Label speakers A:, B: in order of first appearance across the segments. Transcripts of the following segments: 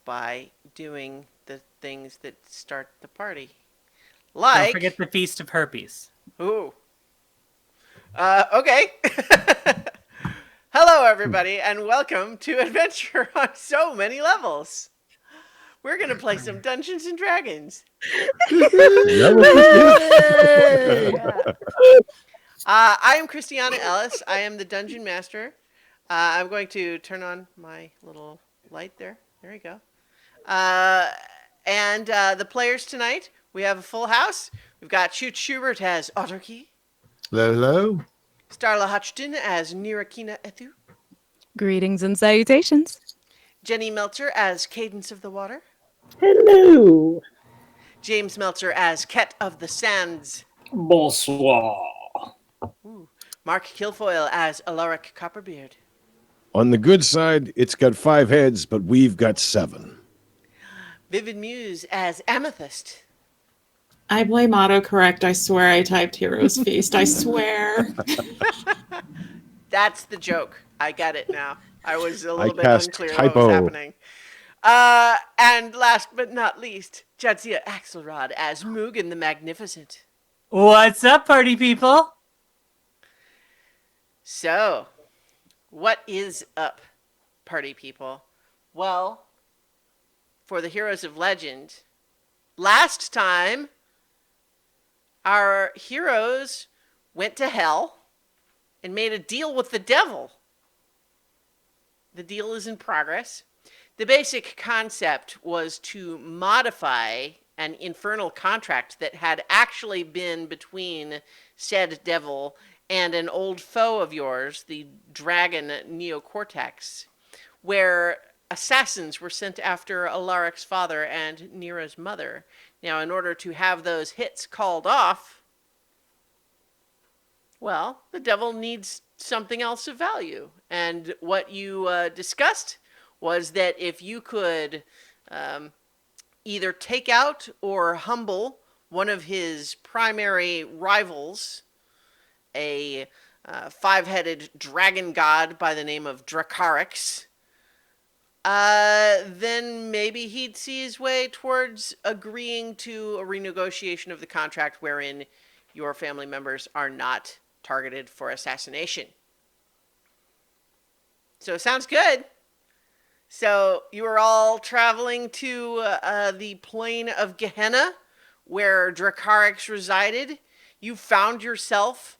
A: by doing the things that start the party.
B: Don't forget
A: Like,
B: the Feast of Herpes.
A: ooh, okay. Hello, everybody, and welcome to Adventure on So Many Levels. We're gonna play some Dungeons and Dragons.
C: Is that what this is?
A: Yeah. I am Christiana Ellis. I am the Dungeon Master. I'm going to turn on my little light there. There we go. And the players tonight, we have a full house. We've got Shoot Schubert as Otterkey,
C: Hello, hello.
A: Starla Hutchton as Nirakina Ethu,
D: Greetings and salutations.
A: Jenny Meltzer as Cadence of the Water,
E: Hello.
A: James Meltzer as Ket of the Sands,
E: Bonsoir.
A: Mark Kilfoyle as Alaric Copperbeard,
C: On the good side, it's got 5 heads, but we've got 7.
A: Vivid Muse as Amethyst,
F: I blame autocorrect. I swear I typed Heroes Feast. I swear.
A: That's the joke. I get it now. I was a little bit
C: cast
A: unclear what
C: typo.
A: was happening. And last but not least, Jadzia Axelrod as Mugen the Magnificent.
B: What's up, party people?
A: So, what is up, party people? Well, for the Heroes of Legend, last time our heroes went to hell and made a deal with the devil. The deal is in progress. The basic concept was to modify an infernal contract that had actually been between said devil and an old foe of yours, the dragon Neocortex, where assassins were sent after Alaric's father and Nera's mother. Now, in order to have those hits called off, well, the devil needs something else of value. And what you discussed was that if you could either take out or humble one of his primary rivals, a 5-headed dragon god by the name of Dracarix, then maybe he'd see his way towards agreeing to a renegotiation of the contract wherein your family members are not targeted for assassination. So sounds good. So you are all traveling to the plain of Gehenna, where Dracarix resided. You found yourself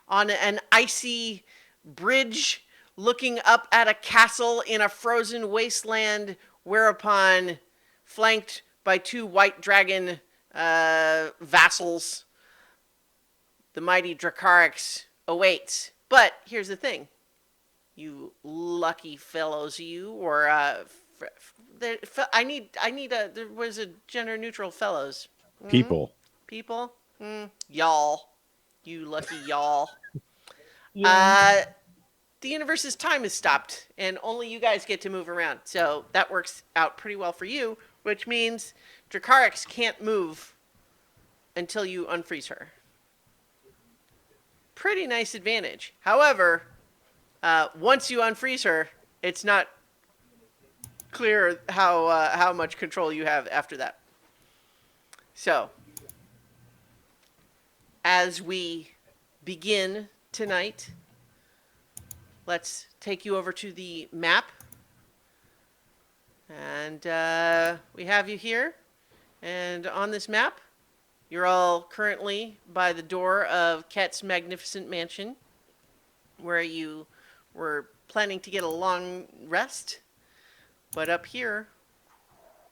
A: on an icy bridge looking up at a castle in a frozen wasteland, whereupon, flanked by 2 white dragon vassals, the mighty Dracarix awaits. But here's the thing. You lucky fellows, you, or I need there was a gender neutral fellows.
C: People.
A: People? Y'all. You lucky y'all.
E: Yeah.
A: The universe's time is stopped, and only you guys get to move around. So that works out pretty well for you, which means Dracarix can't move until you unfreeze her. Pretty nice advantage. However, once you unfreeze her, it's not clear how much control you have after that. So, as we begin tonight, let's take you over to the map. And we have you here. And on this map, you're all currently by the door of Ket's magnificent mansion, where you were planning to get a long rest. But up here,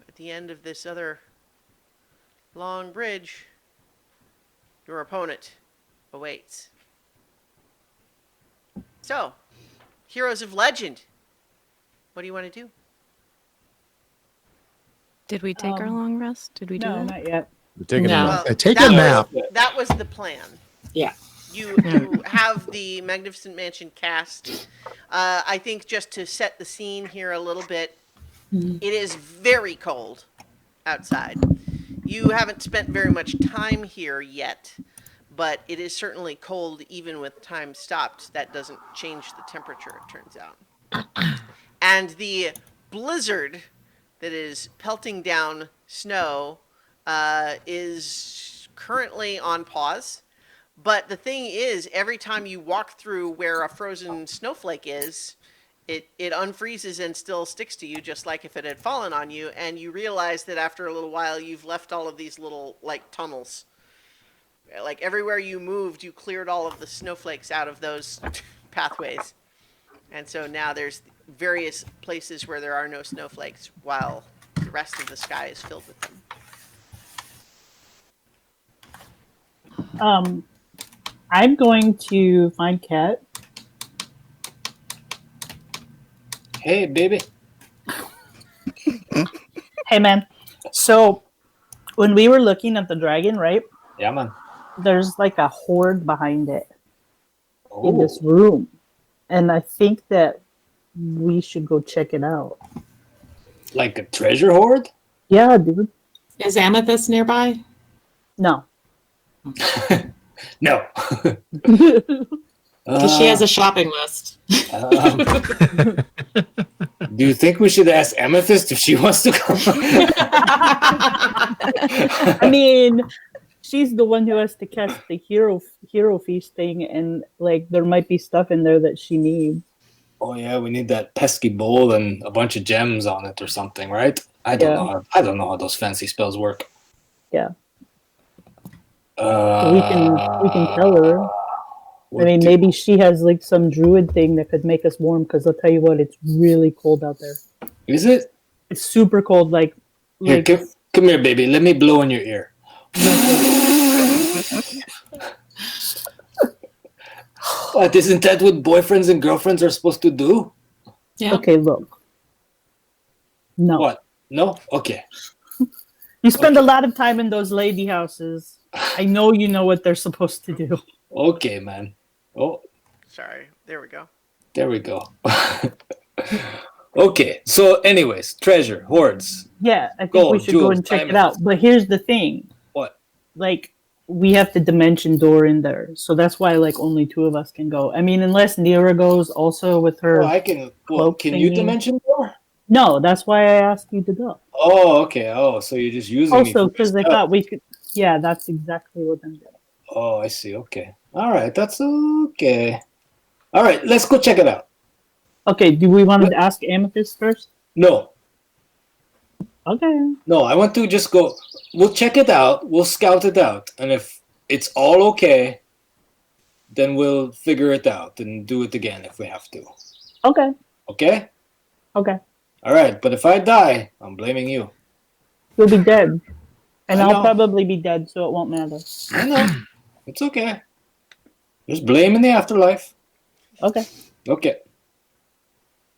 A: at the end of this other long bridge, your opponent awaits. So, Heroes of Legend, what do you want to do?
D: Did we take our long rest? Did we do
E: No,
D: that?
E: not yet.
C: We're taking
F: No.
C: a
A: Well,
C: nap. Take
A: that
C: a
A: was-
C: nap.
A: That was the plan.
F: Yeah.
A: You have the Magnificent Mansion cast. I think just to set the scene here a little bit, it is very cold outside. You haven't spent very much time here yet, but it is certainly cold even with time stopped. That doesn't change the temperature, it turns out. And the blizzard that is pelting down snow is currently on pause. But the thing is, every time you walk through where a frozen snowflake is, it unfreezes and still sticks to you, just like if it had fallen on you. And you realize that after a little while, you've left all of these little, like, tunnels. Like, everywhere you moved, you cleared all of the snowflakes out of those pathways. And so now there's various places where there are no snowflakes, while the rest of the sky is filled with them.
E: I'm going to find Cat.
G: Hey, baby.
E: Hey, man. So, when we were looking at the dragon, right?
G: Yeah, man.
E: There's like a horde behind it in
G: Oh,
E: this room. And I think that we should go check it out.
G: like a treasure hoard?
E: Yeah, dude.
F: Is Amethyst nearby?
E: No.
G: No.
F: Because she has a shopping list.
G: Do you think we should ask Amethyst if she wants to come?
E: I mean, she's the one who has to cast the hero feast thing, and like there might be stuff in there that she needs.
G: Oh yeah, we need that pesky bowl and a bunch of gems on it or something, right? I don't
E: Yeah.
G: know. I don't know how those fancy spells work.
E: Yeah. So we can tell her. I mean, maybe she has like some druid thing that could make us warm. Because I'll tell you what, it's really cold out there.
G: Is it?
E: It's super cold. Like
G: Here, come here, baby. Let me blow in your ear. What? Isn't that what boyfriends and girlfriends are supposed to do?
F: Yeah.
E: okay, look. No,
G: What? No? Okay.
E: you spend a lot of time in those lady houses. I know you know what they're supposed to do.
G: Okay, man. Oh,
A: Sorry, there we go.
G: there we go. Okay. So, anyways, treasure, hoards.
E: Yeah, I think
G: Gold,
E: we should go
G: jewels,
E: and check it
G: diamonds.
E: out. But here's the thing.
G: What?
E: Like, we have the dimension door in there. So that's why, like, only two of us can go. I mean, unless Nira goes also with her.
G: Oh, I can. Well,
E: cloak
G: can you
E: thingy.
G: dimension door?
E: No, that's why I asked you to go.
G: Oh, okay. Oh, so you're just using me
E: Also,
G: for
E: because I
G: stuff.
E: thought we could. Yeah, that's exactly what I'm doing.
G: Oh, I see. Okay. All right. That's okay. All right. Let's go check it out.
E: Okay, do we want to ask Amethyst first?
G: No.
E: Okay.
G: No, I want to just go. We'll check it out. We'll scout it out. And if it's all okay, then we'll figure it out and do it again if we have to.
E: Okay.
G: Okay?
E: Okay.
G: All right. But if I die, I'm blaming you.
E: You'll be dead. And
G: I
E: I'll
G: know.
E: probably be dead, so it won't matter.
G: I know. It's okay. There's blame in the afterlife.
E: Okay.
G: Okay.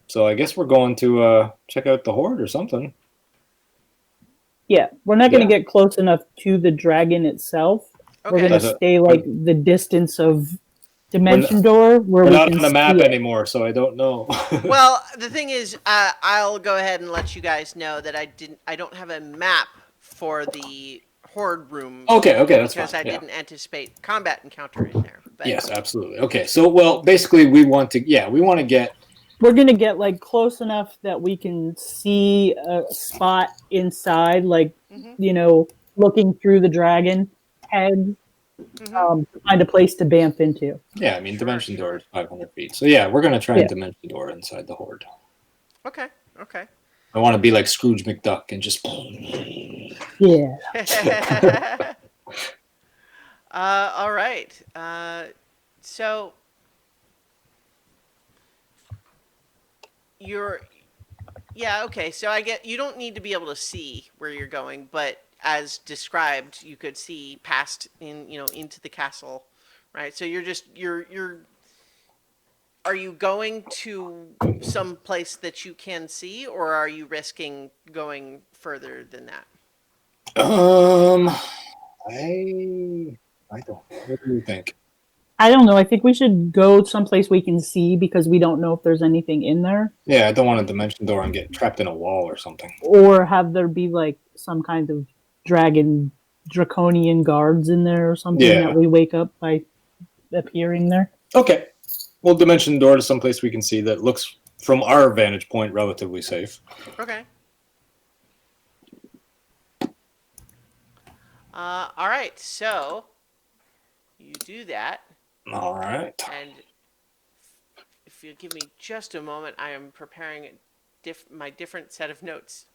G: So I guess we're going to check out the horde or something.
E: Yeah, we're not going to
G: Yeah.
E: get close enough to the dragon itself. We're
A: Okay.
E: going
G: That's
E: to
G: a-
E: stay like the distance of Dimension Door where
G: We're
E: we
G: not
E: can
G: on the map
E: see it.
G: anymore, so I don't know.
A: Well, the thing is, I'll go ahead and let you guys know that I don't have a map for the horde room
G: Okay, that's
A: because
G: fine.
A: I
G: Yeah.
A: didn't anticipate combat encounter in there. But
G: Yes, absolutely. Okay, so well, basically, we want to get.
E: We're going to get like close enough that we can see a spot inside, like,
A: Mhm.
E: you know, looking through the dragon head,
A: Mhm.
E: to find a place to bamf into.
G: Yeah, I mean, dimension door is 500 feet. So yeah, we're gonna try
E: Yeah.
G: and dimension door inside the horde.
A: Okay. Okay.
G: I want to be like Scrooge McDuck and just.
E: Yeah.
A: All right. So yeah, okay. So I get you don't need to be able to see where you're going, but as described, you could see past into the castle, right? So you're are you going to some place that you can see, or are you risking going further than that?
G: I don't. What do you think?
E: I don't know. I think we should go someplace we can see because we don't know if there's anything in there,
G: Yeah, I don't want to dimension door and get trapped in a wall or something.
E: or have there be like some kind of draconian guards in there or something
G: Yeah.
E: that we wake up by appearing there.
G: Okay, we'll dimension door to someplace we can see that looks from our vantage point relatively safe.
A: Okay. All right, so you do that,
G: All right.
A: and if you give me just a moment, I am preparing my different set of notes.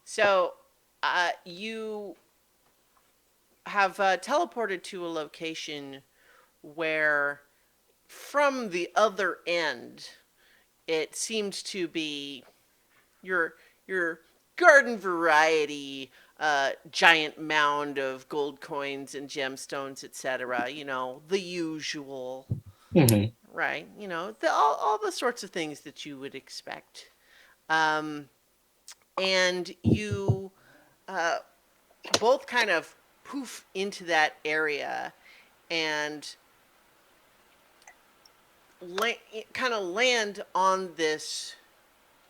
A: So you have teleported to a location where, from the other end, it seemed to be your garden variety giant mound of gold coins and gemstones, etc. You know, the usual,
G: Hmm.
A: right? You know, all the sorts of things that you would expect. Um, and you both kind of poof into that area and kind of land on this,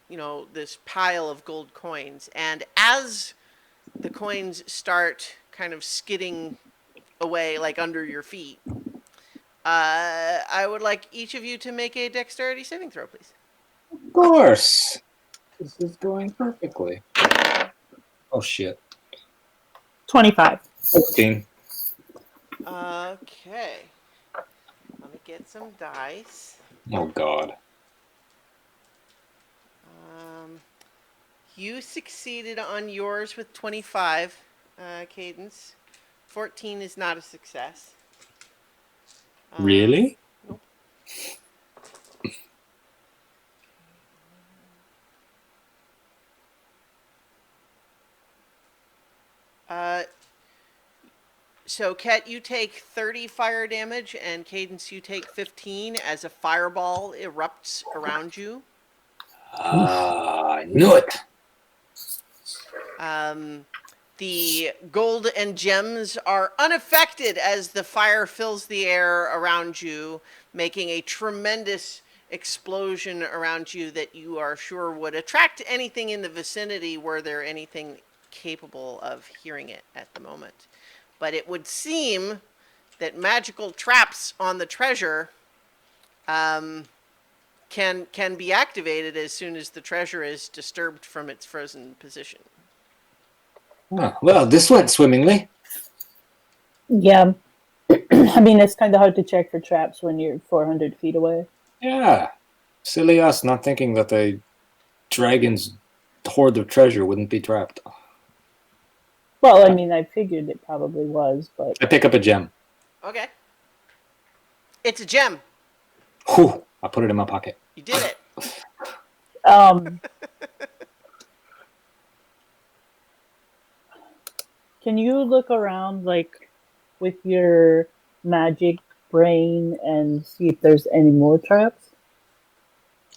A: you know, this pile of gold coins. And as the coins start kind of skidding away, like under your feet, I would like each of you to make a dexterity saving throw, please.
G: Of course. This is going perfectly. Oh shit.
E: 25.
G: 14.
A: Okay. Let me get some dice.
G: Oh god.
A: You succeeded on yours with 25, Cadence. 14 is not a success.
G: Really?
A: Nope. So, Ket, you take 30 fire damage, and Cadence, you take 15 as a fireball erupts around you.
G: I knew it.
A: The gold and gems are unaffected as the fire fills the air around you, making a tremendous explosion around you that you are sure would attract anything in the vicinity were there anything capable of hearing it at the moment. But it would seem that magical traps on the treasure can be activated as soon as the treasure is disturbed from its frozen position.
G: Oh, well, this went swimmingly.
E: Yeah. I mean, it's kind of hard to check for traps when you're 400 feet away.
G: Yeah. Silly us not thinking that the dragon's hoard of treasure wouldn't be trapped.
E: Well, I mean, I figured it probably was, but
G: I pick up a gem.
A: Okay. It's a gem.
G: Whew, I put it in my pocket.
A: You did it.
E: Can you look around, like, with your magic brain and see if there's any more traps?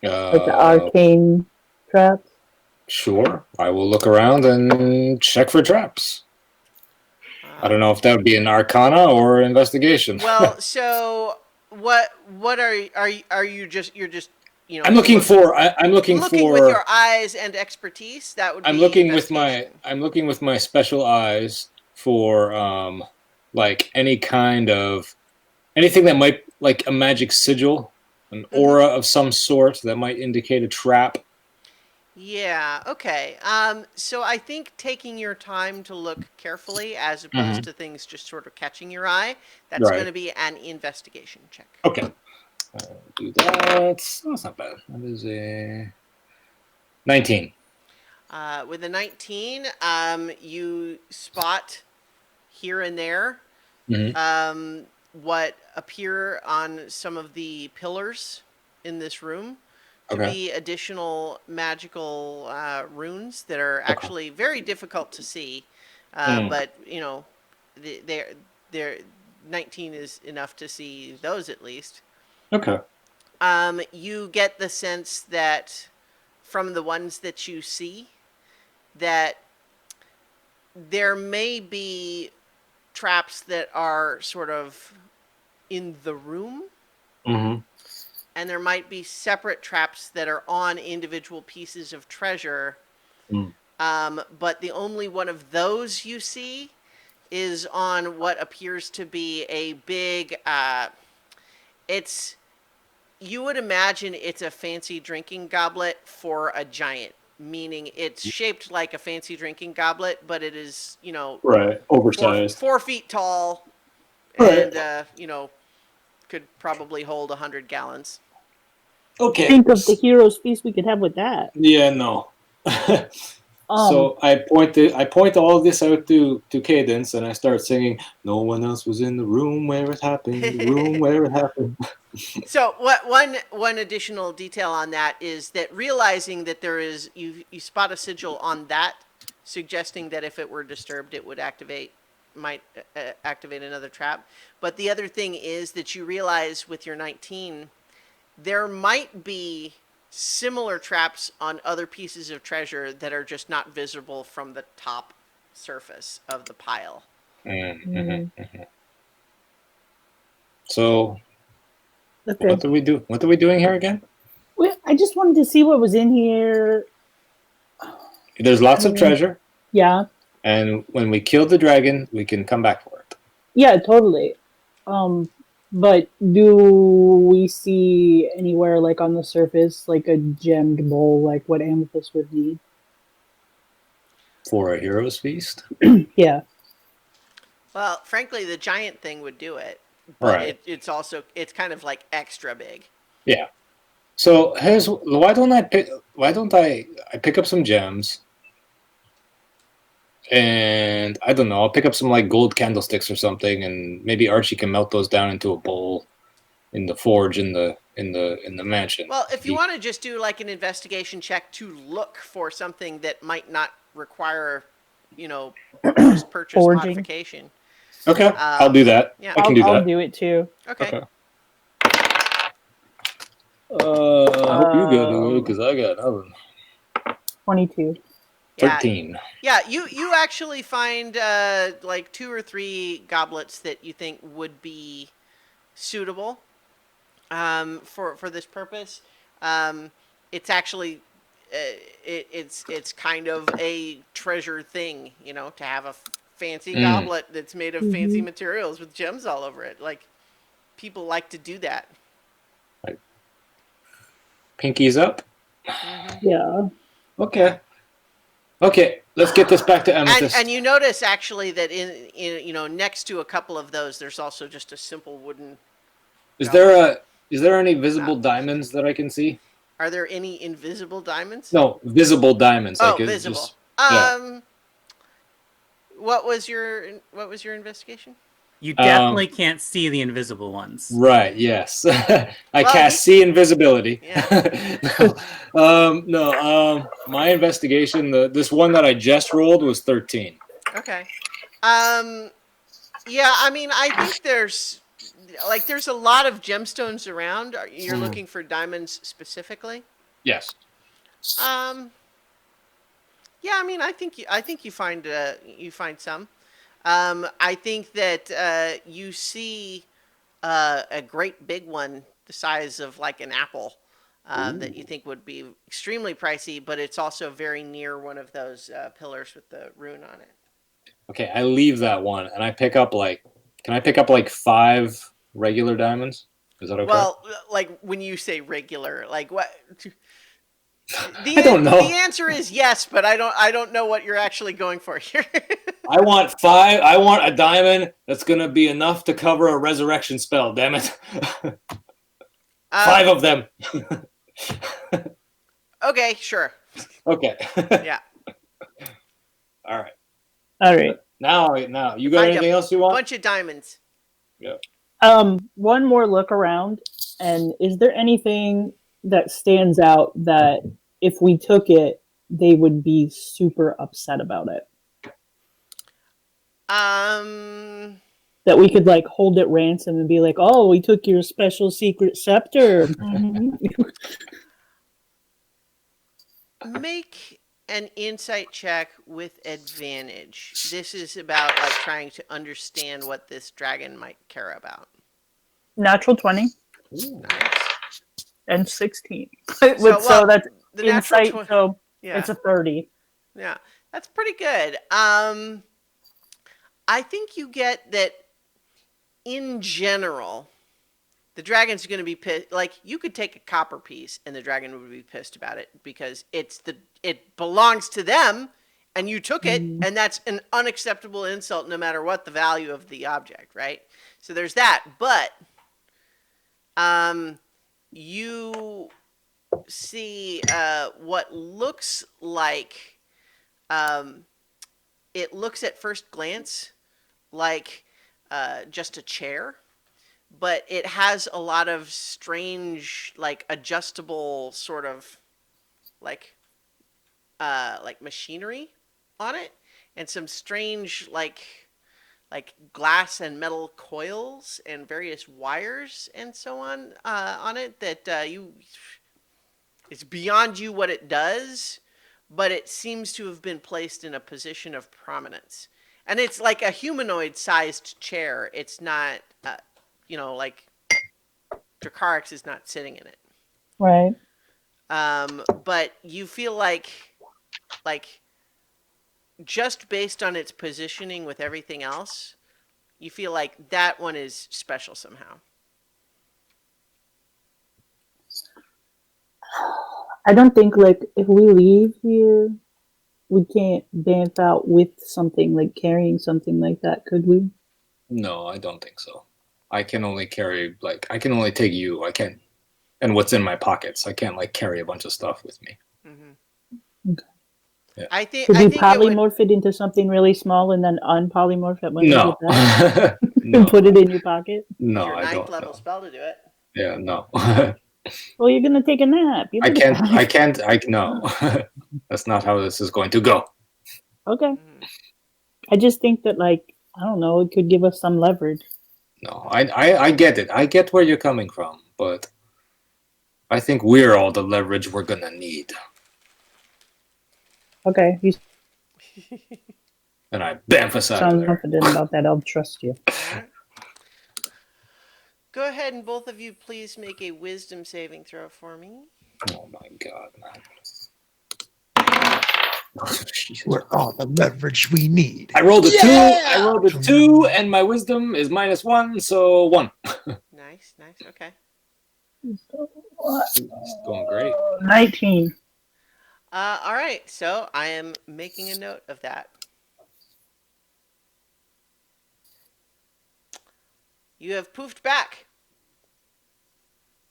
E: Like the arcane traps?
G: Sure. I will look around and check for traps. I don't know if that would be an arcana or investigation.
A: Well, so what are you just you're just you know
G: I'm looking for
A: looking with your eyes and expertise. That would be
G: I'm looking with my special eyes for like any kind of anything that might, like a magic sigil, an aura of some sort that might indicate a trap.
A: Yeah, okay. So I think taking your time to look carefully as opposed to things just sort of catching your eye, that's
G: Right.
A: going to be an investigation check.
G: Okay. Do that. That's not bad. That is a 19.
A: With a 19, you spot here and there what appear on some of the pillars in this room to be additional magical runes that are actually very difficult to see. But, you know, they're 19 is enough to see those at least.
G: Okay.
A: You get the sense that from the ones that you see that there may be traps that are sort of in the room, and there might be separate traps that are on individual pieces of treasure. But the only one of those you see is on what appears to be a big, you would imagine it's a fancy drinking goblet for a giant meaning it's shaped like a fancy drinking goblet, but it is,
G: Right.
A: four,
G: Oversized.
A: 4 feet tall,
G: Right.
A: and could probably hold 100 gallons.
G: Okay.
E: Think of the hero's feast we could have with that.
G: Yeah, no. So I point all of this out to Cadence, and I start singing. No one else was in the room where it happened. The room where it happened.
A: So one additional detail on that is that realizing that there is you spot a sigil on that, suggesting that if it were disturbed, it would might activate another trap. But the other thing is that you realize with your 19, there might be similar traps on other pieces of treasure that are just not visible from the top surface of the pile.
G: So,
E: Okay.
G: what do we do? What are we doing here again?
E: Well, I just wanted to see what was in here.
G: There's lots of treasure,
E: Yeah.
G: and when we kill the dragon, we can come back for it.
E: Yeah, totally. But do we see anywhere, like on the surface, like a gemmed bowl, like what Amethyst would need?
G: For a hero's feast?
E: Yeah.
A: Well, frankly, the giant thing would do it, but
G: Right.
A: it's kind of like extra big.
G: Yeah. So why don't I pick up some gems, and I don't know, I'll pick up some like gold candlesticks or something, and maybe Archie can melt those down into a bowl in the forge in the mansion.
A: Well, if you want to just do like an investigation check to look for something that might not require, post-purchase
E: Forging.
A: modification.
G: Okay, I'll do that.
A: Yeah.
G: I can do
E: I'll
G: that.
E: do it too.
A: Okay.
G: I hope you got it because I got nothing.
E: 22.
A: Yeah.
G: 13.
A: Yeah, you actually find like 2 or 3 goblets that you think would be suitable for this purpose. It's actually it's kind of a treasure thing, to have a fancy goblet that's made of fancy materials with gems all over it. Like, people like to do that.
G: Pinkies up.
E: Yeah.
G: Okay. Okay, let's get this back to Amethyst.
A: And you notice actually that in next to a couple of those, there's also just a simple wooden.
G: Is there any visible diamonds that I can see?
A: Are there any invisible diamonds?
G: No, visible diamonds.
A: Oh,
G: like it's
A: visible.
G: just- yeah.
A: What was your investigation?
B: You definitely can't see the invisible ones.
G: Right. Yes. I
A: Well,
G: cast see invisibility.
A: Yeah.
G: My investigation, this one that I just rolled was 13.
A: Okay. Yeah, I mean, I think there's a lot of gemstones around. You're looking for diamonds specifically?
G: Yes.
A: Yeah, I mean, I think you find some. I think that you see a great big one the size of like an apple that you think would be extremely pricey, but it's also very near one of those pillars with the rune on it.
G: Okay, I leave that one and I pick up can I pick up 5 regular diamonds? Is that okay?
A: Well, like when you say regular, like what?
G: I don't know.
A: The answer is yes, but I don't know what you're actually going for here.
G: I want 5. I want a diamond that's gonna be enough to cover a resurrection spell. Damn it! 5 of them.
A: Okay, sure.
G: Okay.
A: Yeah.
G: All right.
E: All right.
G: Now, you got
A: Find
G: anything else you want?
A: Bunch of diamonds.
G: Yeah.
E: One more look around, and is there anything that stands out that if we took it, they would be super upset about it? That we could hold at ransom and be like, "Oh, we took your special secret scepter."
A: Make an insight check with advantage. This is about trying to understand what this dragon might care about.
E: Natural 20
A: Nice.
E: and 16.
A: So
E: So that's
A: The natural
E: insight. So
A: yeah.
E: it's a 30.
A: Yeah, that's pretty good. I think you get that in general, the dragon's going to be pissed. Like, you could take a copper piece and the dragon would be pissed about it because it belongs to them and you took it, and that's an unacceptable insult no matter what the value of the object, right? So there's that. But you see what looks like, it looks at first glance like just a chair, but it has a lot of strange, like, adjustable sort of like machinery on it, and some strange like glass and metal coils and various wires and so on it that it's beyond you what it does, but it seems to have been placed in a position of prominence. And it's like a humanoid-sized chair. It's not, like Dracarys is not sitting in it.
E: Right.
A: But you feel like just based on its positioning with everything else, you feel like that one is special somehow.
E: I don't think, like, if we leave here, we can't dance out with something, like carrying something like that, could we?
G: No, I don't think so. I can only carry, I can only take you. I can't, and what's in my pockets. I can't, carry a bunch of stuff with me.
A: Mm-hmm.
E: Okay.
G: Yeah.
A: I think
E: Could
A: I
E: we
A: think
E: polymorph it into something really small and then unpolymorph it when
G: No.
E: we get back?
G: No.
E: And put it in your pocket?
G: No,
A: your
G: I
A: ninth
G: don't.
A: level
G: No.
A: spell to do it.
G: Yeah, no.
E: Well, you're gonna take a nap.
G: I can't, no. That's not how this is going to go.
E: Okay.
A: Mhm.
E: I just think that, I don't know, it could give us some leverage.
G: No, I get it. I get where you're coming from, but I think we're all the leverage we're gonna need.
E: Okay, you
G: And I bamf us out of
E: sound
G: there.
E: confident about that. I'll trust you.
A: Alright. Go ahead and both of you please make a wisdom saving throw for me.
G: Oh my god, man. Jesus.
H: We're all the leverage we need.
G: I rolled a 2. I rolled a 2, and my wisdom is -1, so 1.
A: Nice, okay.
G: It's going great.
E: 19.
A: All right, so I am making a note of that. You have poofed back.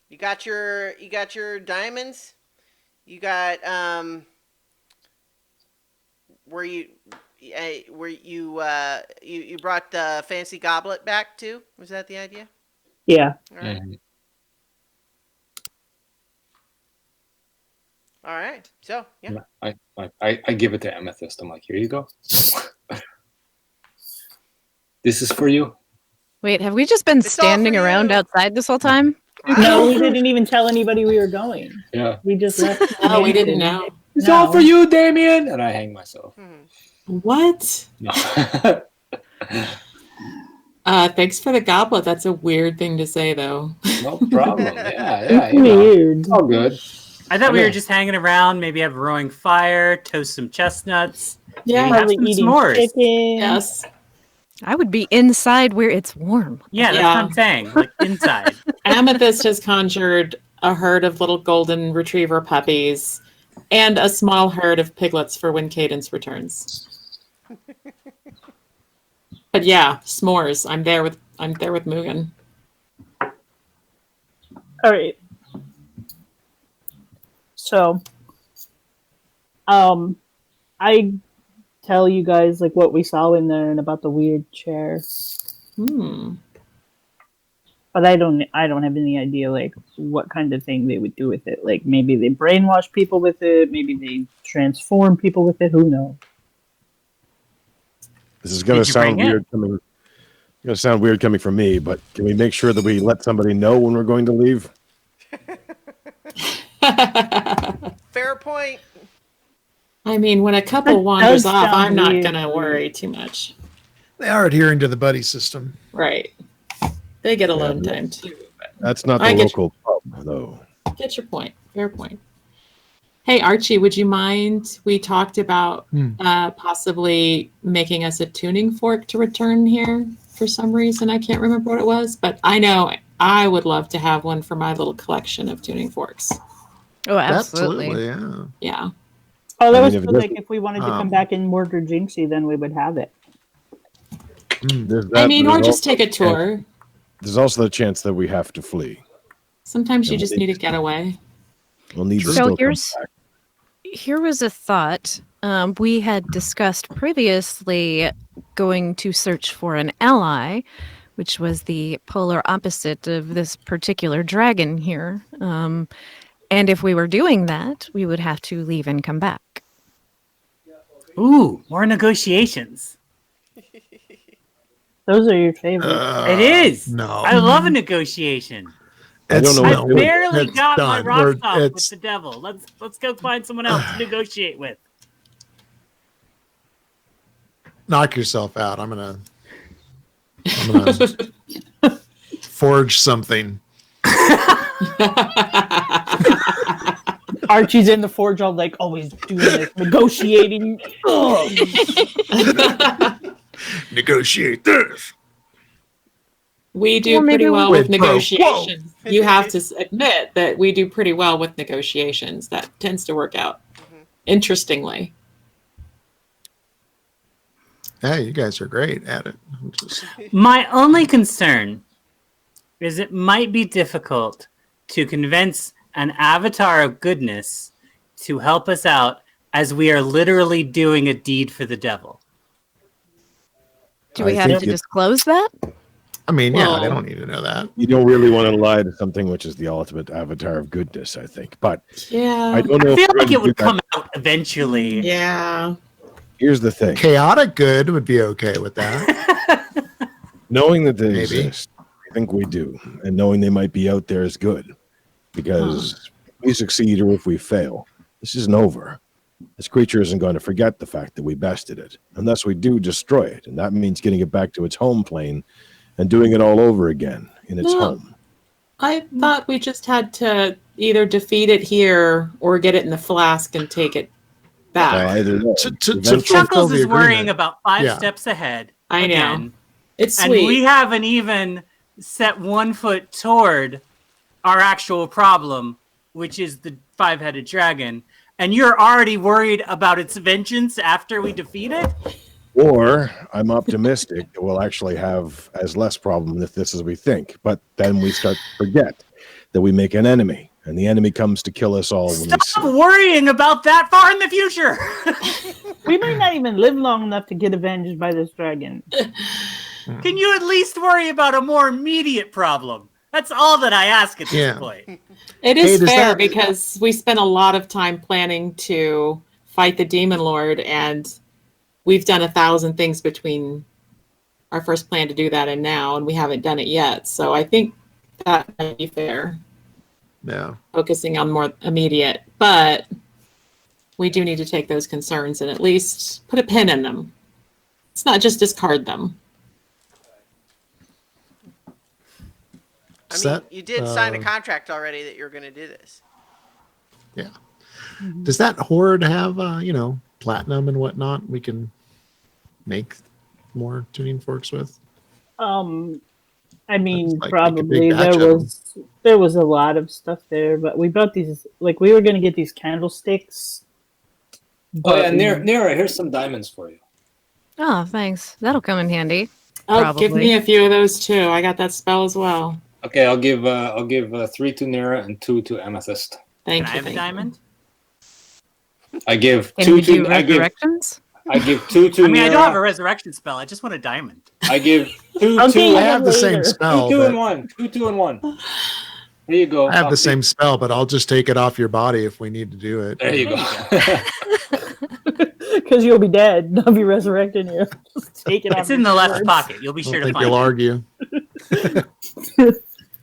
A: You got your diamonds. You got you brought the fancy goblet back too? Was that the idea?
E: Yeah.
A: All right.
G: Mhm.
A: All right. So, yeah.
G: I give it to Amethyst. I'm like, here you go. This is for you.
D: Wait, have we just been
A: It's all
D: standing
A: for
D: around
A: you.
D: outside this whole time?
E: No, we didn't even tell anybody we were going.
G: Yeah.
E: We just left.
F: Oh, we didn't know.
G: It's
E: No.
G: all for you, Damien. And I hang myself.
A: Mhm.
F: What?
G: No.
F: Thanks for the goblet. That's a weird thing to say, though.
G: No problem. Yeah,
E: It's
G: you know.
E: weird.
G: It's all good.
B: I thought we
G: Okay.
B: were just hanging around, maybe have a roaring fire, toast some chestnuts.
F: Yeah.
B: Have
E: Probably
B: some
E: eating
B: s'mores.
E: chicken.
F: Yes.
D: I would be inside where it's warm.
B: Yeah, that's
F: Yeah.
B: what I'm saying. Like inside.
F: Amethyst has conjured a herd of little golden retriever puppies and a small herd of piglets for when Cadence returns. But yeah, s'mores. I'm there with Mugen.
E: All right. So, I tell you guys what we saw in there and about the weird chair, but I don't have any idea what kind of thing they would do with it. Like maybe they brainwash people with it, maybe they transform people with it. Who knows?
C: This is going
B: Did
C: to
B: you
C: sound
B: bring it?
C: weird coming. Going to sound weird coming from me, but can we make sure that we let somebody know when we're going to leave?
A: Fair point.
F: I mean, when a couple
E: That
F: wanders
E: does
F: off,
E: sound
F: I'm not
E: weird.
F: gonna worry too much.
H: They are adhering to the buddy system.
F: Right. They get alone
C: Yeah.
F: time too. But
C: That's not
F: I
C: the
F: get
C: local pub, though.
F: get your point. Fair point. Hey Archie, would you mind? We talked about possibly making us a tuning fork to return here for some reason. I can't remember what it was, but I know I would love to have one for my little collection of tuning forks.
D: Oh, absolutely.
H: Yeah.
F: Yeah.
E: Oh, that
C: I
E: was
C: mean, if it
E: for, like
C: doesn't-
E: if we wanted to come back and murder Jinxie, then we would have it.
C: There's
F: I
C: that,
F: mean,
C: there's
F: or just
C: also-
F: take a tour.
C: There's also the chance that we have to flee.
F: Sometimes you
C: Yeah,
F: just
C: they-
F: need a getaway.
C: We'll need to
D: So
C: still come
D: here's-
C: back.
D: Here was a thought. We had discussed previously going to search for an ally, which was the polar opposite of this particular dragon here. And if we were doing that, we would have to leave and come back.
B: Ooh, more negotiations.
E: Those are your favorites.
B: It is.
H: No.
B: I love a negotiation.
C: I don't know
B: I
C: what to do.
B: barely
H: It's
B: got my
H: done.
B: rocks off with
H: It's-
B: the devil. Let's go find someone else to negotiate with.
H: Knock yourself out. I'm gonna forge something.
E: Archie's in the forge, all like always doing this negotiating. Ugh.
H: Negotiate this.
F: We do
D: Well, maybe
F: pretty
D: we-
F: well with
H: Quid pro quo.
F: negotiations. You have to admit that we do pretty well with negotiations. That tends to work out. Interestingly.
H: Hey, you guys are great at it. I'm just-
B: My only concern is it might be difficult to convince an avatar of goodness to help us out as we are literally doing a deed for the devil.
D: Do we
C: I
D: have
C: think
D: to
C: it-
D: disclose that?
H: I mean, yeah,
F: Well-
H: they don't need to know that.
C: You don't really want to lie to something which is the ultimate avatar of goodness, I think. But
F: Yeah.
C: I don't know
B: I feel
C: if we're
B: like
C: going
B: it
C: to
B: would
C: do that.
B: come out eventually.
F: Yeah.
C: Here's the thing.
H: Chaotic good would be okay with that.
C: Knowing that they
H: Maybe.
C: exist, I think we do. And knowing they might be out there is good. Because if we succeed or if we fail, this isn't over. This creature isn't going to forget the fact that we bested it, unless we do destroy it. And that means getting it back to its home plane and doing it all over again in its
F: No.
C: home.
F: I thought we just had to either defeat it here or get it in the flask and take it back.
C: Well, either way,
H: To
C: eventually-
H: fulfill
B: Chuckles
H: the
B: is worrying
H: agreement.
B: about 5
H: Yeah.
B: steps ahead.
F: I know.
B: again,
F: It's
B: and
F: sweet.
B: we haven't even set 1 foot toward our actual problem, which is the 5-headed dragon. And you're already worried about its vengeance after we defeat it?
C: Or I'm optimistic that we'll actually have as less problem with this as we think. But then we start to forget that we make an enemy, and the enemy comes to kill us all when we
B: Stop
C: see.
B: worrying about that far in the future.
E: We might not even live long enough to get avenged by this dragon.
B: Can you at least worry about a more immediate problem? That's all that I ask at this
H: Yeah.
B: point.
F: It is
H: Hey, does
F: fair
H: that-
F: because we spent a lot of time planning to fight the demon lord, and we've done 1,000 things between our first plan to do that and now, and we haven't done it yet. So I think that might be fair,
H: Yeah.
F: focusing on more immediate. But we do need to take those concerns and at least put a pin in them. It's not just discard them.
A: I mean,
H: Set,
A: you did sign a
H: uh,
A: contract already that you're going to do this.
H: Yeah. Does that horde have, platinum and whatnot we can make more tuning forks with?
E: I mean,
H: That's like a
E: probably
H: big batch of
E: there was a lot of stuff there, but we bought these. Like we were gonna get these candlesticks.
G: Oh yeah,
E: but
G: Nira, here's some diamonds for you.
D: Oh, thanks. That'll come in handy.
F: Oh, give
D: Probably.
F: me a few of those too. I got that spell as well.
G: Okay, I'll give 3 to Nira and 2 to Amethyst.
F: Thank
B: Can I
F: you.
B: have a
F: thank you.
B: diamond?
G: I give
D: Can
G: 2
D: we do
G: to I give
D: resurrections?
G: 2 to
B: I mean, I don't have a
G: Nira.
B: resurrection spell. I just want a diamond.
G: I give 2
E: Okay,
G: to
H: I have the
E: later.
H: same spell.
G: 2 and
H: but
G: 1. 2 and 1. There you go.
H: I have the
G: Foxy.
H: same spell, but I'll just take it off your body if we need to do it.
G: There you go.
E: because you'll be dead, I'll be resurrecting you. Just take it off.
B: It's in the left
E: your
B: pocket. You'll be
H: I don't
B: sure to
H: think
B: find
H: you'll
B: it.
H: argue.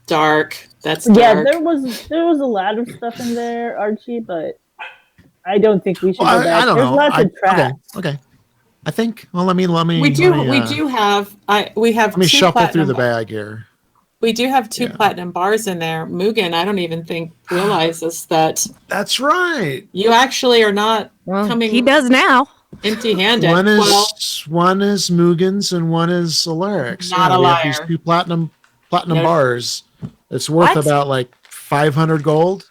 F: Dark. That's
E: Yeah,
F: dark.
E: there was a lot of stuff in there, Archie, but I don't think we should
H: Well,
E: go back.
H: I don't
E: There's
H: know.
E: lots of traps.
H: Okay. I think. Well, let me.
F: We do.
H: Let me,
F: We do have. We have.
H: Let me
F: two
H: shuffle through
F: platinum,
H: the bag here.
F: We do have 2
H: Yeah.
F: platinum bars in there. Mugen, I don't even think realizes that
H: That's right.
F: you actually are not
D: Well,
F: coming
D: he does now.
F: empty-handed.
H: One is
F: Well,
H: one is Mugen's and one is Alaric's.
F: Not a
H: we have these
F: liar.
H: 2 platinum
F: No.
H: bars. It's worth
B: What?
H: about like 500 gold.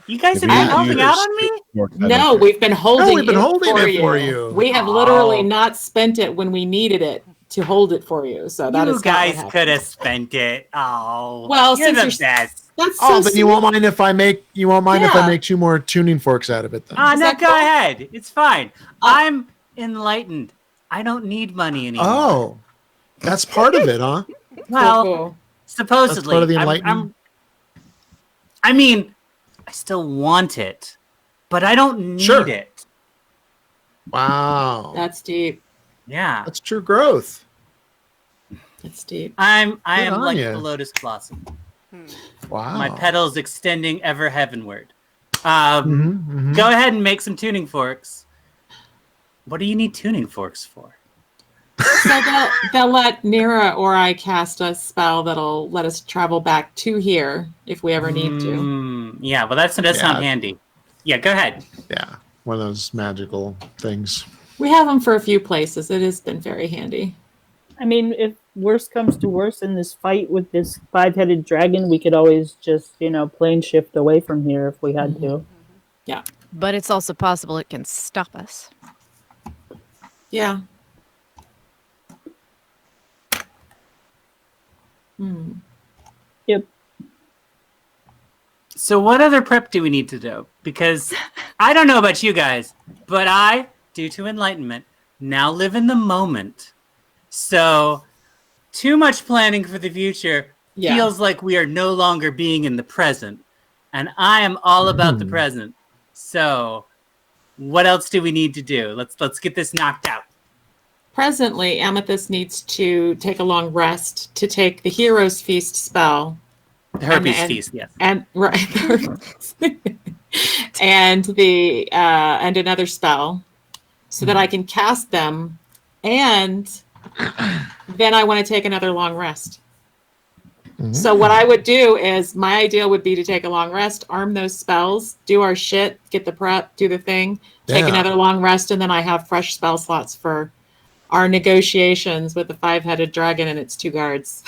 B: You guys
C: If
B: have
C: you
B: been
C: use
B: helping out on me?
C: More
F: No,
C: time.
F: we've been holding,
H: we've been holding it for you.
F: We have literally
B: Oh.
F: not spent it when we needed it to hold it for you. So that
B: You
F: is not what
B: guys
F: happened.
B: could have spent it. Oh,
F: Well,
B: you're
F: since
B: the
F: you're-
B: best.
F: That's
H: Oh,
F: so
H: then you won't mind if I make if
F: Yeah.
H: I make 2 more tuning forks out of it then.
B: Ah,
F: Is
B: no,
F: that
B: go
F: cool?
B: ahead. It's fine. I'm enlightened. I don't need money anymore.
H: Oh, that's part of it, huh?
B: well,
F: cool.
B: supposedly.
H: That's part of the
B: I'm-
H: enlightenment?
B: I mean, I still want it, but I don't need
H: Sure.
B: it.
H: Wow,
F: That's deep.
B: Yeah,
H: that's true growth.
F: That's deep.
B: I
H: Good
B: am
H: on
B: like
H: ya.
B: the lotus blossom.
H: Wow,
B: My petals extending ever heavenward.
H: Mhm.
B: Go ahead and make some tuning forks. What do you need tuning forks for?
F: So they'll let Nira or I cast a spell that'll let us travel back to here if we ever need to.
B: Yeah, well, that does sound
H: Yeah.
B: handy. Yeah, go ahead.
H: Yeah, one of those magical things.
F: We have them for a few places. It has been very handy.
E: I mean, if worse comes to worse in this fight with this 5-headed dragon, we could always just, plane shift away from here if we had to.
D: But it's also possible it can stop us.
F: Yeah.
E: Yep.
B: So what other prep do we need to do? Because I don't know about you guys, but I, due to enlightenment, now live in the moment. So too much planning for the future
F: Yeah.
B: feels like we are no longer being in the present. And I am all about the present. So what else do we need to do? Let's get this knocked out.
F: Presently, Amethyst needs to take a long rest to take the Hero's Feast spell.
B: The herpes
F: And-
B: feast, yes.
F: And right and the and another spell so that I can cast them, and then I want to take another long rest. So what I would do is, my idea would be to take a long rest, arm those spells, do our shit, get the prep, do the thing, take
H: Yeah.
F: another long rest, and then I have fresh spell slots for our negotiations with the 5-headed dragon and its 2 guards.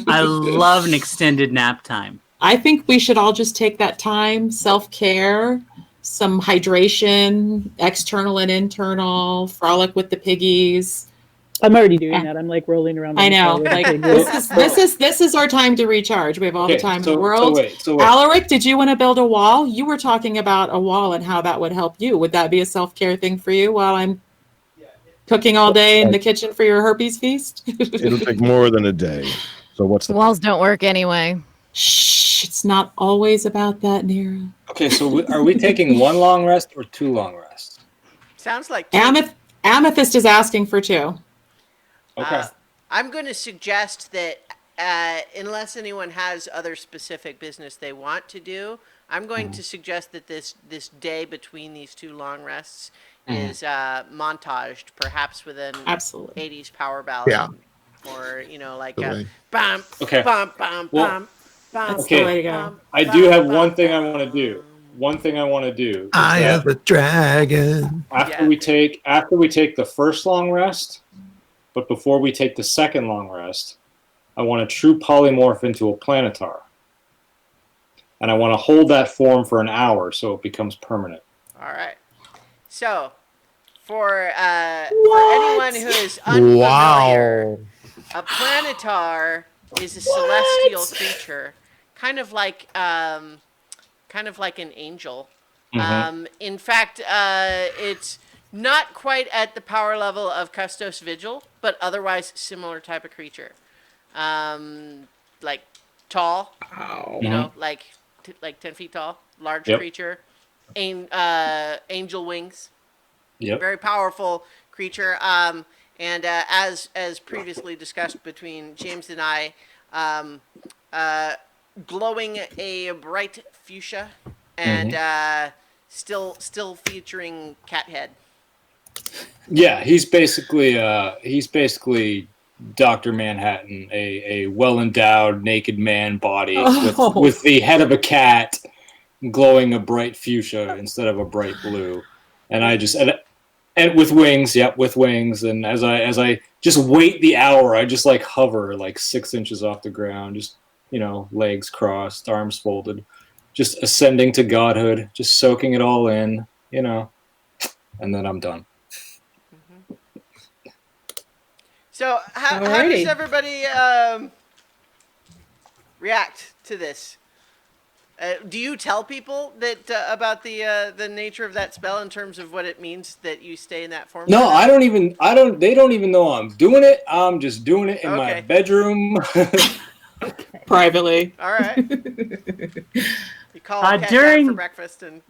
B: I love an extended nap time.
F: I think we should all just take that time, self-care, some hydration, external and internal, frolic with the piggies.
E: I'm already doing that. I'm like rolling around.
F: I
E: on the
F: know,
E: floor with
F: like
E: the pig.
F: this is our time to recharge. We have all the time in the world.
G: So wait.
F: Alaric, did you want to build a wall? You were talking about a wall and how that would help you. Would that be a self-care thing for you while I'm cooking all day in the kitchen for your herpes feast?
C: It'll take more than a day. So what's the
D: Walls don't work anyway.
F: Shh, it's not always about that, Nira.
G: Okay, so are we taking 1 long rest or 2 long rests?
A: Sounds like
F: Amethyst is asking for 2.
G: Okay.
A: I'm going to suggest that unless anyone has other specific business they want to do, I'm going to suggest that this day between these 2 long rests is montaged, perhaps with an
F: Absolutely.
A: 80s power ballad.
H: Yeah.
A: Or, like
H: Absolutely.
A: a bum,
G: Okay.
A: bum, bum,
G: Well,
A: bum, bum,
F: That's
G: Okay.
F: the way to go.
A: bum,
G: I
A: bum,
G: do have
A: bum,
G: one thing I
A: bum,
G: want to do. One thing I want to do.
H: I
G: is
H: have
G: that
H: a dragon.
G: after
A: Yeah.
G: we take the first long rest, but before we take the second long rest, I want to true polymorph into a planetar. And I want to hold that form for an hour so it becomes permanent.
A: All right. So, for anyone who is unfamiliar, a planetar is a celestial creature, kind of like an angel. In fact, it's not quite at the power level of Custos Vigil, but otherwise similar type of creature. Like tall, like 10 feet tall, large
G: Yep.
A: creature, angel wings.
G: Yep.
A: Very powerful creature. And as previously discussed between James and I, glowing a bright fuchsia and still featuring cat head.
G: Yeah, he's basically Dr. Manhattan, a well-endowed naked man body with the head of a cat glowing a bright fuchsia instead of a bright blue. And I just and with wings, with wings. And as I just wait the hour, I just like hover like 6 inches off the ground, just legs crossed, arms folded, just ascending to godhood, just soaking it all in, and then I'm done.
A: So how does
F: Alrighty.
A: everybody react to this? Do you tell people that about the nature of that spell in terms of what it means that you stay in that form?
G: No, they don't even know I'm doing it. I'm just doing it in my
A: Okay.
G: bedroom.
F: Privately.
A: All right. You call a cat down
B: during-
A: for breakfast and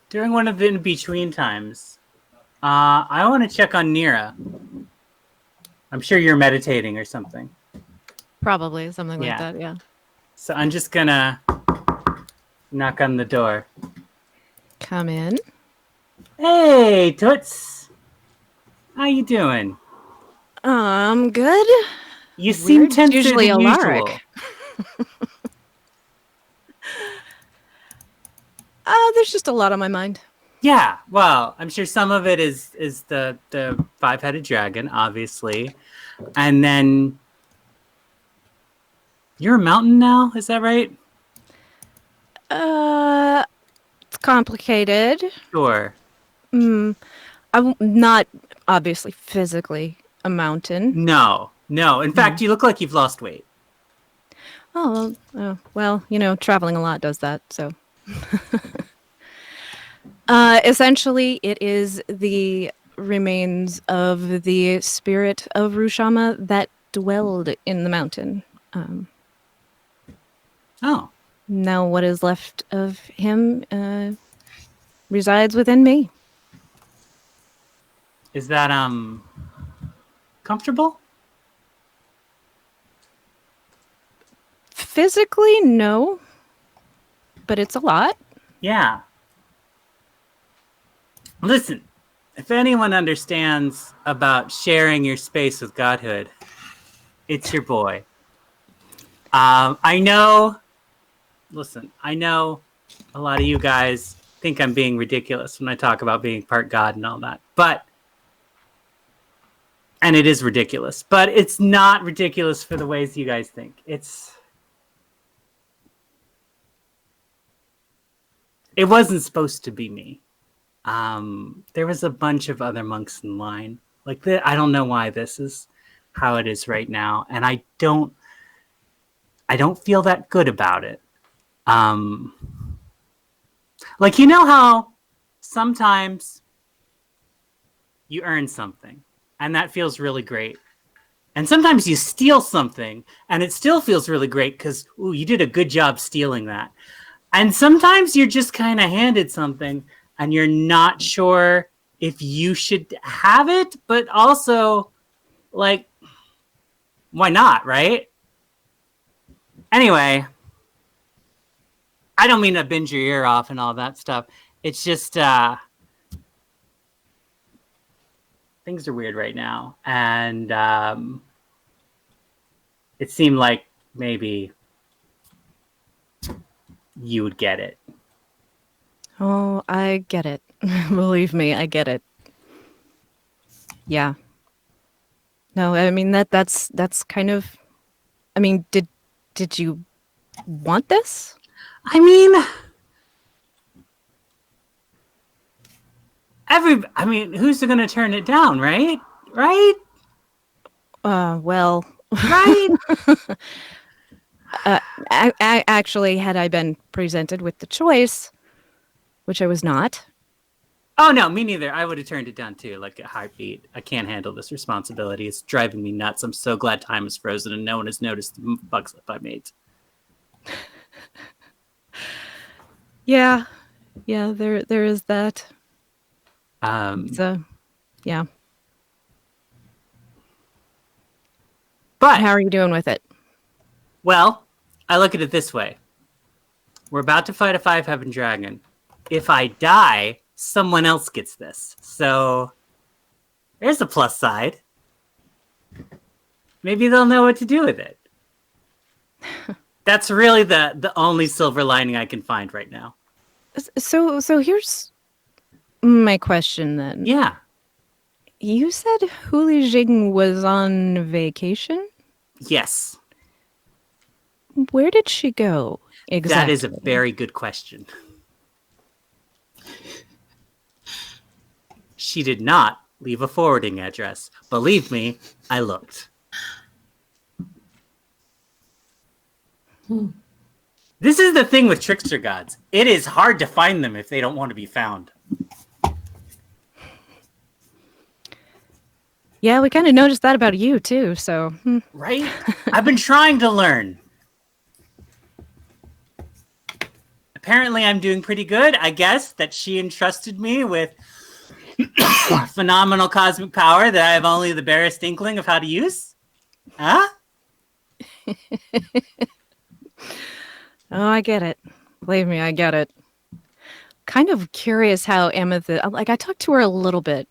B: During one of the in-between times, I want to check on Nira. I'm sure you're meditating or something.
D: Probably something like
B: Yeah.
D: that. Yeah.
B: So I'm just gonna knock on the door.
D: Come in.
B: Hey, Toots. How you doing?
D: Good.
B: You seem
D: Weird.
B: tenser
D: Usually
B: than
D: Alaric.
B: usual.
D: There's just a lot on my mind.
B: Yeah, well, I'm sure some of it is the five-headed dragon, obviously. And then you're a mountain now, is that right?
D: It's complicated.
B: Sure.
D: I'm not obviously physically a mountain.
B: No. In fact, you look like you've lost weight.
D: Oh, well, traveling a lot does that, so. Essentially, it is the remains of the spirit of Rushama that dwelled in the mountain.
B: Oh.
D: Now, what is left of him resides within me.
B: Is that comfortable?
D: Physically, no, but it's a lot.
B: Yeah. Listen, if anyone understands about sharing your space with Godhood, it's your boy. I know a lot of you guys think I'm being ridiculous when I talk about being part God and all that, and it is ridiculous, but it's not ridiculous for the ways you guys think. It wasn't supposed to be me. There was a bunch of other monks in line. I don't know why this is how it is right now, and I don't feel that good about it. How sometimes you earn something, and that feels really great. And sometimes you steal something, and it still feels really great because, you did a good job stealing that. And sometimes you're just kind of handed something, and you're not sure if you should have it, but also, why not, right? Anyway, I don't mean to binge your ear off and all that stuff. It's just, things are weird right now. And it seemed like maybe you would get it.
D: Oh, I get it. Believe me, I get it. Yeah. No, I mean that's kind of. I mean, did you want this?
B: I mean, who's going to turn it down, right? Right?
D: Well,
B: Right?
D: actually, had I been presented with the choice, which I was not.
B: Oh, no, me neither. I would have turned it down too, like a heartbeat. I can't handle this responsibility. It's driving me nuts. I'm so glad time is frozen and no one has noticed the bug slip I made.
D: Yeah, there is that. So, yeah.
B: But
D: How are you doing with it?
B: well, I look at it this way. We're about to fight a five-heaven dragon. If I die, someone else gets this. So there's a plus side. Maybe they'll know what to do with it. That's really the only silver lining I can find right now.
D: So here's my question then.
B: Yeah.
D: You said Huli Jing was on vacation?
B: Yes.
D: Where did she go exactly?
B: That is a very good question. She did not leave a forwarding address. Believe me, I looked. This is the thing with trickster gods. It is hard to find them if they don't want to be found.
D: Yeah, we kind of noticed that about you too. So
B: Right? I've been trying to learn. Apparently, I'm doing pretty good. I guess that she entrusted me with phenomenal cosmic power that I have only the barest inkling of how to use. Huh?
D: oh, I get it. Believe me, I get it. Kind of curious how Amethyst. Like I talked to her a little bit.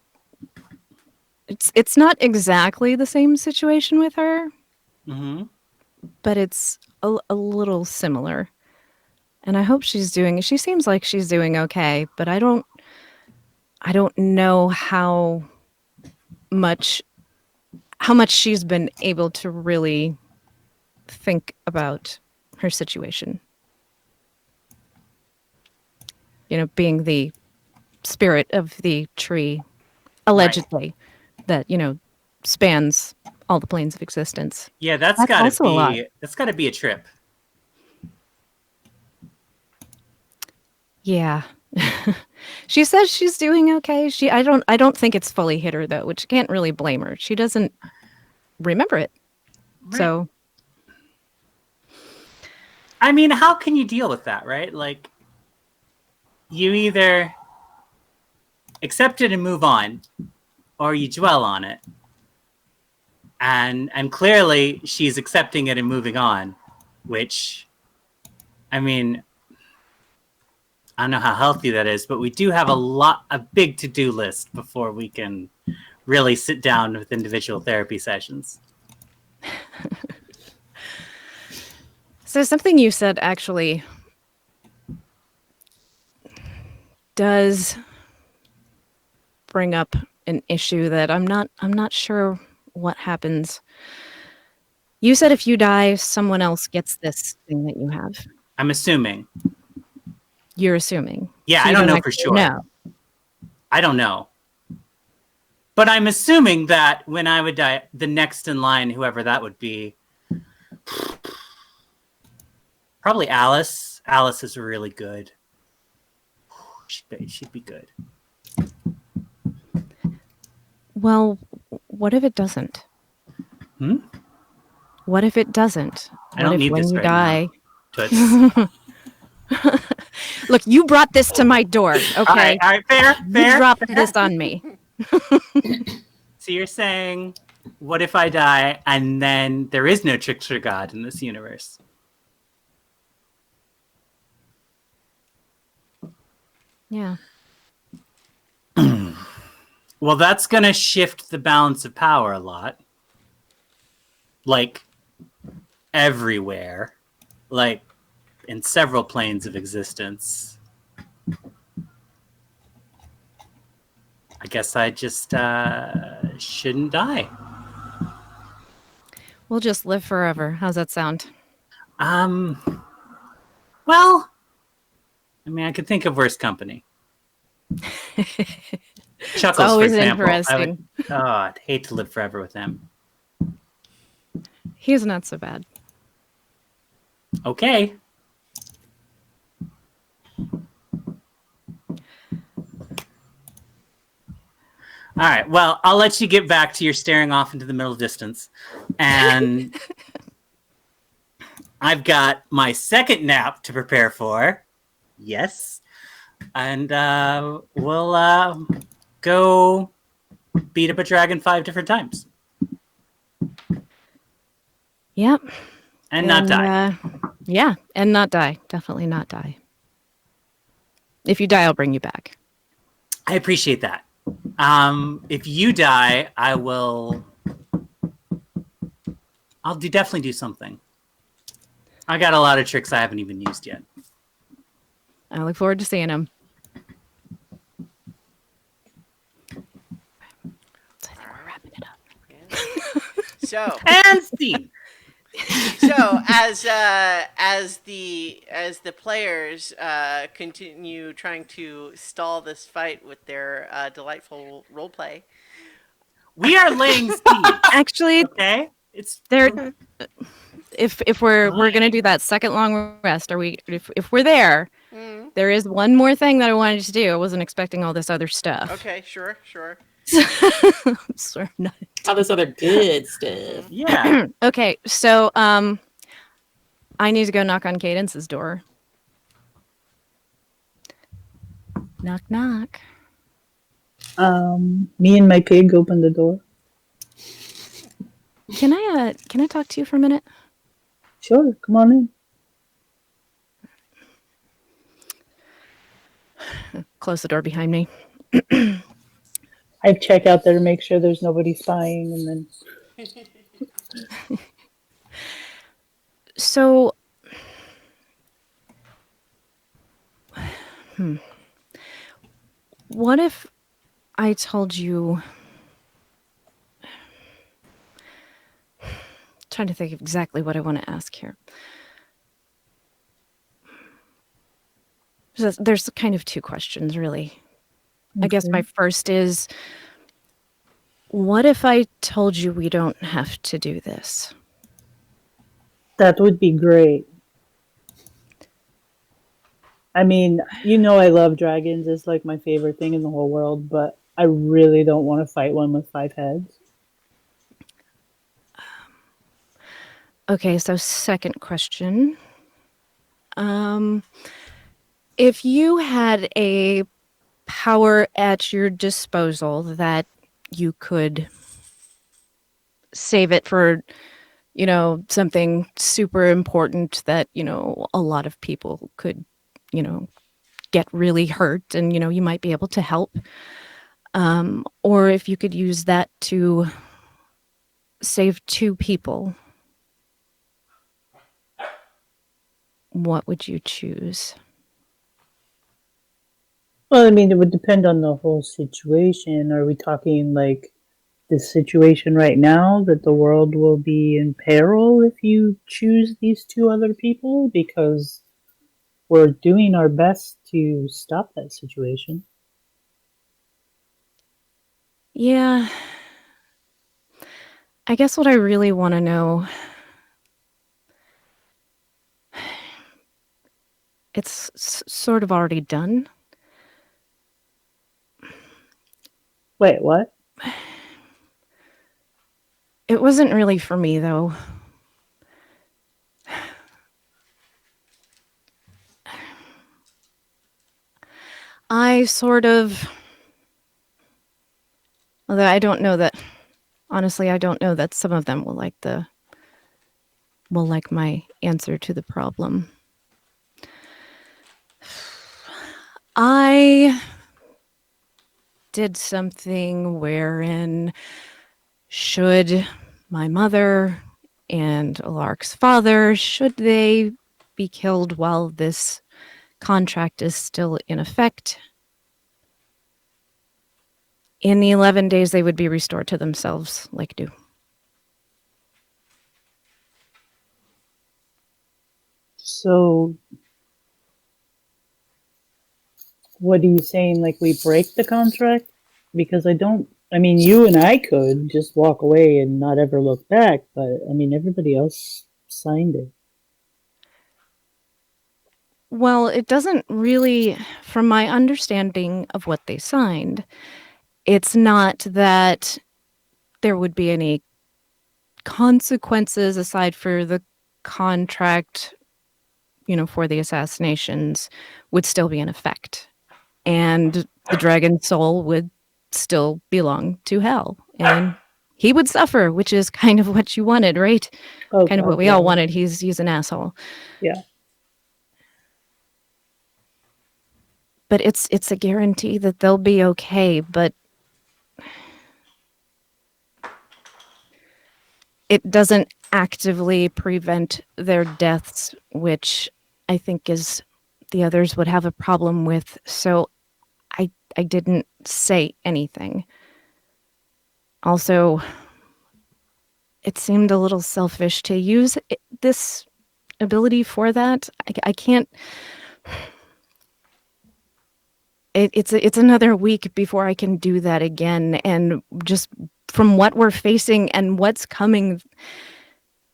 D: It's not exactly the same situation with her,
B: Mm-hmm.
D: but it's a little similar. And I hope she seems like she's doing okay, but I don't know how much she's been able to really think about her situation. You know, being the spirit of the tree, allegedly, that, you know, spans all the planes of existence.
B: Yeah, that's
D: That's
B: gotta
D: also a lot.
B: be that's gotta be a trip.
D: Yeah. She says she's doing okay. I don't think it's fully hit her though, which can't really blame her. She doesn't remember it.
B: Right.
D: So
B: I mean, how can you deal with that, right? Like, you either accept it and move on, or you dwell on it. And clearly she's accepting it and moving on, which, I mean, I don't know how healthy that is, but we do have a big to-do list before we can really sit down with individual therapy sessions.
D: So something you said actually does bring up an issue that I'm not sure what happens. You said if you die, someone else gets this thing that you have.
B: I'm assuming.
D: You're assuming.
B: Yeah,
D: So
B: I
D: you
B: don't know for
D: actually
B: sure.
D: know.
B: I don't know. But I'm assuming that when I would die, the next in line, whoever that would be, probably Alice. Alice is really good. She'd be good.
D: Well, what if it doesn't?
B: Hmm?
D: What if it doesn't?
B: I don't
D: What if
B: need
D: when
B: this
D: you
B: right
D: die?
B: now. Toots.
D: Look, you brought this to my door, okay?
B: All right, fair.
D: You dropped this on me.
B: So you're saying, what if I die and then there is no trickster god in this universe?
D: Yeah.
B: Well, that's going to shift the balance of power a lot. Like, everywhere. Like, in several planes of existence. I guess I just shouldn't die.
D: We'll just live forever. How's that sound?
B: Well, I mean, I could think of worse company. Chuckles,
D: always
B: for example.
D: interesting.
B: I'd hate to live forever with him.
D: He's not so bad.
B: Okay. All right. Well, I'll let you get back to your staring off into the middle distance. And I've got my second nap to prepare for. Yes. And we'll go beat up a dragon 5 different times.
D: Yep.
B: And not die.
D: Yeah, and not die. Definitely not die. If you die, I'll bring you back.
B: I appreciate that. If you die, I'll definitely do something. I got a lot of tricks I haven't even used yet.
D: I look forward to seeing him. So I think we're wrapping it up.
A: So,
B: And Steve.
A: So as the players continue trying to stall this fight with their delightful role play,
B: We are laying siege.
D: Actually,
B: Okay, it's
D: there. If we're gonna do that second long rest, are we? If we're there, there is one more thing that I wanted to do. I wasn't expecting all this other stuff.
A: okay, sure.
D: I'm sort of not.
F: All this other good stuff.
B: yeah.
D: Okay, so I need to go knock on Cadence's door. Knock knock.
E: Me and my pig open the door.
D: Can I talk to you for a minute?
E: Sure, come on in.
D: Close the door behind me.
E: I check out there to make sure there's nobody spying, and then
D: So, what if I told you? Trying to think of exactly what I want to ask here. So there's kind of two questions, really. I guess my first is, what if I told you we don't have to do this?
E: that would be great. I mean, I love dragons. It's like my favorite thing in the whole world, but I really don't want to fight one with 5 heads.
D: Okay, so second question. If you had a power at your disposal that you could save it for, something super important that, a lot of people could, get really hurt and, you might be able to help. Or if you could use that to save 2 people, what would you choose?
E: Well, I mean, it would depend on the whole situation. Are we talking like the situation right now that the world will be in peril if you choose these 2 other people? Because we're doing our best to stop that situation.
D: Yeah. I guess what I really want to know, it's sort of already done.
E: Wait, what?
D: It wasn't really for me, though. I sort of... Although I don't know that... Honestly, I don't know that some of them will like my answer to the problem. I did something wherein should my mother and Alarc's father, should they be killed while this contract is still in effect, in the 11 days they would be restored to themselves like new.
E: So, what are you saying? Like, we break the contract? Because I mean, you and I could just walk away and not ever look back, but I mean, everybody else signed it.
D: Well, it doesn't really, from my understanding of what they signed, it's not that there would be any consequences aside for the contract, for the assassinations would still be in effect. And the dragon's soul would still belong to Hell. And he would suffer, which is kind of what you wanted, right?
E: Oh,
D: Kind of what we all wanted. He's an asshole.
E: Yeah.
D: But it's a guarantee that they'll be okay, but it doesn't actively prevent their deaths, which I think is the others would have a problem with. So I didn't say anything. Also, it seemed a little selfish to use this ability for that. I can't. It's another week before I can do that again, and just from what we're facing and what's coming,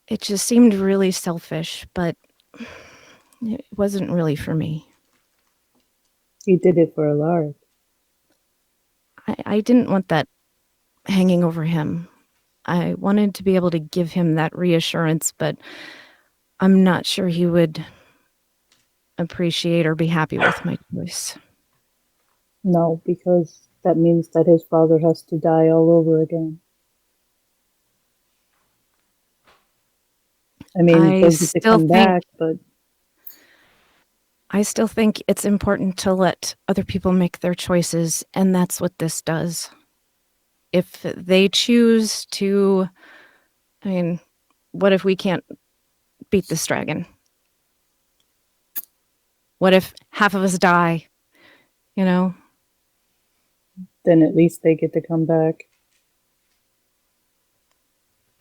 D: it just seemed really selfish, but it wasn't really for me.
E: You did it for Alaric.
D: I didn't want that hanging over him. I wanted to be able to give him that reassurance, but I'm not sure he would appreciate or be happy with my choice.
E: No, because that means that his father has to die all over again. I mean,
D: I
E: he'll get to
D: still
E: come
D: think-
E: back, but
D: I still think it's important to let other people make their choices, and that's what this does. If they choose to, I mean, what if we can't beat this dragon? What if half of us die? You know?
E: then at least they get to come back.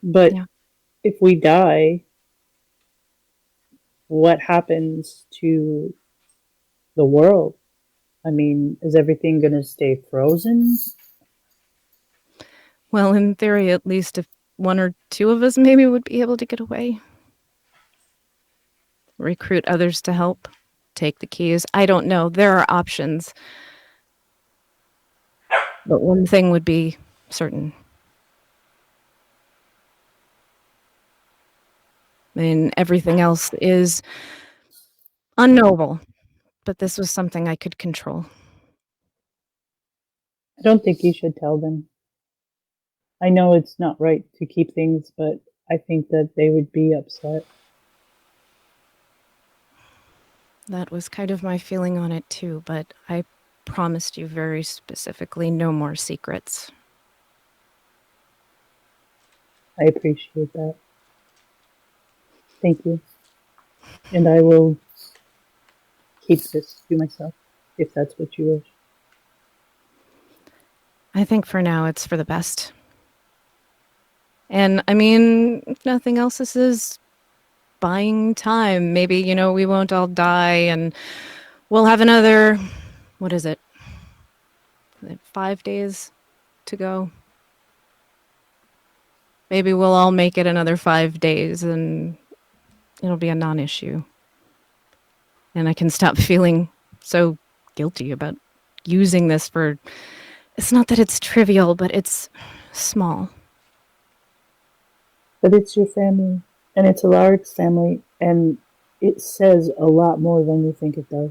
E: But
D: Yeah.
E: if we die, what happens to the world? I mean, is everything going to stay frozen?
D: Well, in theory, at least if one or two of us maybe would be able to get away. Recruit others to help. Take the keys. I don't know. There are options. But one thing would be certain. And everything else is unknowable. But this was something I could control.
E: I don't think you should tell them. I know it's not right to keep things, but I think that they would be upset.
D: That was kind of my feeling on it too, but I promised you very specifically no more secrets.
E: I appreciate that. Thank you. And I will keep this to myself, if that's what you wish.
D: I think for now it's for the best. And I mean, if nothing else, this is buying time. Maybe, you know, we won't all die and we'll have another, what is it? 5 days to go. Maybe we'll all make it another 5 days and it'll be a non-issue. And I can stop feeling so guilty about using this for, it's not that it's trivial, but it's small.
E: But it's your family, and it's Alaric's family, and it says a lot more than you think it does.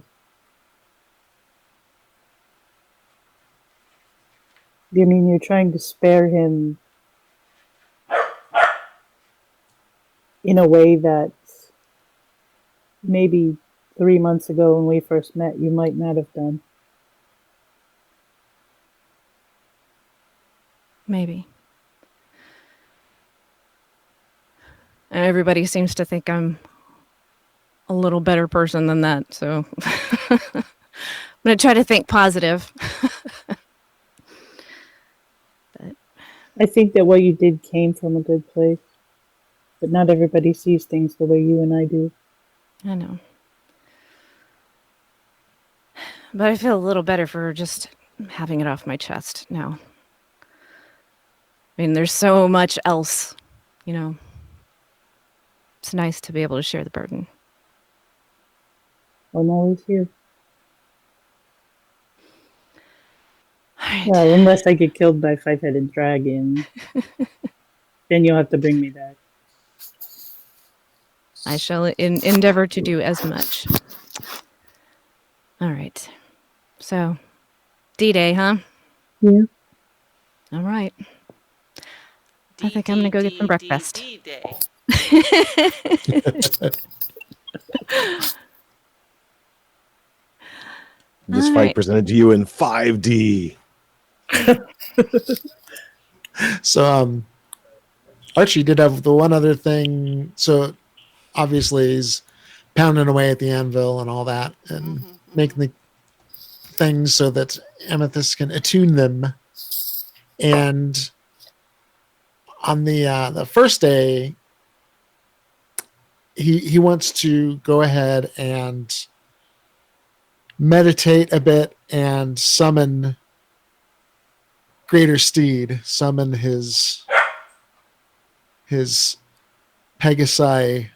E: I mean, you're trying to spare him in a way that maybe 3 months ago when we first met, you might not have done.
D: Maybe. And everybody seems to think I'm a little better person than that, so I'm going to try to think positive.
E: I think that what you did came from a good place, but not everybody sees things the way you and I do.
D: I know. But I feel a little better for just having it off my chest now. I mean, there's so much else, you know. It's nice to be able to share the burden.
E: I'm always here.
D: All right.
E: Well, unless I get killed by a 5-headed dragon, then you'll have to bring me back.
D: I shall endeavor to do as much. All right. So, D-Day, huh?
E: Yeah.
D: All right. I think I'm gonna go get some breakfast.
A: D-Day.
C: This
D: All
C: fight
D: right.
C: presented to you in 5D.
H: So, Archie did have the one other thing. So, obviously, he's pounding away at the anvil and all that, and making the things so that Amethyst can attune them. And on the first day, he wants to go ahead and meditate a bit and summon Greater Steed, summon his Pegasi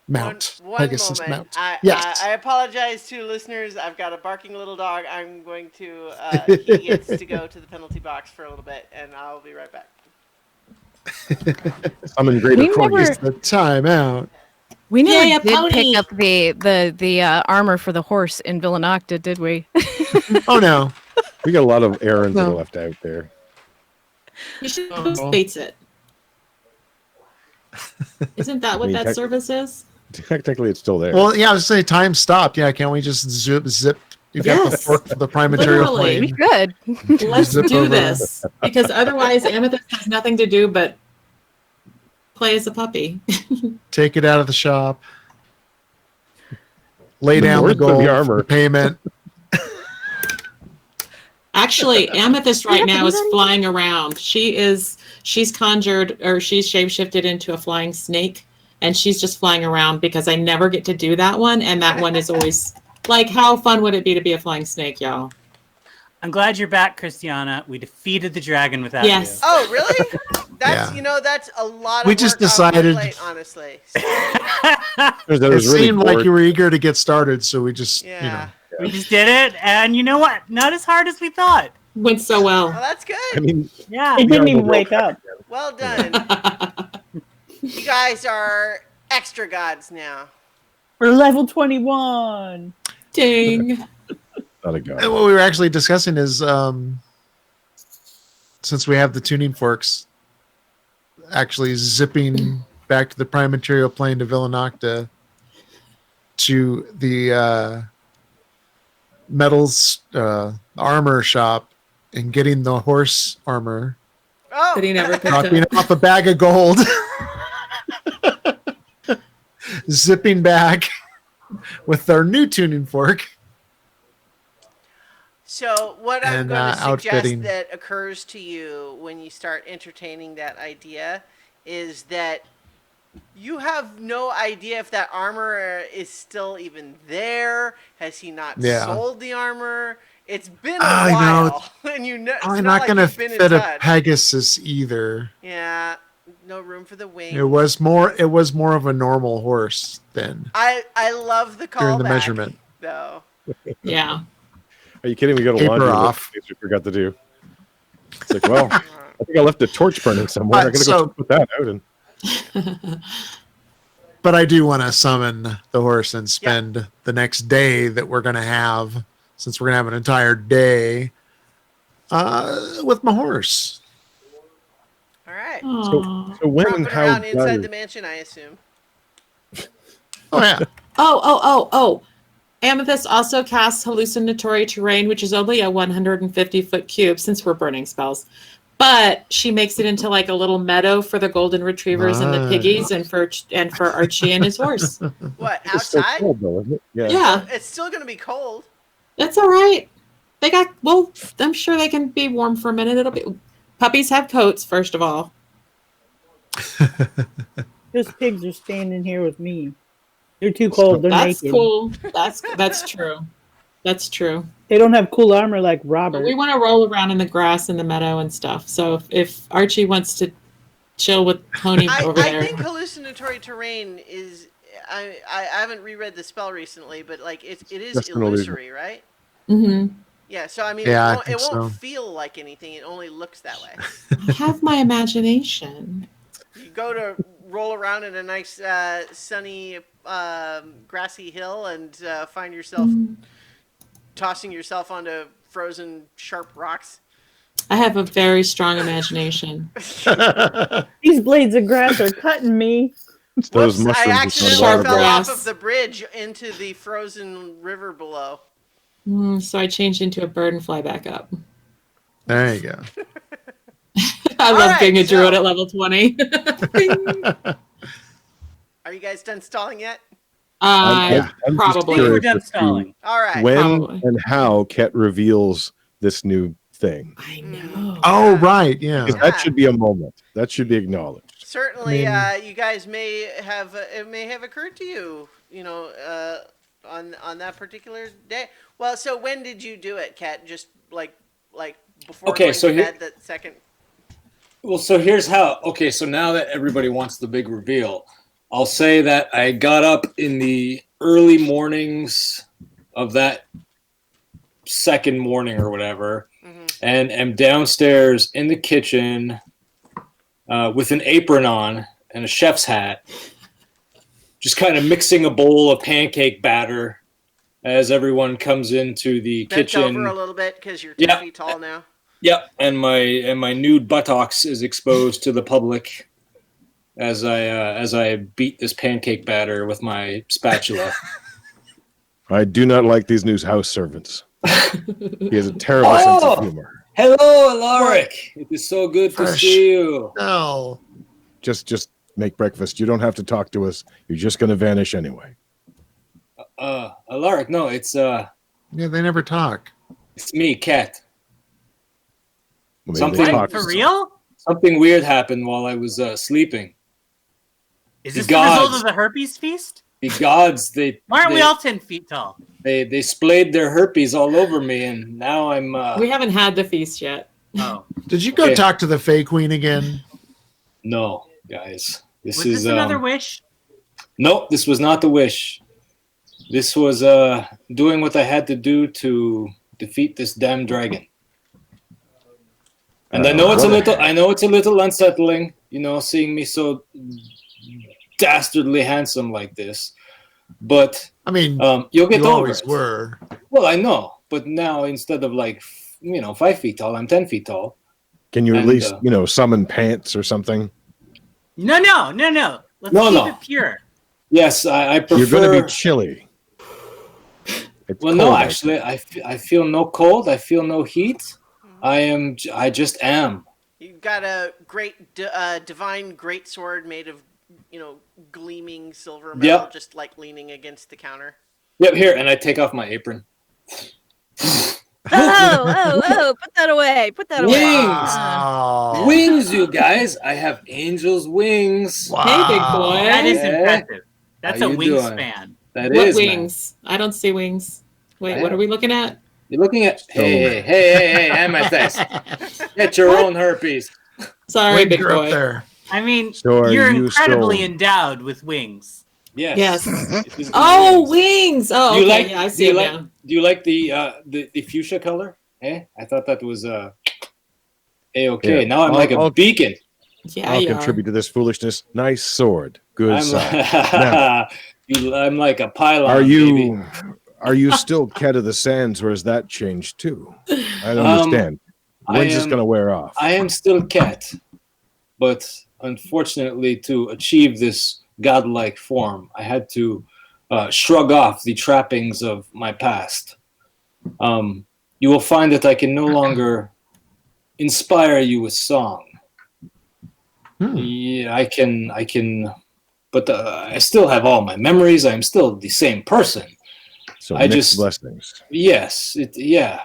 H: mount.
A: One
H: Pegasus
A: moment.
H: mount.
A: I,
H: Yes.
A: I apologize to listeners. I've got a barking little dog. I'm going to. He gets to go to the penalty box for a little bit, and I'll be right back.
C: Summon Greater
D: We
C: Corgi.
D: never-
H: It's the timeout.
D: We never
F: Yay, a
D: did
F: pony!
D: pick up the armor for the horse in Villanocta, did we?
H: Oh no.
C: We got a lot of errands that
H: No.
C: are left out there.
F: You should
H: Oh.
F: Bates it. Isn't that what
C: I mean,
F: that
C: tech-
F: service is?
C: Technically, it's still there.
H: Well, yeah, I was say time stopped. Yeah, can't we just zip? You got the
F: Yes.
H: fork for the prime material
F: Literally.
D: We
H: plane.
D: could.
F: Let's
H: Zip
F: do
H: over.
F: this because otherwise Amethyst has nothing to do but play as a puppy.
H: Take it out of the shop. Lay
C: The
H: down the
C: worst of the
H: gold
C: armor.
H: for the payment.
F: Actually, Amethyst right now is flying around. She's conjured or she's shapeshifted into a flying snake, and she's just flying around because I never get to do that one, and that one is always like, how fun would it be to be a flying snake, y'all?
B: I'm glad you're back, Christiana. We defeated the dragon without
F: Yes.
B: you.
A: Oh, really? That's
H: Yeah.
A: That's a lot.
H: We
A: of
H: just
A: work off my
H: decided-
A: plate, honestly.
C: That
H: It
C: was really
H: seemed like
C: bored.
H: you were eager to get started, so we just,
A: Yeah.
B: We just did it, and you know what? Not as hard as we thought.
F: Went so
A: Well,
F: well.
A: that's good.
C: I mean,
B: Yeah.
E: It
C: we are
E: didn't
C: the
E: even
C: real
E: wake up.
A: Well done. You guys are extra gods now.
E: We're level 21.
F: Ding.
C: not a
H: And
C: go.
H: what we were actually discussing is since we have the tuning forks, actually zipping back to the prime material plane to Villanocta to the metals armor shop and getting the horse armor,
A: Oh,
F: But he never picked
H: dropping
F: up.
H: off a bag of gold, zipping back with our new tuning fork.
A: So what I'm
H: And,
A: going to suggest
H: outfitting.
A: that occurs to you when you start entertaining that idea is that you have no idea if that armor is still even there. Has he not
H: Yeah.
A: sold the armor? It's been a
H: I know.
A: while, and you know it's
H: I'm
A: not
H: not
A: like
H: going to
A: you've been in
H: fit a
A: touch.
H: Pegasus either.
A: Yeah, no room for the wing.
H: It was more of a normal horse then
A: I love the callback
H: during the measurement.
A: though.
F: Yeah.
C: Are you kidding? We got a
H: Paper
C: laundry list
H: off.
C: of things we forgot to do. It's like, well, I think I left a torch burning somewhere. I gotta
H: So-
C: go put that out. And
H: But I do want to summon the horse and spend the next day that we're going to have, since we're going to have an entire day, with my horse.
A: All right.
F: Aw.
C: so when
A: Drop
C: and
A: it
C: how
A: around inside
C: does
A: the mansion, I assume.
H: Oh yeah,
F: Oh. Amethyst also casts hallucinatory terrain, which is only a 150-foot cube since we're burning spells. But she makes it into like a little meadow for the golden retrievers and the
H: Nice.
F: piggies and for Archie and his horse.
A: What,
C: it's still
A: outside?
C: cold though, isn't it? Yeah.
F: Yeah,
A: It's still going to be cold.
F: that's all right. I'm sure they can be warm for a minute. It'll be puppies have coats, first of all.
E: Those pigs are staying in here with me. They're too cold. They're
F: That's
E: naked.
F: cool. That's true. That's true.
E: They don't have cool armor like
F: But
E: Robert.
F: we want to roll around in the grass in the meadow and stuff. So if Archie wants to chill with Pony over
A: I
F: there,
A: think hallucinatory terrain is. I haven't reread the spell recently, but like it is
C: Just an illusion.
A: illusory, right?
F: hmm
A: Yeah. So I mean,
H: Yeah, I
A: it won't,
H: think
A: it won't
H: so.
A: feel like anything. It only looks that way.
F: I have my imagination.
A: You go to roll around in a nice sunny grassy hill and find yourself tossing yourself onto frozen sharp rocks.
F: I have a very strong imagination.
E: These blades of grass are cutting me.
C: It's those
A: Whoops, I
C: mushrooms.
A: accidentally
F: Sharp
A: fell
F: grass.
A: off of the bridge into the frozen river below.
F: So I changed into a bird and fly back up.
H: there you go.
F: I
A: All
F: love
A: right,
F: being a
A: so-
F: druid at level 20.
A: Are you guys done stalling yet?
C: I'm just
F: Probably.
C: curious
B: We're done
C: as to
B: stalling.
A: All right.
C: When
F: Probably.
C: and how Ket reveals this new thing.
F: I know.
H: Oh, right. Yeah.
C: Because that should be a moment. That should be acknowledged.
A: Certainly,
H: I
A: you guys may have it may have occurred to you, on that particular day. Well, so when did you do it, Kat? Just like before
G: Okay,
A: going
G: so
A: to
G: here-
A: bed that second.
G: Well, so here's how. Okay, so now that everybody wants the big reveal, I'll say that I got up in the early mornings of that second morning or whatever, and am downstairs in the kitchen with an apron on and a chef's hat, just kind of mixing a bowl of pancake batter as everyone comes into the
A: Bent
G: kitchen.
A: over a little bit because you're 2
G: Yeah.
A: feet tall now.
G: Yep, and my nude buttocks is exposed to the public as I beat this pancake batter with my spatula.
C: I do not like these new house servants. He has a terrible sense of humor.
G: Hello, Alaric. It is so good to
H: Fresh.
G: see you.
H: No.
C: Just make breakfast. You don't have to talk to us. You're just going to vanish anyway.
G: Alaric, no, it's
H: Yeah, they never talk.
G: me, Kat.
C: Well, maybe
G: Something-
C: they talk
B: For
C: to
B: real?
G: Something weird happened while I was sleeping.
B: Is
G: The
B: this the result
G: gods.
B: of the herpes feast?
G: The gods, they
B: Why aren't we
G: they-
B: all 10 feet tall?
G: they splayed their herpes all over me, and now I'm
F: We haven't had the feast yet.
B: Oh.
H: Did you go
G: Okay.
H: talk to the Fey Queen again?
G: no, guys. This
B: Was
G: is
B: this another wish?
G: Nope, this was not the wish. This was doing what I had to do to defeat this damn dragon. And I know it's a little unsettling, seeing me so dastardly handsome like this. But
H: I mean,
G: you'll get
H: you
G: over
H: always
G: it.
H: were.
G: Well, I know, but now instead of 5 feet tall, I'm 10 feet tall.
C: Can you at
G: And,
C: least, summon pants or something?
B: No. Let's
G: No,
B: keep
G: no.
B: it pure.
G: Yes, I prefer.
C: You're going to be chilly. It's
G: Well, no,
C: cold out
G: actually, I feel no cold. I feel no heat. I just am.
A: You've got a great divine great sword made of gleaming silver metal,
G: Yep.
A: just leaning against the counter.
G: Yep, here, and I take off my apron.
D: Oh, put that away. Put that away.
G: Wings!
H: Wow.
G: Wings, you guys! I have angel's wings.
F: Hey, big boy.
B: That is
G: Yeah.
B: impressive. That's
G: How
B: a
G: you doing?
B: wingspan.
G: That
F: What
G: is, man.
F: wings? I don't see wings. Wait,
G: I
F: what
G: have-
F: are we looking at?
G: You're looking at. Hey, amethyst. Get your own herpes.
F: Sorry,
H: Wait,
F: big
H: you're up
F: boy.
H: there.
B: I mean,
C: So are
B: you're
C: you
B: incredibly
C: still-
B: endowed with wings.
G: Yes.
F: Yes.
G: It is the
F: Oh,
G: wings.
F: wings. Oh,
G: Do you
F: okay.
G: like?
F: Yeah, I
G: do
F: see
G: you
F: them
G: like?
F: now.
G: Do you like the fuchsia color? I thought that was okay.
C: Yeah.
G: Now I'm like a
C: I'll-
G: beacon.
F: Yeah,
C: I'll
F: you
C: contribute to this foolishness. Nice sword. Good
G: I'm,
C: side.
G: I'm like a pylon.
C: Are
G: baby.
C: you still Cat of the Sands, or has that changed too? I don't
G: Um,
C: understand. When's this
G: am-
C: going to wear off?
G: I am still cat, but unfortunately, to achieve this godlike form, I had to shrug off the trappings of my past. You will find that I can no longer inspire you with song. Yeah, I can, but I still have all my memories. I'm still the same person.
C: So
G: I
C: mixed
G: just-
C: blessings.
G: Yes, yeah.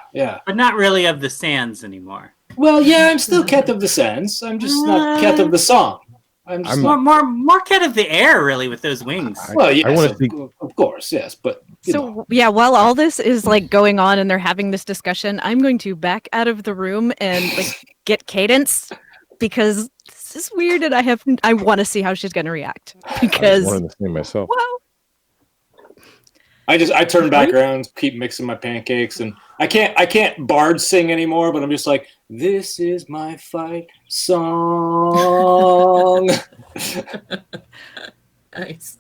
B: But not really of the sands anymore.
G: Well, yeah, I'm still cat of the sands. I'm just not cat of the song. I'm just
C: I'm-
G: not.
B: More cat of the air, really, with those wings.
G: Well, yes,
C: wanna
G: of,
C: think-
G: of course, yes, but you know.
D: So yeah, while all this is going on and they're having this discussion, I'm going to back out of the room and get Cadence because this is weird and I want to see how she's going to react
C: I
D: because
C: wanted to say myself.
D: well,
G: I turn back around, keep mixing my pancakes, and I can't bard sing anymore. But I'm just like, this is my fight song.
F: Nice.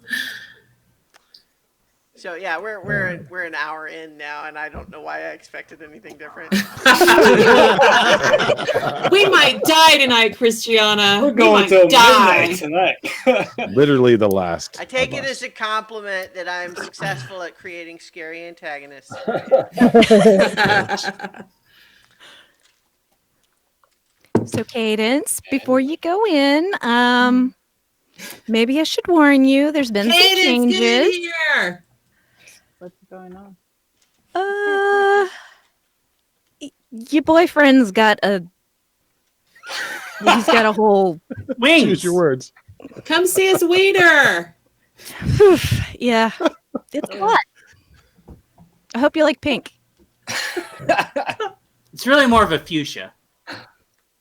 A: So yeah, we're an hour in now, and I don't know why I expected anything different.
F: We might die tonight, Christiana.
G: We're
F: We
G: going
F: might
G: till
F: die.
G: midnight tonight.
C: Literally the last.
A: I take
C: of
A: it
C: us.
A: as a compliment that I'm successful at creating scary antagonists.
D: so Cadence, before you go in, maybe I should warn you. There's been some
F: Cadence, get in
D: changes.
F: here.
E: What's going on?
D: Your boyfriend's got a He's got a whole.
B: Wings.
C: Use your words.
F: Come see his wiener.
D: Yeah, it's hot. I hope you like pink.
B: It's really more of a fuchsia.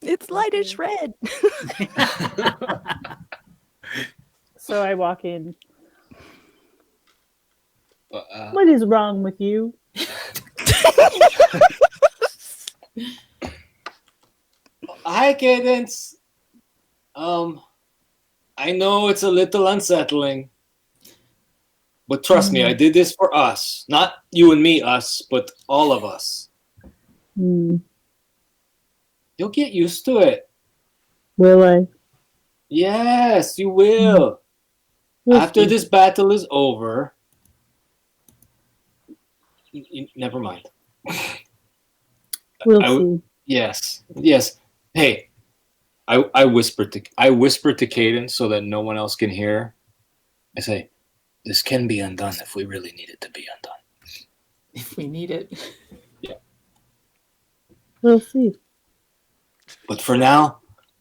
D: It's lightish red.
E: So I walk in.
G: Uh,
E: What is wrong with you?
G: Hi, Cadence. I know it's a little unsettling, but trust me, I did this for us. Not you and me, us, but all of us.
E: Hmm.
G: You'll get used to it.
E: Will I?
G: Yes, you will.
E: We'll
G: After
E: see.
G: this battle is over, never mind.
E: We'll
G: I-
E: see.
G: Yes, yes. Hey, I whispered to Cadence so that no one else can hear. I say, this can be undone if we really need it to be undone.
F: If we need it.
E: We'll see.
G: But for now,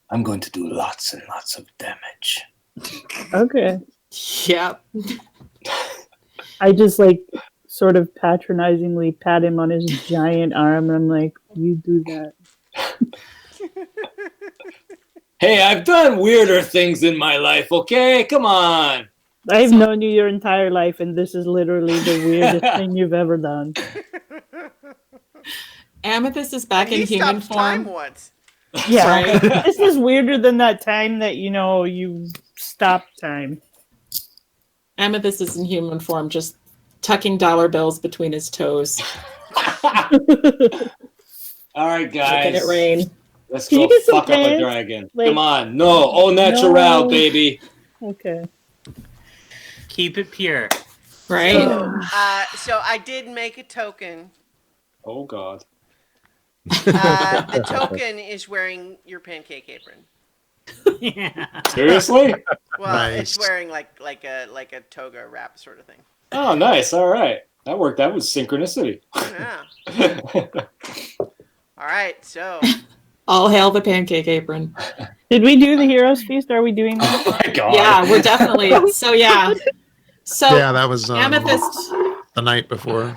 G: I'm going to do lots and lots of damage.
E: Okay.
F: Yep.
E: I just like sort of patronizingly pat him on his giant arm, and I'm like, "You do that."
G: Hey, I've done weirder things in my life, okay? Come on.
E: I've known you your entire life, and this is literally the weirdest thing you've ever done.
F: Amethyst is back
A: He
F: in human
A: stopped time
F: form.
A: once.
E: Yeah,
F: Right.
E: this is weirder than that time that you stopped time.
F: Amethyst is in human form, just tucking dollar bills between his toes.
G: All right, guys.
F: Looking it rain.
G: Let's
E: Can
G: go
E: you get some
G: fuck up a
E: pants?
G: dragon.
E: Like-
G: Come on. No. Au natural,
E: No.
G: baby.
E: Okay.
B: Keep it pure.
F: Right?
A: So I did make a token.
G: Oh, God.
A: The token is wearing your pancake apron.
B: Yeah.
G: Seriously?
A: Well,
H: Nice.
A: it's wearing like a toga wrap sort of thing.
G: Oh, nice. All right. That worked. That was synchronicity.
A: Yeah. All right. So
F: All hail the pancake apron.
E: Did we do the Heroes Feast? Are we doing that?
G: Oh, my God.
F: Yeah, we're definitely. So, yeah. So,
H: Yeah, that was
F: Amethyst.
H: the night before.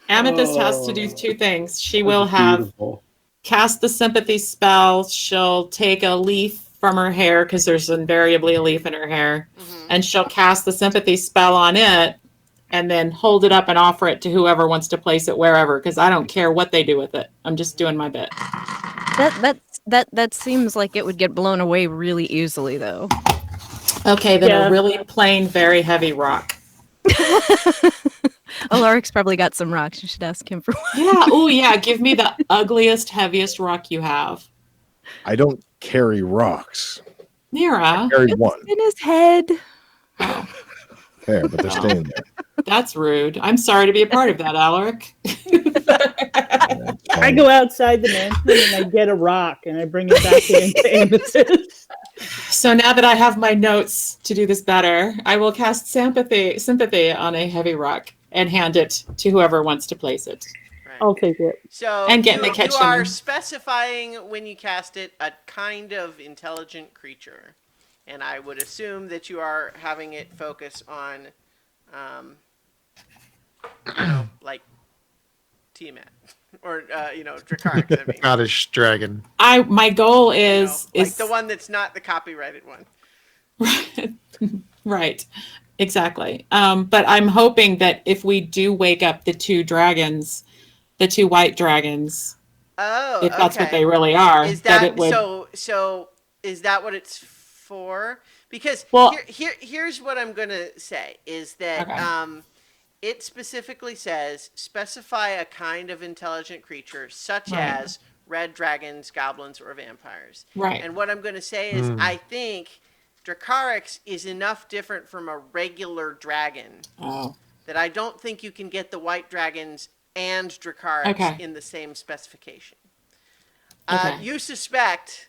F: Amethyst has to do two things. She will
G: That's
F: have
G: beautiful.
F: cast the sympathy spell. She'll take a leaf from her hair because there's invariably a leaf in her hair, and she'll cast the sympathy spell on it, and then hold it up and offer it to whoever wants to place it wherever. Because I don't care what they do with it. I'm just doing my bit.
D: That seems like it would get blown away really easily, though.
F: Okay, then
E: Yeah.
F: a really plain, very heavy rock.
D: Alaric's probably got some rocks. You should ask him for one.
F: Yeah. Oh, yeah. Give me the ugliest, heaviest rock you have.
C: I don't carry rocks.
F: Nira.
C: I carry one.
D: In his head.
F: Oh,
C: There, but they're staying there.
F: that's rude. I'm sorry to be a part of that, Alaric.
C: It's
E: I
C: fine.
E: go outside the mansion and I get a rock and I bring it back into Amethyst.
F: So now that I have my notes to do this better, I will cast sympathy on a heavy rock and hand it to whoever wants to place it.
A: right.
E: I'll take it.
A: So
F: And get in the
A: you
F: kitchen.
A: are specifying when you cast it a kind of intelligent creature, and I would assume that you are having it focus on, like Tiamat or Dracarys. I mean,
H: Scottish dragon.
F: My goal
A: you know,
F: is
A: like the one that's not the copyrighted one.
F: right, exactly. But I'm hoping that if we do wake up the two dragons, the two white dragons,
A: Oh,
F: if that's what
A: okay.
F: they really are,
A: Is that
F: it would.
A: so? Is that what it's for? Because
F: Well-
A: here's what I'm gonna say is that
F: Okay.
A: it specifically says specify a kind of intelligent creature such
F: Right.
A: as red dragons, goblins, or vampires.
F: Right.
A: And what I'm gonna say is I think Dracarys is enough different from a regular dragon
F: Oh,
A: that I don't think you can get the white dragons and Dracarys
F: Okay.
A: in the same specification.
F: Okay.
A: You suspect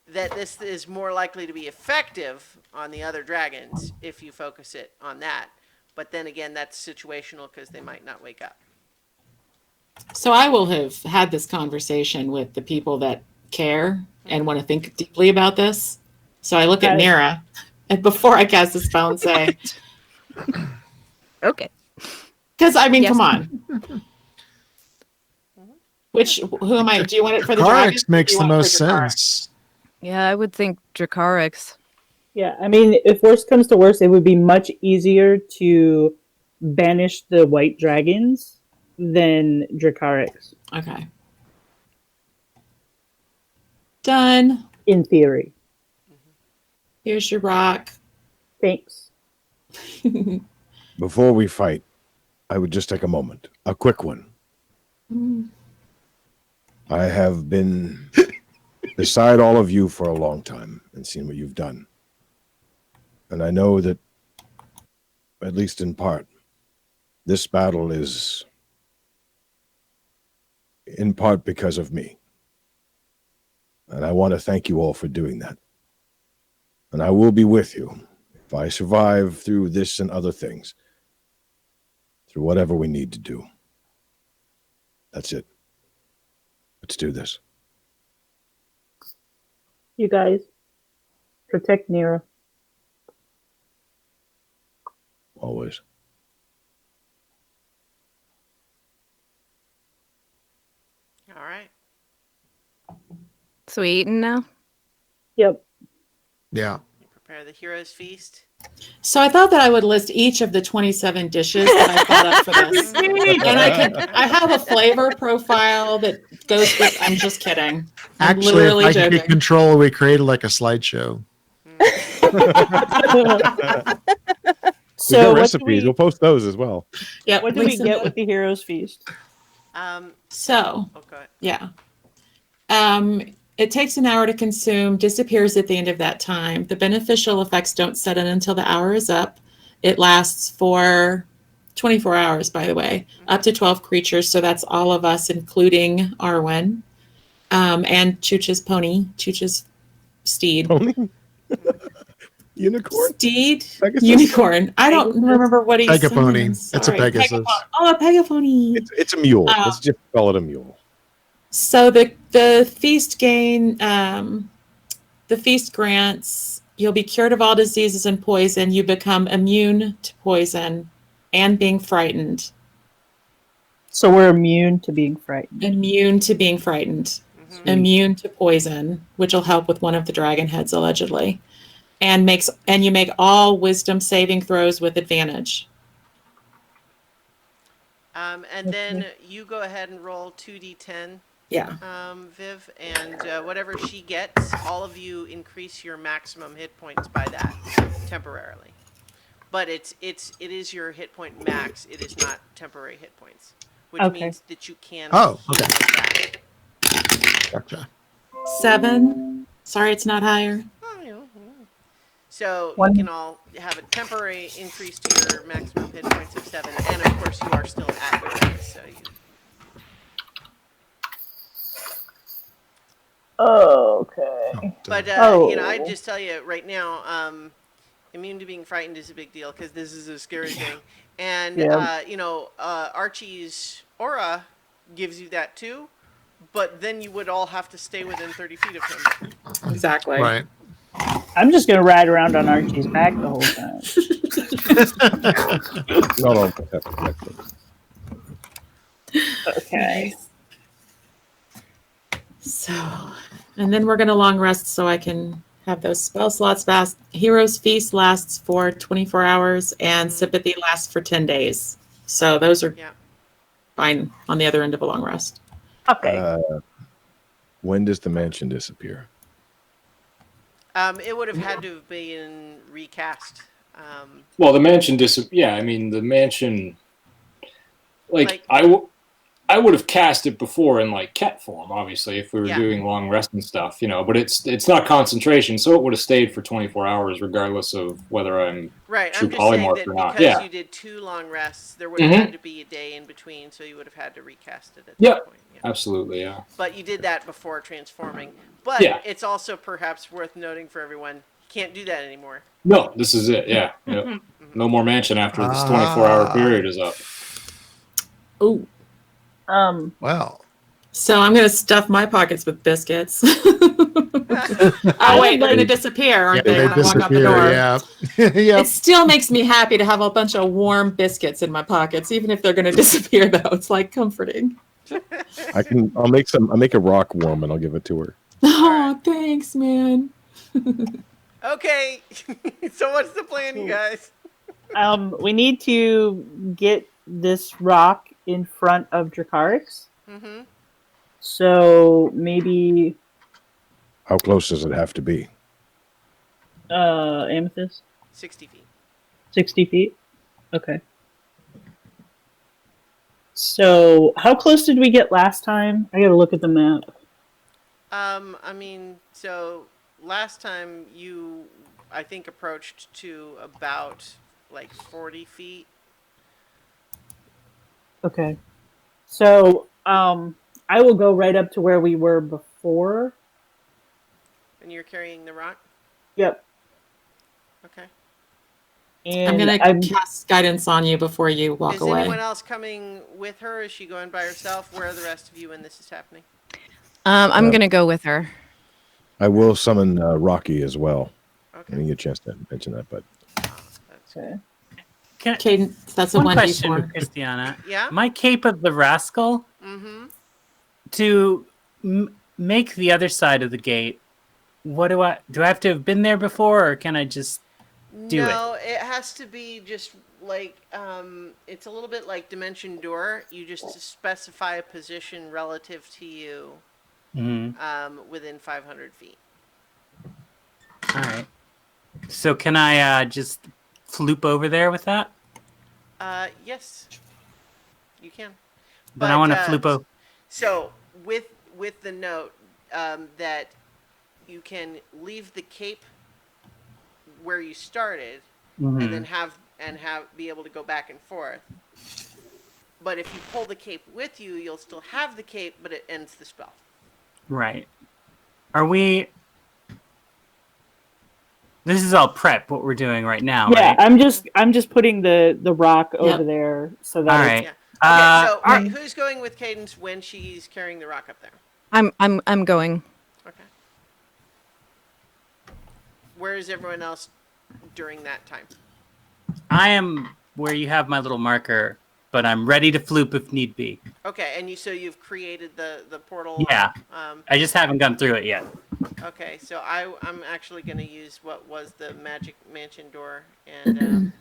A: that this is more likely to be effective on the other dragons if you focus it on that. But then again, that's situational because they might not wake up.
F: so I will have had this conversation with the people that care and want to think deeply about this. So I look at
E: Right.
F: Nira, and before I cast the spell and say,
D: Okay.
F: because I mean,
D: Yes.
F: come on. Who am I? Do you want it for the dragon?
H: Carix makes
F: Do you
H: the
F: want it
H: most
F: for Dracarys?
H: sense.
D: Yeah, I would think Dracarix.
E: Yeah, I mean, if worse comes to worse, it would be much easier to banish the white dragons than Dracarix,
F: Okay. Done.
E: in theory.
F: Here's your rock.
E: Thanks.
C: Before we fight, I would just take a moment, a quick one. I have been beside all of you for a long time and seen what you've done. And I know that, at least in part, this battle is in part because of me. And I want to thank you all for doing that. And I will be with you if I survive through this and other things, through whatever we need to do. That's it. Let's do this.
E: You guys, protect Nira.
C: Always.
A: All right.
D: So we eating now?
E: Yep.
H: Yeah.
A: Prepare the hero's feast.
F: So I thought that I would list each of the 27 dishes that I thought up for this. And I have a flavor profile that goes with, I'm just kidding. I'm
H: Actually,
F: literally
H: if I could
F: joking.
H: get control, we created like a slideshow.
E: So what do
C: recipes.
E: we,
C: We'll post those as well.
F: Yeah,
E: what do we
F: Lisa-
E: get with the Heroes Feast?
F: So,
A: Okay.
F: yeah. It takes an hour to consume, disappears at the end of that time. The beneficial effects don't set in until the hour is up. It lasts for 24 hours, by the way, up to 12 creatures. So that's all of us, including Arwen, and Chooch's pony, Chooch's steed.
C: Pony? Unicorn?
F: Steed?
C: Pegasus?
F: Unicorn. I don't
E: Pegasus?
F: remember what he
H: Pegapony.
F: says.
H: It's a
F: Sorry.
H: Pegasus.
F: Oh, a Pegapony.
C: It's a mule.
F: Oh.
C: Let's just call it a mule.
F: So the feast the feast grants you'll be cured of all diseases and poison. You become immune to poison and being frightened.
E: So we're immune to being frightened.
F: Immune to being frightened. Immune to poison, which will help with one of the dragon heads allegedly. And you make all wisdom saving throws with advantage.
A: And then you go ahead and roll 2d10,
F: Yeah.
A: Viv, and whatever she gets, all of you increase your maximum hit points by that temporarily. But it is your hit point max. It is not temporary hit points, which
E: Okay.
A: means that you can.
H: Oh,
A: heal
H: okay.
A: back.
H: Gotcha.
F: 7. Sorry, it's not higher.
A: So
E: One-
A: you can all have a temporary increase to your maximum hit points of 7, and of course you are still at your max. So you.
E: Okay.
A: But
E: Oh.
A: I just tell you right now, immune to being frightened is a big deal because this is a scary thing, and
E: Yeah.
A: Archie's aura gives you that too, but then you would all have to stay within 30 feet of him.
F: Exactly.
H: Right.
E: I'm just gonna ride around on Archie's back the whole time.
C: Not all protected.
E: Okay.
F: So, and then we're going to long rest so I can have those spell slots fast. Hero's Feast lasts for 24 hours and Sympathy lasts for 10 days. So those are
A: Yeah.
F: fine on the other end of a long rest.
E: Okay.
C: When does the mansion disappear?
A: It would have had to have been recast.
G: Well, the mansion I mean, the mansion.
A: Like-
G: I would have cast it before in like cat form, obviously, if we were
A: Yeah.
G: doing long rest and stuff, But it's not concentration, so it would have stayed for 24 hours, regardless of whether I'm
A: Right,
G: true
A: I'm just saying
G: polymorph
A: that
G: or not.
A: because
G: Yeah.
A: you did 2 long rests, there would have
G: Mhm.
A: had to be a day in between, so you would have had to recast it at
G: Yep.
A: that point. Yeah.
G: Absolutely, yeah.
A: But you did that before transforming. But
G: Yeah.
A: it's also perhaps worth noting for everyone, you can't do that anymore.
G: No, this is it. Yeah. Yep. No more mansion after this 24-hour period is up.
F: Ooh.
H: Well,
F: So I'm going to stuff my pockets with biscuits. Oh wait, they're
E: like-
F: gonna disappear, aren't
H: Yeah,
F: they?
H: they
F: When I walk out the
H: disappear.
F: door.
H: Yeah. Yep.
F: It still makes me happy to have a bunch of warm biscuits in my pockets, even if they're gonna disappear. Though it's like comforting.
C: I'll make a rock warm and I'll give it to her.
F: Oh, thanks, man.
A: Okay. So what's the plan, you guys?
E: We need to get this rock in front of Dracarix.
A: Mm-hmm.
E: So maybe
C: How close does it have to be?
E: Amethyst,
A: 60 feet.
E: 60 feet. Okay. So how close did we get last time? I gotta look at the map.
A: I mean, so last time you, I think, approached to about like 40 feet.
E: Okay. So I will go right up to where we were before.
A: And you're carrying the rock?
E: Yep.
A: Okay.
E: And
F: I'm gonna cast guidance on you before you walk
A: Is
F: away.
A: anyone else coming with her? Is she going by herself? Where are the rest of you when this is happening?
D: I'm gonna go with her.
C: I will summon Rocky as well. I
A: Okay.
C: didn't get a chance to mention that, but
A: That's
E: okay.
F: Cadence, that's a
B: One
F: 1d4.
B: question for Christiana.
A: Yeah?
B: My Cape of the Rascal,
A: Mm-hmm.
B: to make the other side of the gate, what do I have to have been there before, or can I just do it?
A: No, it has to be just like, it's a little bit like Dimension Door. You just specify a position relative to you within 500 feet.
B: All right. So can I just floop over there with that?
A: Yes, you can.
B: Then I want to
A: But,
B: floop over.
A: So with the note that you can leave the cape where you started, and then have be able to go back and forth. But if you pull the cape with you, you'll still have the cape, but it ends the spell.
B: Right. Are we? This is all prep. What we're doing right now,
E: Yeah,
B: right?
E: I'm just putting the rock over
F: Yep.
E: there so that
B: All
E: it's-
B: right.
A: Yeah. Okay, so
B: are-
A: wait, who's going with Cadence when she's carrying the rock up there?
D: I'm going.
A: Okay. Where is everyone else during that time?
B: I am where you have my little marker, but I'm ready to floop if need be.
A: Okay, and so you've created the portal.
B: Yeah.
A: Um,
B: I just haven't gone through it yet.
A: okay, so I'm actually going to use what was the magic mansion door and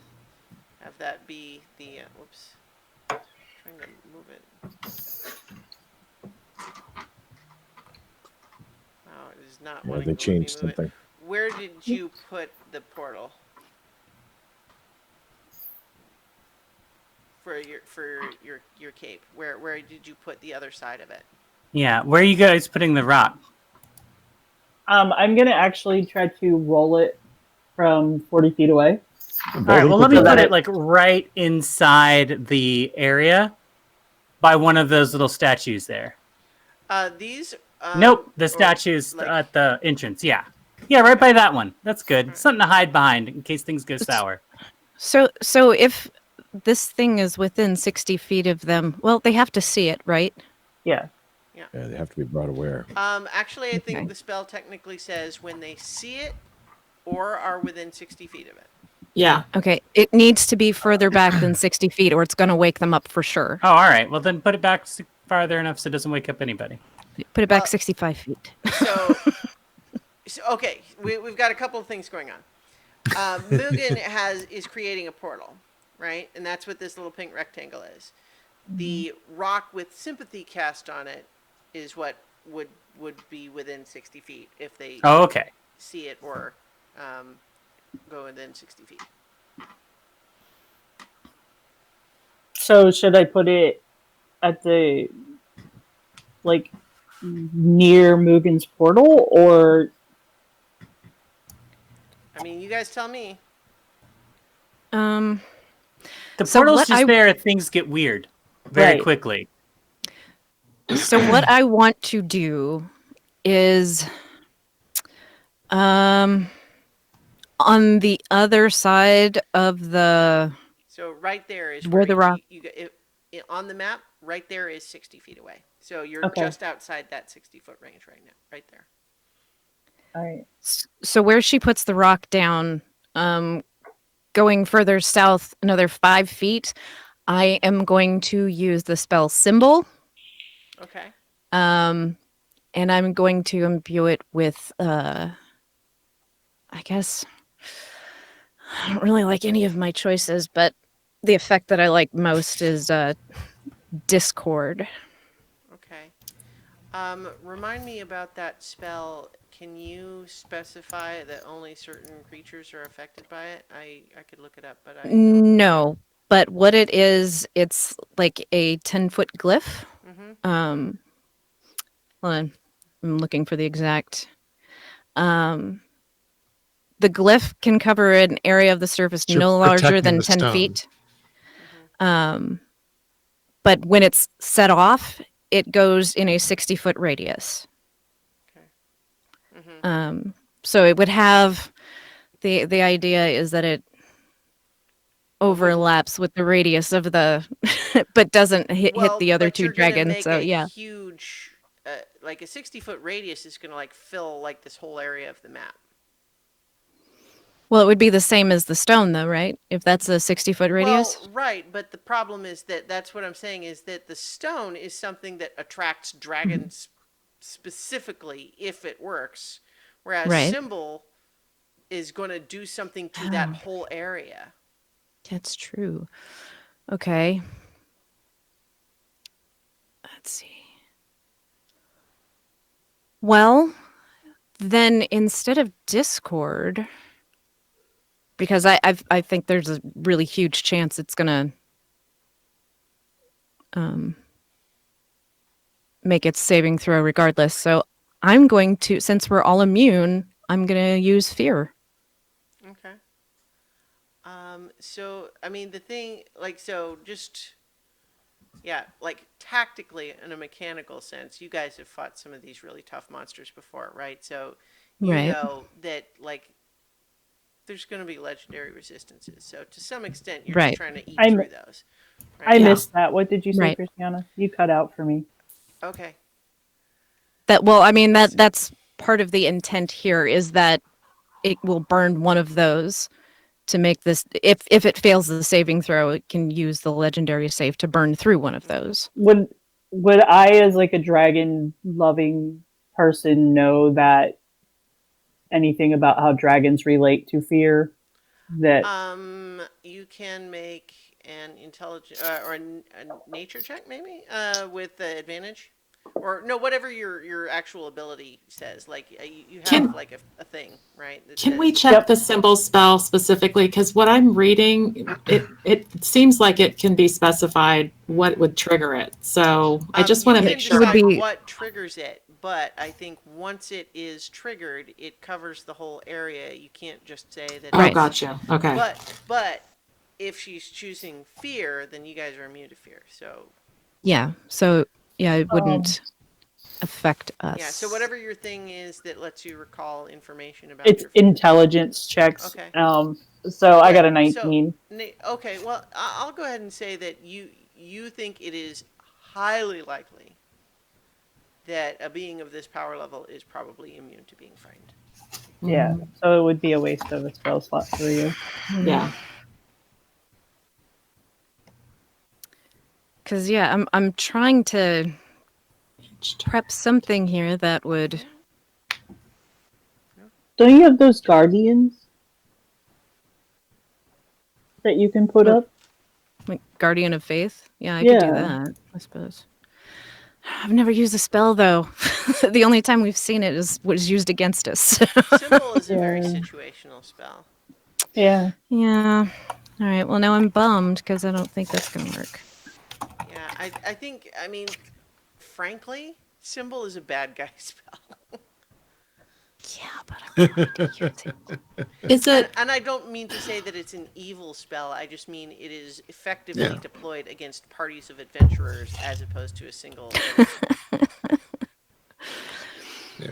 A: have that be the. Whoops. Trying to move it. Oh, it is not
C: yeah,
A: wanting
C: they
A: to let me
C: changed
A: move it.
C: something.
A: Where did you put the portal? For your cape. Where did you put the other side of it?
B: Yeah. Where are you guys putting the rock?
E: I'm gonna actually try to roll it from 40 feet away.
B: All right. Well, let me
E: the-
B: put it like right inside the area by one of those little statues there.
A: These.
B: Nope, the
A: or,
B: statue's
A: like-
B: at the entrance. Yeah. Yeah, right by that one. That's good. Something to hide behind in case things go sour.
D: So if this thing is within 60 feet of them, well, they have to see it, right?
E: Yeah.
C: Yeah, they have to be brought aware.
A: Actually, I think
D: Okay.
A: the spell technically says when they see it or are within 60 feet of it.
F: Yeah.
D: Okay, it needs to be further back than 60 feet, or it's going to wake them up for sure.
B: Oh, all right. Well, then put it back farther enough so it doesn't wake up anybody.
D: Put it back 65 feet.
A: So, okay, we've got a couple of things going on. Mugen is creating a portal, right? And that's what this little pink rectangle is. The rock with sympathy cast on it is what would be within 60 feet if they
B: Oh, okay.
A: see it or go within 60 feet.
E: So should I put it at the like near Mugen's portal or
A: I mean, you guys tell me.
D: Um,
B: The
D: So
B: portal's
D: what
B: just
D: I-
B: there if things get weird very
E: Right.
B: quickly.
D: so what I want to do is, on the other side of the,
A: So right there is
D: Where the rock-
A: on the map. Right there is 60 feet away. So you're
E: Okay.
A: just outside that 60-foot range right now. Right there.
E: All right.
D: So where she puts the rock down, going further south another 5 feet, I am going to use the spell Symbol,
A: Okay.
D: and I'm going to imbue it with, I guess, I don't really like any of my choices, but the effect that I like most is Discord.
A: Okay. Remind me about that spell. Can you specify that only certain creatures are affected by it? I could look it up, but I don't.
D: No, but what it is, it's like a 10-foot glyph.
A: Mm-hmm.
D: Hold on. I'm looking for the exact. The glyph can cover an area of the surface
H: You're
D: no larger
H: protecting
D: than
H: the
D: 10
H: stone.
D: feet.
A: Mm-hmm.
D: But when it's set off, it goes in a 60-foot radius.
A: Okay. Mm-hmm.
D: So it would have the idea is that it overlaps with the radius of the, but doesn't hit the other
A: but
D: two
A: you're gonna
D: dragons.
A: make
D: So
A: a
D: yeah.
A: huge, like a 60-foot radius is gonna like fill like this whole area of the map.
D: Well, it would be the same as the stone, though, right? If that's a 60-foot radius.
A: Well, right, but the problem is that's what I'm saying is that the stone is something that attracts dragons specifically if it works, whereas
D: Right.
A: Symbol is going to do something to that whole area.
D: That's true. Okay. Let's see. Well, then instead of Discord, because I think there's a really huge chance it's gonna make its saving throw regardless. So I'm going to, since we're all immune, I'm gonna use Fear.
A: Okay. So I mean the thing like so just yeah, like tactically in a mechanical sense, you guys have fought some of these really tough monsters before, right? So you
D: Right.
A: know that like there's going to be legendary resistances. So to some extent, you're
D: Right.
A: just trying to eat
E: I'm-
A: through those.
E: I
A: Right?
E: missed that. What did you say,
D: Right.
E: Christiana? You cut out for me.
A: Okay.
D: I mean that's part of the intent here is that it will burn one of those to make this if it fails the saving throw, it can use the legendary save to burn through one of those.
E: Would I, as like a dragon loving person, know that anything about how dragons relate to fear? That
A: You can make an intelligence or a nature check maybe with the advantage, or no, whatever your actual ability says. Like you have
F: Can-
A: like a thing, right? that
F: Can we
A: says-
F: check
E: Yep.
F: the symbol spell specifically? Because what I'm reading, it seems like it can be specified what would trigger it. So I just want to
A: you
F: make
A: can
F: sure.
A: decide
D: be-
A: what triggers it, but I think once it is triggered, it covers the whole area. You can't just say that.
F: Oh,
D: Right.
F: gotcha. Okay.
A: But if she's choosing fear, then you guys are immune to fear. So
D: Yeah. So yeah, it wouldn't affect us.
A: yeah. So whatever your thing is that lets you recall information about
E: it's
A: your
E: intelligence checks.
A: Okay.
E: So I got a
A: Right, so-
E: 19.
A: Okay, well, I'll go ahead and say that you think it is highly likely that a being of this power level is probably immune to being frightened.
E: Yeah. So it would be a waste of a spell slot for you.
F: Yeah.
D: Because yeah, I'm trying to prep something here that would.
E: Don't you have those guardians that you can put up?
D: Like Guardian of Faith? Yeah, I could do
E: Yeah.
D: that, I suppose. I've never used a spell though. The only time we've seen it was used against us.
A: Symbol is a very
E: Yeah.
A: situational spell.
E: Yeah.
D: Yeah. All right. Well, now I'm bummed because I don't think that's gonna work.
A: Yeah, I think, I mean, frankly, Symbol is a bad guy spell.
D: Yeah, but I want to use it.
F: Is it?
A: And I don't mean to say that it's an evil spell. I just mean it is effectively
H: Yeah.
A: deployed against parties of adventurers as opposed to a single.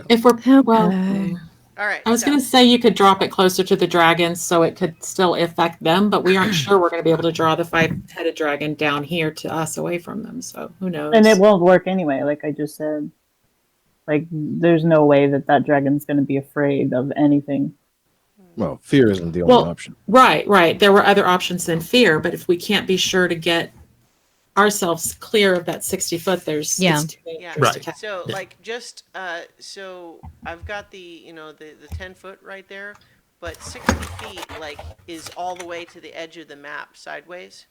F: If we're well,
D: Okay.
A: All right.
F: I was
A: so-
F: going to say you could drop it closer to the dragons so it could still affect them, but we aren't sure we're going to be able to draw the 5-headed dragon down here to us away from them. So who knows?
E: And it won't work anyway, like I just said. Like, there's no way that dragon's going to be afraid of anything.
C: Well, fear isn't the only
F: Well,
C: option.
F: Right. There were other options than fear, but if we can't be sure to get ourselves clear of that 60 foot, it's too
A: Yeah.
F: dangerous to catch.
A: So like just so I've got the the 10-foot right there, but 60 feet like is all the way to the edge of the map sideways.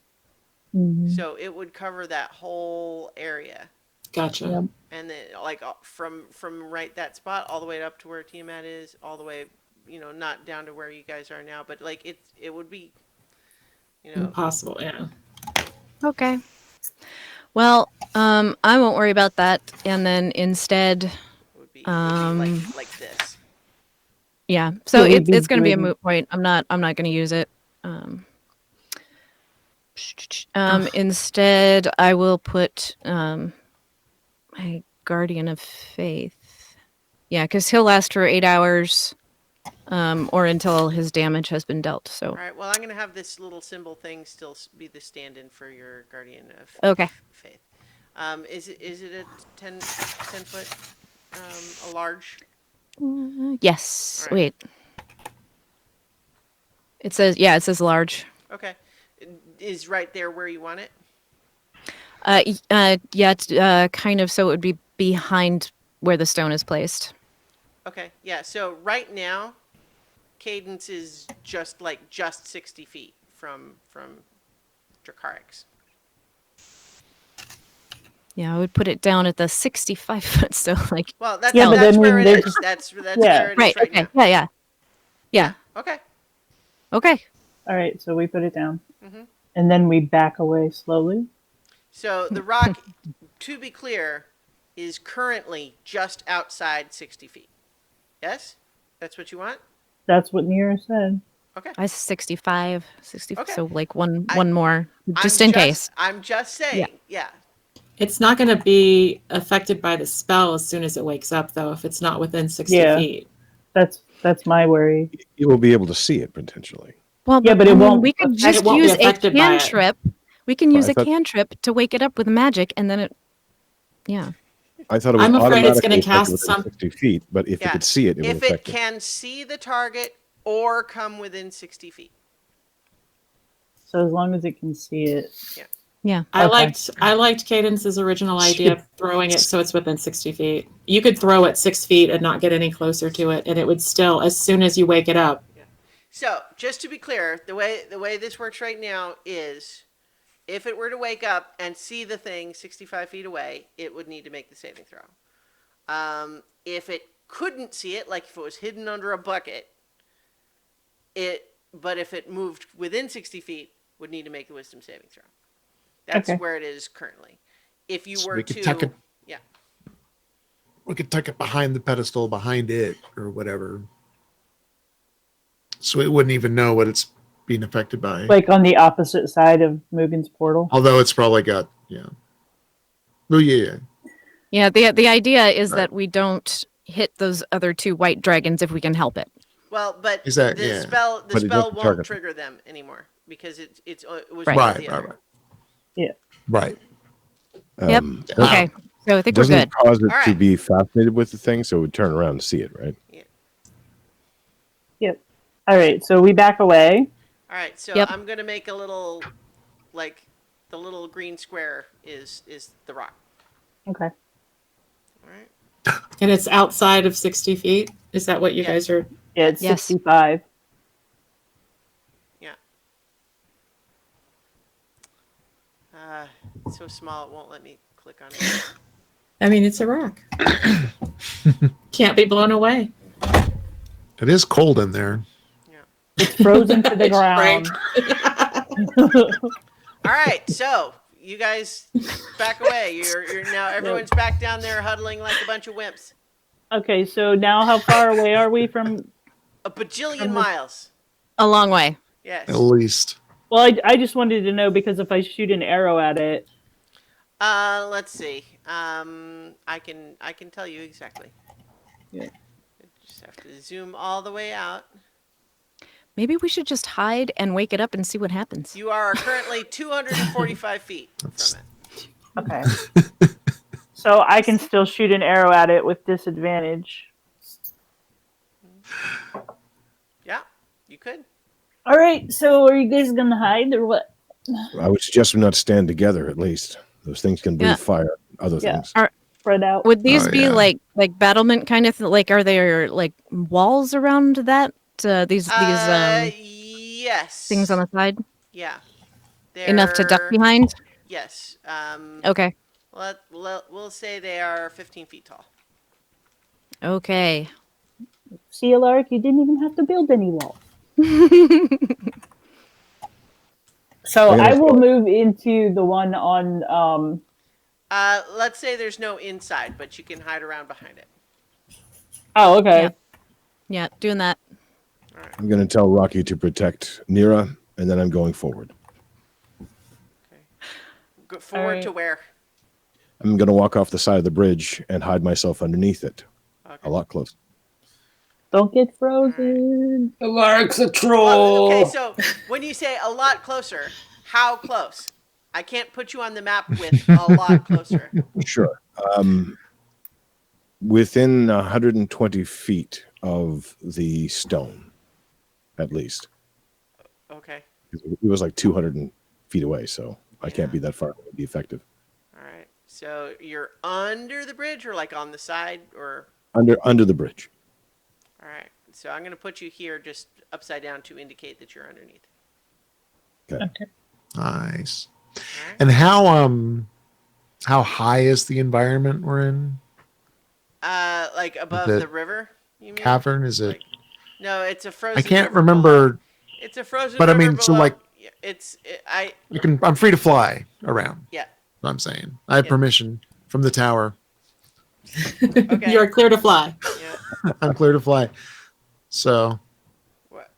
A: So it would cover that whole area.
F: Gotcha.
E: Yep.
A: And then like from right that spot all the way up to where Tiamat is, all the way, not down to where you guys are now, but like it would be,
F: Impossible, yeah.
D: Okay. Well, I won't worry about that. And then instead,
A: would be like this.
D: yeah. So
E: Yeah, it'd be
D: it's going to be a
E: great.
D: moot point. I'm not going to use it. Instead, I will put my Guardian of Faith. Yeah, because he'll last for 8 hours, or until his damage has been dealt. So
A: All right. Well, I'm gonna have this little symbol thing still be the stand-in for your Guardian of
D: Okay.
A: Faith. Is it a 10 foot, a large?
D: yes.
A: All right.
D: Wait. It says large.
A: Okay. Is right there where you want it?
D: Yeah, kind of. So it would be behind where the stone is placed.
A: Okay. Yeah. So right now, Cadence is just 60 feet from Dracarix.
D: Yeah, I would put it down at the 65 foot. So like,
A: Well, that's
E: Yeah, but
A: that's
E: then
A: where
E: when
A: it
E: they're
A: is.
E: just-
A: That's
E: Yeah.
A: where it is
D: right.
A: right
D: Okay.
A: now.
D: Yeah.
A: Okay.
D: Okay.
E: All right, so we put it down.
A: Mhm.
E: And then we back away slowly.
A: So the rock, to be clear, is currently just outside 60 feet. Yes? That's what you want?
E: That's what Nira said.
A: Okay.
D: I 65, 60.
A: Okay.
D: So like one
A: I-
D: more, just in case.
A: I'm just saying. Yeah.
F: It's not going to be affected by the spell as soon as it wakes up, though, if it's not within 60
E: Yeah.
F: feet.
E: That's my worry.
C: You will be able to see it potentially.
D: Well,
E: Yeah, but it
D: I mean,
E: won't
D: we could
E: affect-
D: just
F: it won't be
D: use a
F: affected by it.
D: cantrip. We can use
C: I
D: a
C: thought-
D: cantrip to wake it up with magic, and then it. Yeah.
C: I thought it was
F: I'm afraid it's gonna
C: automatically
F: cast
C: affected within
F: some-
C: 60 feet, but if
A: Yeah.
C: it could see it, it would
A: If it
C: affect it.
A: can see the target or come within 60 feet.
E: So as long as it can see it.
D: Yeah.
F: I
E: Okay.
F: liked Cadence's original idea of throwing it so it's within 60 feet. You could throw it 6 feet and not get any closer to it, and it would still, as soon as you wake it up.
A: So, just to be clear, the way this works right now is if it were to wake up and see the thing 65 feet away, it would need to make the saving throw. If it couldn't see it, like if it was hidden under a bucket, but if it moved within 60 feet, would need to make the wisdom saving throw. That's
E: Okay.
A: where it is currently. If you
H: So
A: were
H: we could
A: to,
H: tuck it-
A: yeah,
H: We could tuck it behind the pedestal, behind it, or whatever. So it wouldn't even know what it's being affected by.
E: Like on the opposite side of Mugen's portal.
H: Although it's probably got, yeah. Oh, yeah.
D: Yeah. The idea is
H: Right.
D: that we don't hit those other two white dragons if we can help it.
A: well, but
H: Is that-
A: the
H: yeah.
A: spell
C: But it
A: spell
C: doesn't
A: won't
C: target them.
A: trigger them anymore because it was
D: Right.
A: one or
H: Right,
A: the
H: right,
A: other.
H: right.
E: Yeah.
H: Right.
D: Yep. Okay. So I think we're
C: Doesn't
D: good.
C: it cause it
A: All
C: to
A: right.
C: be fascinated with the thing, so it would turn around and see it, right?
E: All right, so we back away.
A: All right, so
D: Yep.
A: I'm gonna make a little, like, the little green square is the rock.
E: Okay.
A: All right.
F: And it's outside of 60 feet? Is that what you
A: Yeah.
F: guys are?
E: Yeah, it's
D: Yes.
E: 65.
A: It's so small it won't let me click on it.
F: I mean, it's a rock. Can't be blown away.
H: It is cold in there.
E: It's frozen to the
F: It's
E: ground.
A: All right, so you guys back away. You're now everyone's back down there huddling like a bunch of wimps.
E: Okay, so now how far away are we from?
A: A bajillion miles.
D: A long way.
A: Yes.
H: At least.
E: Well, I just wanted to know because if I shoot an arrow at it,
A: Let's see. I can tell you exactly.
E: Yeah.
A: Just have to zoom all the way out.
D: Maybe we should just hide and wake it up and see what happens.
A: You are currently 245 feet from it.
E: okay. So I can still shoot an arrow at it with disadvantage.
A: Yeah, you could.
E: All right. So are you guys gonna hide or what?
C: I would suggest we not stand together at least. Those things can breathe
D: Yeah.
C: fire. Other
E: Yeah.
C: things.
E: Spread out.
D: Would these
H: Oh,
D: be
H: yeah.
D: like battlement kind of like? Are there like walls around that? These
A: Yes.
D: things on the side
A: Yeah.
D: enough to duck
A: They're-
D: behind?
A: Yes.
D: Okay.
A: We'll say they are 15 feet tall.
D: Okay.
E: See, Alaric, you didn't even have to build any wall. So
C: I gotta
E: I will
C: go.
E: move into the one on.
A: Let's say there's no inside, but you can hide around behind it.
E: Oh, okay.
D: Yeah. Yeah, doing that.
C: I'm going to tell Rocky to protect Nira, and then I'm going forward.
A: Okay. Go forward
E: Alright.
A: to where?
C: I'm going to walk off the side of the bridge and hide myself underneath it.
A: Okay.
C: A lot closer.
E: Don't get frozen.
G: Alaric's a
A: Well,
G: troll.
A: okay, so when you say a lot closer, how close? I can't put you on the map with a lot closer.
C: Sure. Within 120 feet of the stone, at least.
A: Okay.
C: It was like 200 feet away, so I can't
A: Yeah.
C: be that far to be effective.
A: All right. So you're under the bridge or like on the side or
C: Under the bridge.
A: all right. So I'm going to put you here just upside down to indicate that you're underneath.
C: Okay.
H: Nice.
A: All right.
H: And how high is the environment we're in?
A: Like above
H: The
A: the river, you mean?
H: Cavern? Is it?
A: Like, no, it's a frozen
H: I can't
A: river below.
H: remember.
A: It's a frozen
H: But I
A: river
H: mean, so,
A: below.
H: like-
A: Yeah,
H: I'm free to fly around.
A: Yeah.
H: What I'm saying. I have
A: Yeah.
H: permission from the tower.
A: Okay.
F: You're clear to fly.
A: Yeah.
H: I'm clear to fly. So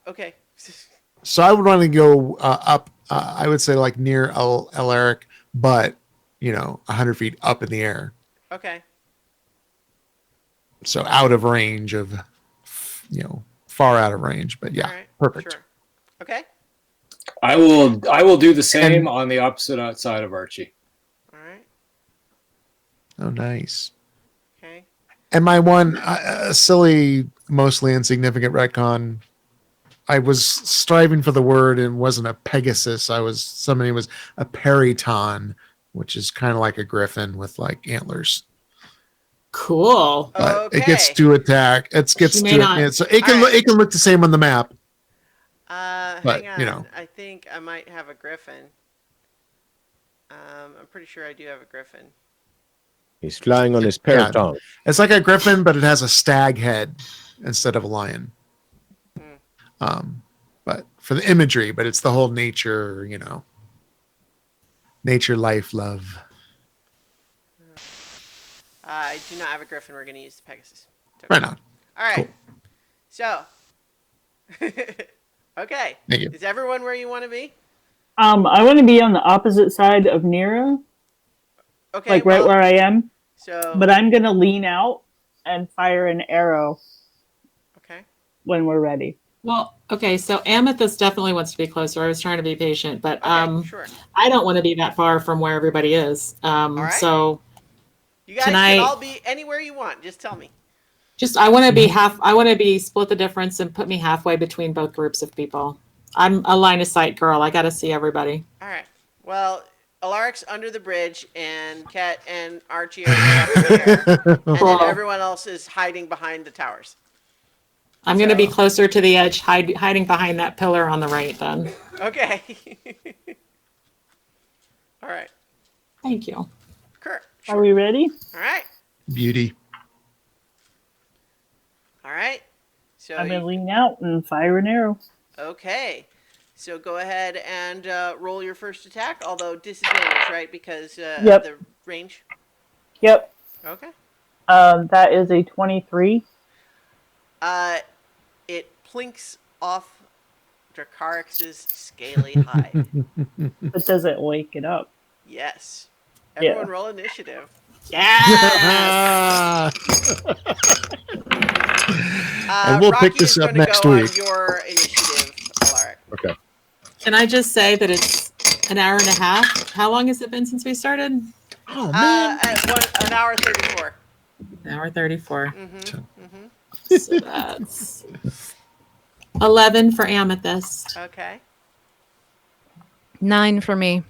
A: Okay.
H: I would want to go up. I would say like near Alaric, but 100 feet up in the air.
A: Okay.
H: So out of range of, far out of range. But yeah,
A: All right.
H: perfect.
A: Sure. Okay.
G: I will do the same
H: And-
G: on the opposite outside of Archie.
A: All right.
H: Oh, nice.
A: Okay.
H: And my one silly, mostly insignificant retcon, I was striving for the word and wasn't a Pegasus. Somebody was a Periton, which is kind of like a griffin with like antlers.
F: Cool.
H: But
A: Okay.
H: it gets to attack. It gets
F: You may
H: to
F: not-
H: so it can
A: All right.
H: it can look the same on the map. But,
A: Hang on. I think I might have a griffin. I'm pretty sure I do have a griffin.
C: He's flying on his
H: Yeah.
C: periton.
H: It's like a griffin, but it has a stag head instead of a lion. But for the imagery, but it's the whole nature, nature, life, love.
A: I do not have a griffin. We're going to use the Pegasus. It's
H: Right
A: okay.
H: on.
A: All right.
H: Cool.
A: So. Okay.
H: Thank you.
A: Is everyone where you want to be?
E: I want to be on the opposite side of Nero,
A: Okay.
E: like right where I am.
A: So.
E: But I'm gonna lean out and fire an arrow
A: Okay.
E: when we're ready.
F: Well, okay, so Amethyst definitely wants to be closer. I was trying to be patient, but
A: Okay. Sure.
F: I don't want to be that far from where everybody is.
A: right.
F: So
A: You guys
F: Tonight-
A: can all be anywhere you want. Just tell me.
F: just I want to be I want to be split the difference and put me halfway between both groups of people. I'm a line of sight girl. I got to see everybody.
A: All right. Well, Alaric's under the bridge, and Kat and Archie are way up in the air, and
F: Cool.
A: then everyone else is hiding behind the towers.
F: I'm going to be closer to the edge, hiding behind that pillar on the right then.
A: Okay. All right.
F: Thank you.
A: Kurt.
E: Are we ready?
A: All right.
H: Beauty.
A: All right. So
E: I'm gonna lean out and fire an arrow.
A: okay. So go ahead and roll your first attack, although disadvantage, right? Because
E: Yep.
A: the range.
E: Yep.
A: Okay.
E: That is a 23.
A: It plinks off Dracarix's scaly hide.
E: But does it wake it up?
A: Yes.
E: Yeah.
A: Everyone roll initiative.
F: Yeah.
H: And we'll pick
A: Rocky
H: this
A: is
H: up
A: gonna
H: next
A: go on
H: week.
A: your initiative, Alaric.
C: Okay.
F: Can I just say that it's an hour and a half? How long has it been since we started?
H: Oh man.
A: At an hour 34.
F: Hour 34.
A: Mm-hmm.
F: So that's 11 for Amethyst.
A: Okay.
D: 9 for me.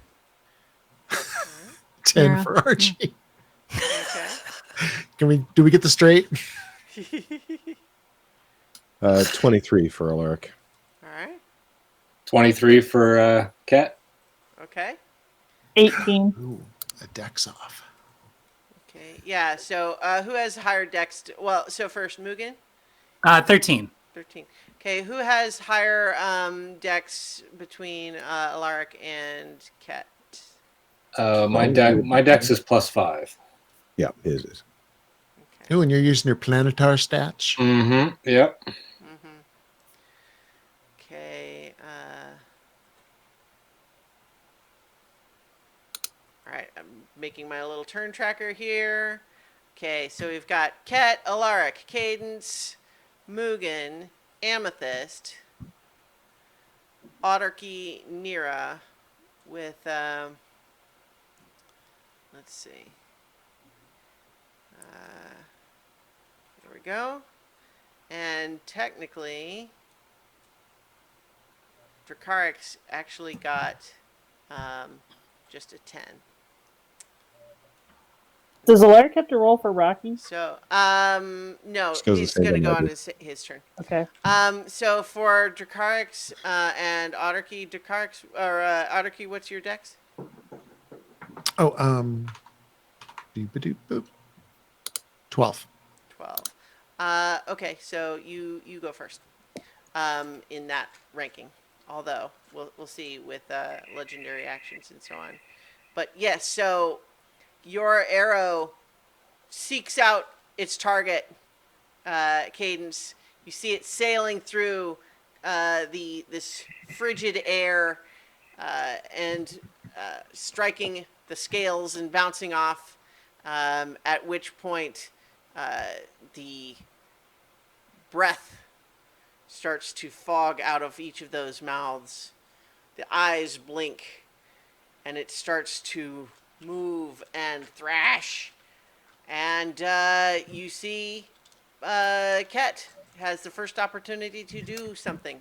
H: 10
D: Mara.
H: for Archie.
A: Okay.
H: Do we get the straight?
C: 23 for Alaric.
A: All right.
G: 23 for Cat.
A: Okay.
E: 18.
H: Ooh, a deck's off.
A: Okay. Yeah. So who has higher dex? Well, so first Mugen.
B: 13.
A: 13. Okay. Who has higher dex between Alaric and Ket?
G: My dex is +5.
C: Yeah, his is.
A: Okay.
H: Ooh, and you're using your planetar stats.
G: Mm-hmm. Yep.
A: Mm-hmm. Okay. All right. I'm making my little turn tracker here. Okay. So we've got Ket, Alaric, Cadence, Mugen, Amethyst, Autarky, Nira, with let's see. There we go. And technically, Dracarix actually got just a 10.
E: Does Alaric have to roll for Rocky?
A: So, no,
C: Just goes the
A: he's
C: same
A: going to
C: thing
A: go
C: I
A: on
C: did.
A: his turn.
E: Okay.
A: So for Dracarix and Autarky, Autarky, what's your dex?
H: Oh, doop-a-doop-boop. 12.
A: 12. Okay, so you go first in that ranking. Although we'll see with legendary actions and so on. But yes, so your arrow seeks out its target, Cadence. You see it sailing through this frigid air and striking the scales and bouncing off. At which point, the breath starts to fog out of each of those mouths. The eyes blink, and it starts to move and thrash. And you see Ket has the first opportunity to do something.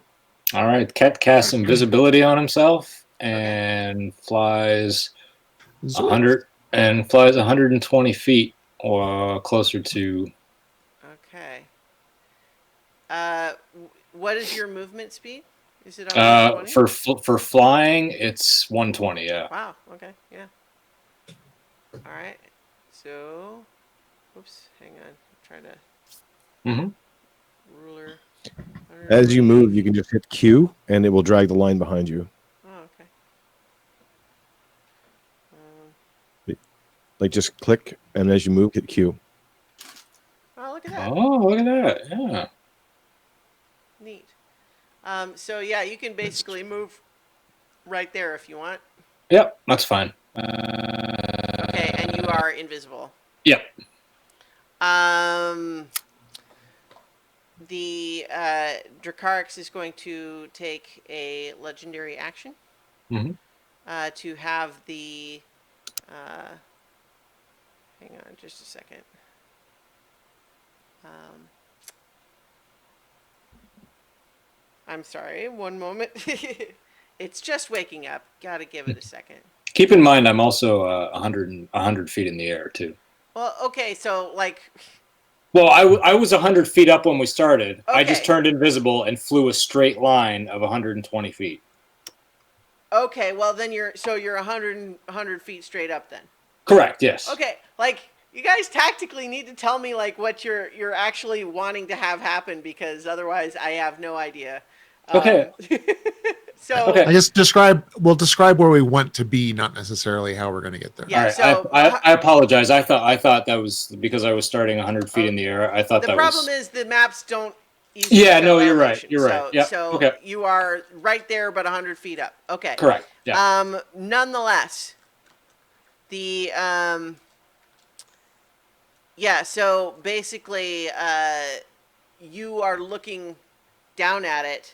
G: All right. Cat casts invisibility on himself and flies 120 feet or closer to.
A: Okay. What is your movement speed? Is it 120?
G: For flying, it's 120. Yeah.
A: Wow. Okay. Yeah. All right. So, oops. Hang on. I'm trying to
G: Mm-hmm.
A: ruler.
C: As you move, you can just hit Q, and it will drag the line behind you.
A: Oh, okay.
C: Like just click, and as you move, hit Q.
A: Oh, look at that.
G: Oh, look at that. Yeah.
A: Neat. So yeah, you can basically move right there if you want.
G: Yep. That's fine.
A: Okay, and you are invisible.
G: Yep.
A: The Dracarix is going to take a legendary action
G: Mhm.
A: to have the. Hang on, just a second. I'm sorry. One moment. It's just waking up. Gotta give it a second.
G: Keep in mind, I'm also 100 feet in the air too.
A: Well, okay, so like.
G: Well, I was 100 feet up when we started. I just
A: Okay.
G: turned invisible and flew a straight line of 120 feet.
A: Okay, well then you're 100 feet straight up then.
G: Correct. Yes.
A: Okay, like you guys tactically need to tell me like what you're actually wanting to have happen, because otherwise I have no idea.
G: Okay.
A: So
G: Okay.
H: I guess we'll describe where we want to be, not necessarily how we're going to get there.
A: Yeah,
G: All right.
A: so-
G: I apologize. I thought that was because I was starting 100 feet in the air. I thought
A: the
G: that
A: problem
G: was.
A: is the maps don't easily
G: Yeah,
A: show
G: no, you're right.
A: elevation.
G: You're right.
A: So,
G: Yep.
A: so
G: Okay.
A: you are right there, but 100 feet up. Okay.
G: Correct. Yeah.
A: Nonetheless, the yeah. So basically, you are looking down at it,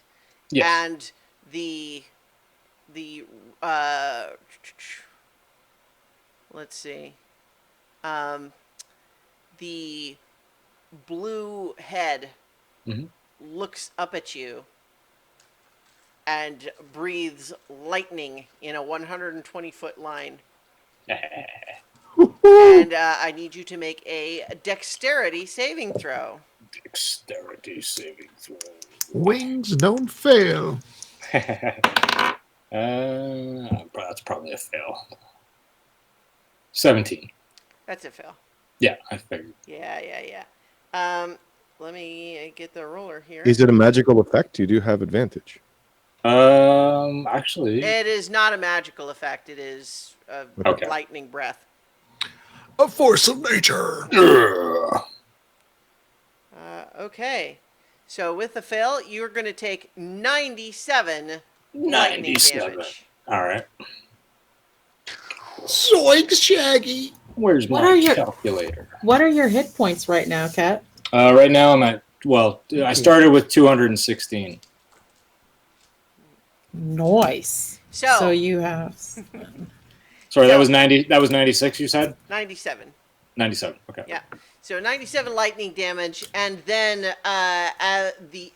G: Yes.
A: and the let's see. The blue head
G: Mhm.
A: looks up at you and breathes lightning in a 120-foot line. And I need you to make a dexterity saving throw.
G: Dexterity saving throw.
H: Wings don't fail.
G: That's probably a fail. 17.
A: That's a fail.
G: Yeah, I figured.
A: Yeah. Let me get the roller here.
C: Is it a magical effect? You do have advantage.
G: Actually,
A: It is not a magical effect. It is a
G: Okay.
A: lightning breath.
H: A force of nature.
G: ugh.
A: Okay. So with the fail, you're going to take 97 lightning
G: 97.
A: damage.
G: All right.
H: Zoinks, Shaggy.
G: Where's
F: What
G: my
F: are your-
G: calculator?
F: What are your hit points right now, Kat?
G: Right now I'm at, well, I started with 216.
F: Nice.
A: So,
F: So you have.
G: Sorry, that was 90. That was 96. You said
A: 97.
G: 97. Okay.
A: Yeah. So 97 lightning damage, and then as the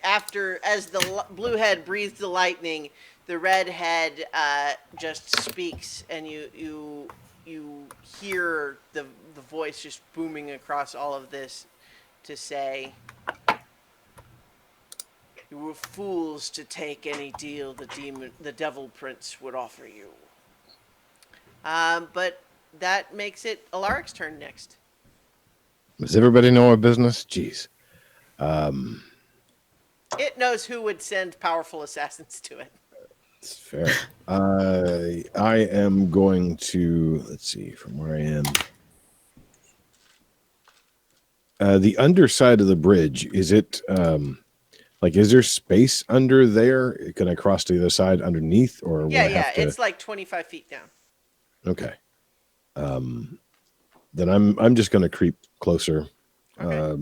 A: blue head breathes the lightning, the red head just speaks, and you hear the voice just booming across all of this to say, "You were fools to take any deal the devil prince would offer you." But that makes it Alaric's turn next.
C: Does everybody know our business? Jeez.
A: It knows who would send powerful assassins to it.
C: It's fair. I am going to, let's see, from where I am. The underside of the bridge, is it, is there space under there? Can I cross to the other side underneath, or would I have to?
A: It's like 25 feet down.
C: Okay. Then I'm just going to creep closer.
A: Okay.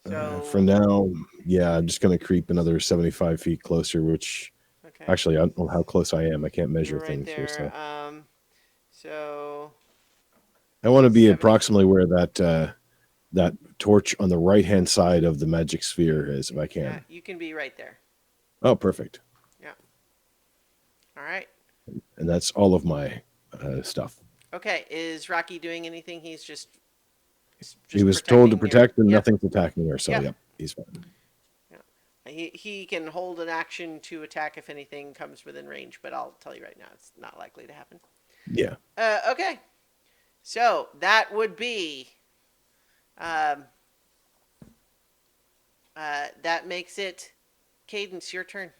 A: So
C: For now, yeah, I'm just going to creep another 75 feet closer, which
A: okay.
C: actually I don't know how close I am. I can't measure
A: You're right
C: things here.
A: there.
C: So
A: So
C: I want to be
A: 70.
C: approximately where that torch on the right-hand side of the magic sphere is, if I can.
A: yeah, you can be right there.
C: Oh, perfect.
A: All right.
C: And that's all of my stuff.
A: Okay. Is Rocky doing anything? He's just
C: He was told to
A: protecting
C: protect, and
A: Yep.
C: nothing's attacking her. So,
A: Yep.
C: yep, he's fine.
A: He can hold an action to attack if anything comes within range, but I'll tell you right now, it's not likely to happen.
C: Yeah.
A: Okay. So that would be. That makes it. Cadence, your turn.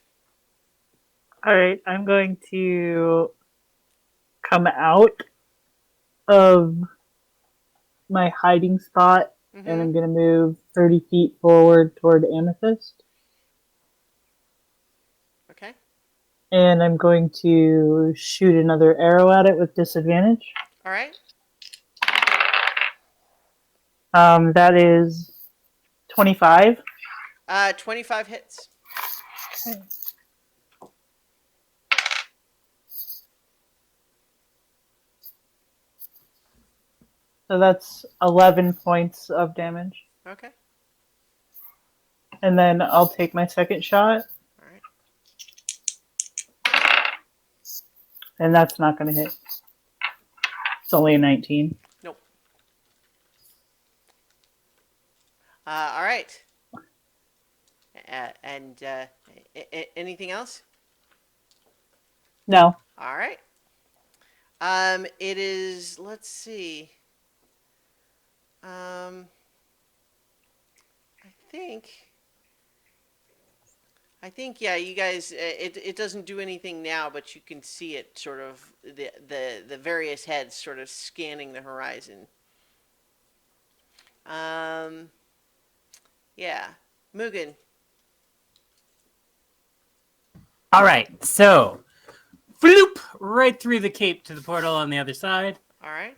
E: All right, I'm going to come out of my hiding spot,
A: Mhm.
E: and I'm going to move 30 feet forward toward Amethyst.
A: Okay.
E: And I'm going to shoot another arrow at it with disadvantage.
A: All right.
E: That is 25.
A: 25 hits.
E: So that's 11 points of damage.
A: Okay.
E: And then I'll take my second shot.
A: All right.
E: And that's not going to hit. It's only a 19.
A: Nope. All right. Anything else?
E: No.
A: All right. It is. Let's see. I think, yeah, you guys. It doesn't do anything now, but you can see it sort of the various heads sort of scanning the horizon. Yeah, Mugen.
B: All right, so floop right through the cape to the portal on the other side.
A: All right.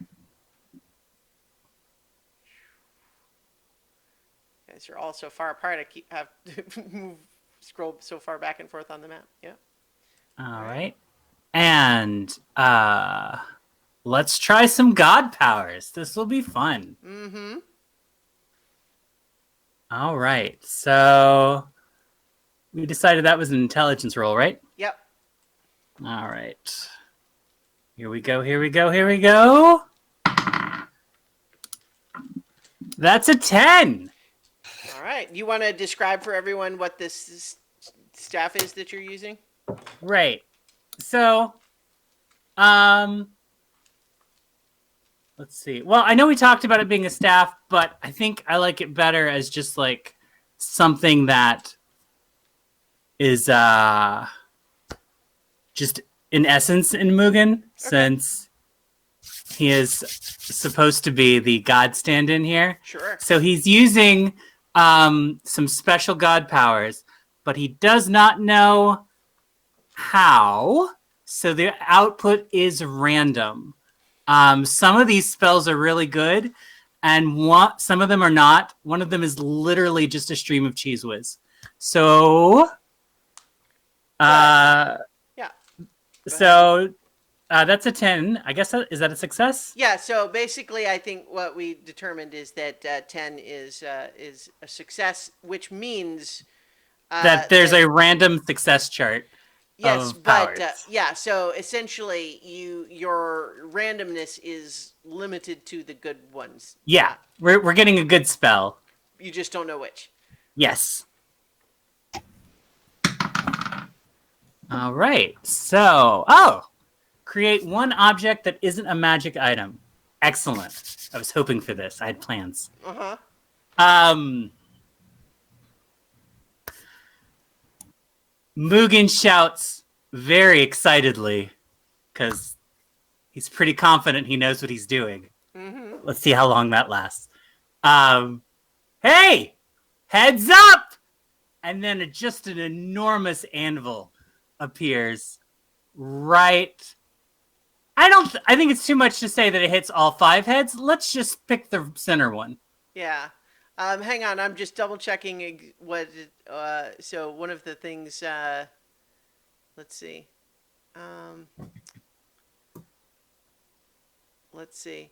A: Guys are all so far apart. I have to scroll so far back and forth on the map. Yeah.
B: All right. And let's try some god powers. This will be fun.
A: Mm-hmm.
B: All right. So we decided that was an intelligence roll, right?
A: Yep.
B: All right. Here we go. Here we go. Here we go. That's a 10.
A: All right. You want to describe for everyone what this staff is that you're using?
B: Right. So, let's see. Well, I know we talked about it being a staff, but I think I like it better as just like something that is just in essence in Mugen, since he is supposed to be the god stand-in here.
A: Sure.
B: So he's using some special god powers, but he does not know how. So the output is random. Some of these spells are really good, and some of them are not. One of them is literally just a stream of cheese whiz. So,
A: Yeah.
B: so that's a 10. I guess is that a success?
A: Yeah. So basically, I think what we determined is that 10 is a success, which means
B: That there's a random success chart.
A: yes,
B: of
A: but
B: powers.
A: yeah. So essentially, your randomness is limited to the good ones.
B: Yeah, we're getting a good spell.
A: You just don't know which.
B: Yes. All right. So, create one object that isn't a magic item. Excellent. I was hoping for this. I had plans. Mugen shouts very excitedly because he's pretty confident he knows what he's doing. Let's see how long that lasts. Hey, heads up! And then just an enormous anvil appears right. I think it's too much to say that it hits all 5 heads. Let's just pick the center one.
A: Yeah. Hang on, I'm just double checking what. So one of the things. Let's see. Let's see.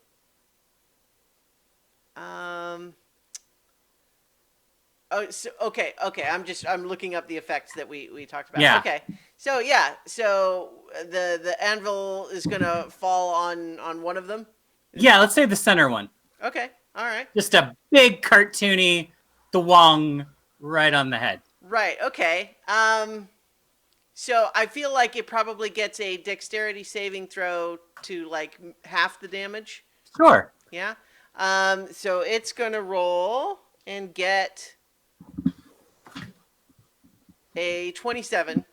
A: Oh, so, okay. I'm looking up the effects that we talked about.
B: Yeah.
A: Okay. So yeah. So the anvil is gonna fall on one of them.
B: Yeah, let's say the center one.
A: Okay. All right.
B: Just a big cartoony thwong right on the head.
A: Right. Okay. So I feel like it probably gets a dexterity saving throw to like half the damage.
B: Sure.
A: Yeah. So it's gonna roll and get a 27,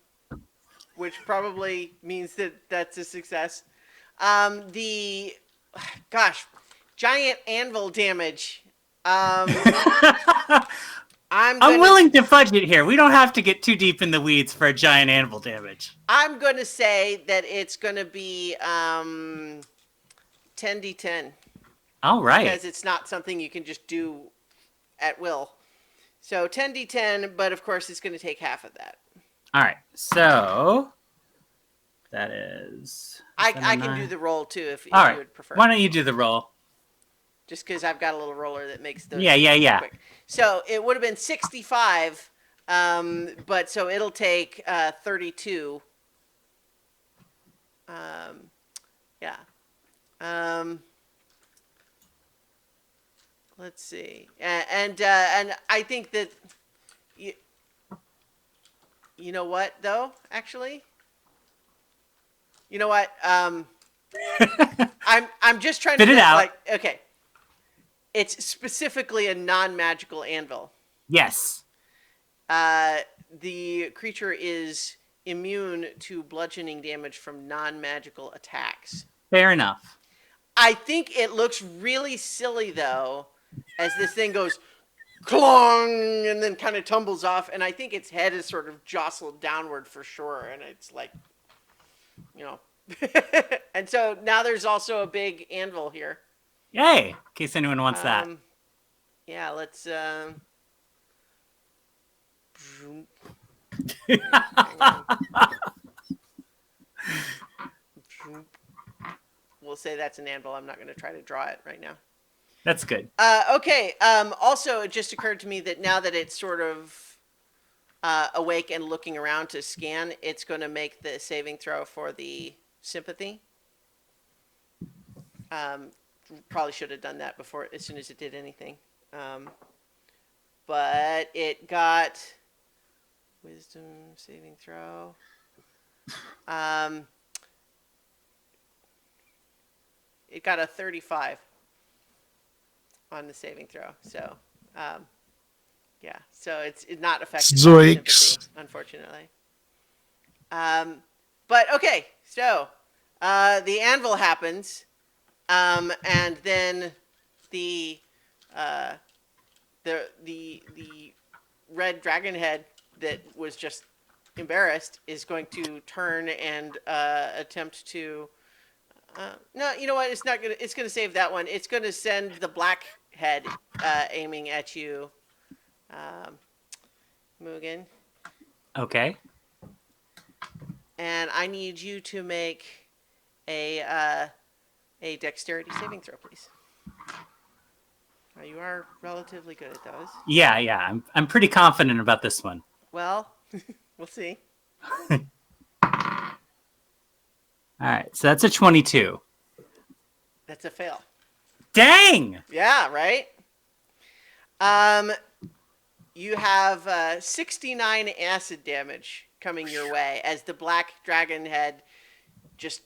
A: which probably means that that's a success. Giant anvil damage. I'm
B: willing to fudge it here. We don't have to get too deep in the weeds for a giant anvil damage.
A: I'm going to say that it's going to be 10d10.
B: All right.
A: Because it's not something you can just do at will. So 10d10, but of course it's going to take half of that.
B: All right. So that is.
A: I can do the roll too if
B: All
A: you
B: right.
A: would prefer.
B: Why don't you do the roll?
A: Just because I've got a little roller that makes those.
B: Yeah.
A: Quick. So it would have been 65, but so it'll take 32. Yeah. Let's see, and I think that you know what though, actually, you know what, I'm just trying to
B: Spit it out.
A: like, okay, it's specifically a non-magical anvil.
B: Yes.
A: The creature is immune to bludgeoning damage from non-magical attacks.
B: Fair enough.
A: I think it looks really silly though, as this thing goes clong and then kind of tumbles off, and I think its head is sort of jostled downward for sure, and it's like, you know. And so now there's also a big anvil here.
B: Yay! In case anyone wants that.
A: Yeah, let's we'll say that's an anvil. I'm not going to try to draw it right now.
B: That's good.
A: Okay. Also, it just occurred to me that now that it's sort of awake and looking around to scan, it's going to make the saving throw for the sympathy. Probably should have done that before, as soon as it did anything. But it got wisdom saving throw. It got a 35 on the saving throw. So, yeah. So it's not affected by
H: Zoinks.
A: sympathy, unfortunately. But okay. So the anvil happens, and then the red dragon head that was just embarrassed is going to turn and attempt to. No, you know what? It's not gonna. It's gonna save that one. It's gonna send the black head aiming at you, Mugen.
B: Okay.
A: And I need you to make a dexterity saving throw, please. You are relatively good at those.
B: Yeah. I'm pretty confident about this one.
A: Well, we'll see.
B: All right, so that's a 22.
A: That's a fail.
B: Dang!
A: Yeah, right? You have 69 acid damage coming your way as the black dragon head just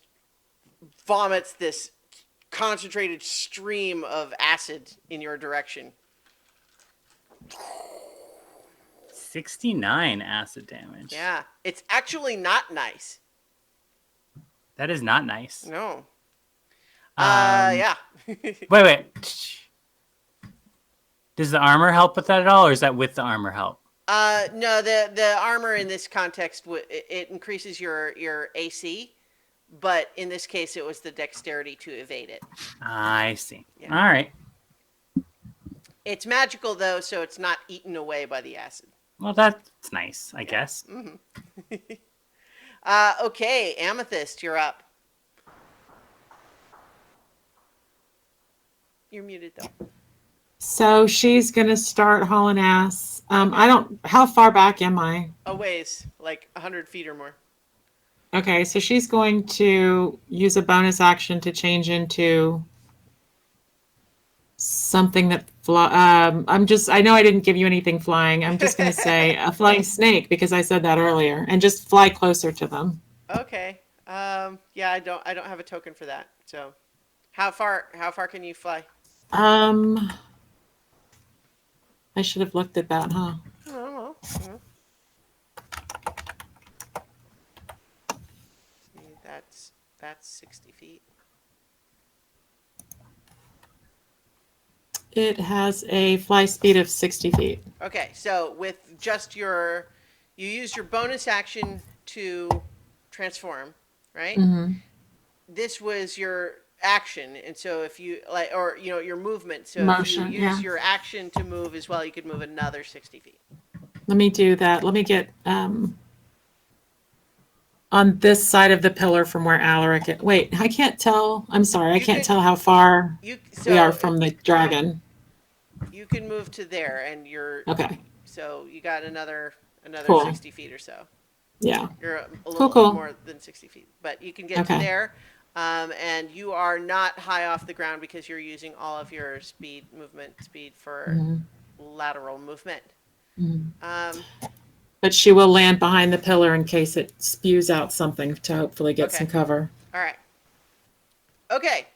A: vomits this concentrated stream of acid in your direction.
B: 69 acid damage.
A: Yeah, it's actually not nice.
B: That is not nice.
A: No.
B: Um,
A: Yeah.
B: Wait. Does the armor help with that at all, or is that with the armor help?
A: No, the armor in this context, it increases your AC, but in this case, it was the dexterity to evade it.
B: I see.
A: Yeah.
B: All right.
A: It's magical, though, so it's not eaten away by the acid.
B: Well, that's nice, I guess.
A: Okay, Amethyst, you're up. You're muted, though.
F: So she's gonna start hauling ass. How far back am I?
A: A ways, like 100 feet or more.
F: Okay, so she's going to use a bonus action to change into something that I know I didn't give you anything flying. I'm just going to say a flying snake because I said that earlier, and just fly closer to them.
A: Okay. Yeah, I don't have a token for that. So, how far can you fly?
F: I should have looked at that, huh?
A: Oh, well. See, that's 60 feet.
F: It has a fly speed of 60 feet.
A: Okay, so with just you use your bonus action to transform, right?
F: Mm-hmm.
A: This was your action, and so if you your movement. So
F: Motion,
A: if you use your action to move as well, you could move another 60 feet.
F: Let me do that. Let me get on this side of the pillar from where Alaric is. Wait, I can't tell. I'm sorry, I can't tell how far we are from the dragon.
A: You can move to there, and you're
F: okay.
A: So you got another
F: Cool.
A: 60 feet or so.
F: Yeah.
A: You're a little
F: Cool.
A: more than 60 feet, but you can get to there. And you are not high off the ground because you're using all of your movement speed for lateral movement.
F: But she will land behind the pillar in case it spews out something to hopefully get some cover.
A: All right. Okay.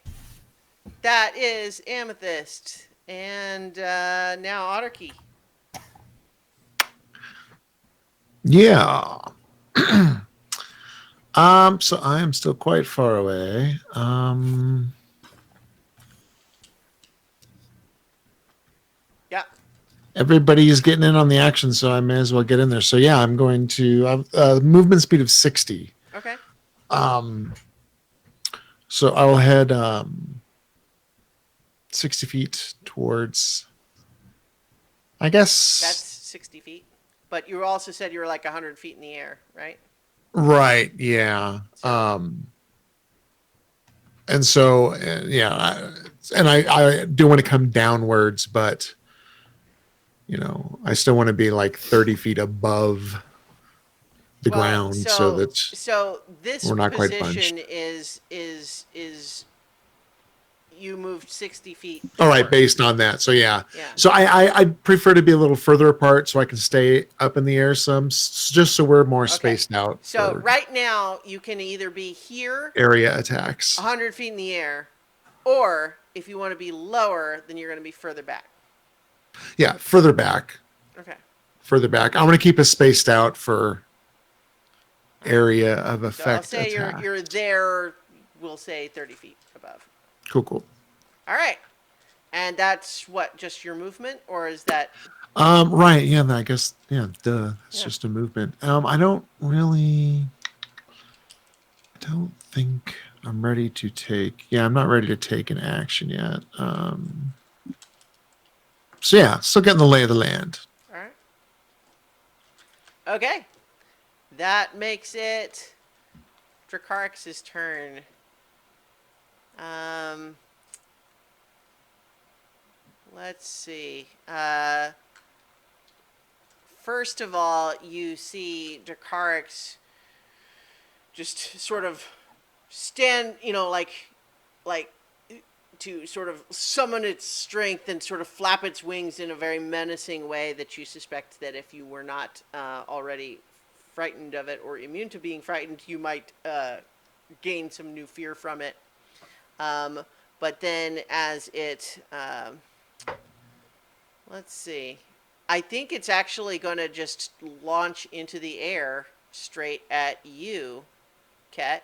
A: That is Amethyst. And now Otterkey.
H: Yeah. So I am still quite far away.
A: Yeah.
H: Everybody's getting in on the action, so I may as well get in there. So yeah, I'm going to movement speed of 60.
A: Okay.
H: So I'll head 60 feet towards, I guess.
A: That's 60 feet. But you also said you were like 100 feet in the air, right?
H: Right. Yeah. And so, I do want to come downwards, but I still want to be like 30 feet above the ground, so that's
A: so this
H: we're not quite
A: position
H: bunched.
A: is you moved 60 feet.
H: All right,
A: forward.
H: based on that. So yeah.
A: Yeah.
H: So I prefer to be a little further apart so I can stay up in the air some, just so we're more
A: Okay.
H: spaced out
A: So
H: for
A: right now you can either be here
H: area attacks.
A: 100 feet in the air, or if you want to be lower, then you're going to be further back.
H: Yeah, further back.
A: Okay.
H: Further back. I'm going to keep us spaced out for area of
A: So I'll
H: effect
A: say
H: attack.
A: you're there. We'll say 30 feet above.
H: Cool.
A: All right. And that's what, just your movement, or is that?
H: Right. Yeah. I guess. Yeah. Duh. It's
A: Yeah.
H: just a movement. I don't think I'm ready to take. Yeah, I'm not ready to take an action yet. So yeah, still getting the lay of the land.
A: All right. Okay. That makes it Dracarix's turn. Let's see. First of all, you see Dracarix just sort of stand, like to sort of summon its strength and sort of flap its wings in a very menacing way that you suspect that if you were not already frightened of it or immune to being frightened, you might gain some new fear from it. But then as it, let's see, I think it's actually going to just launch into the air straight at you, Ket.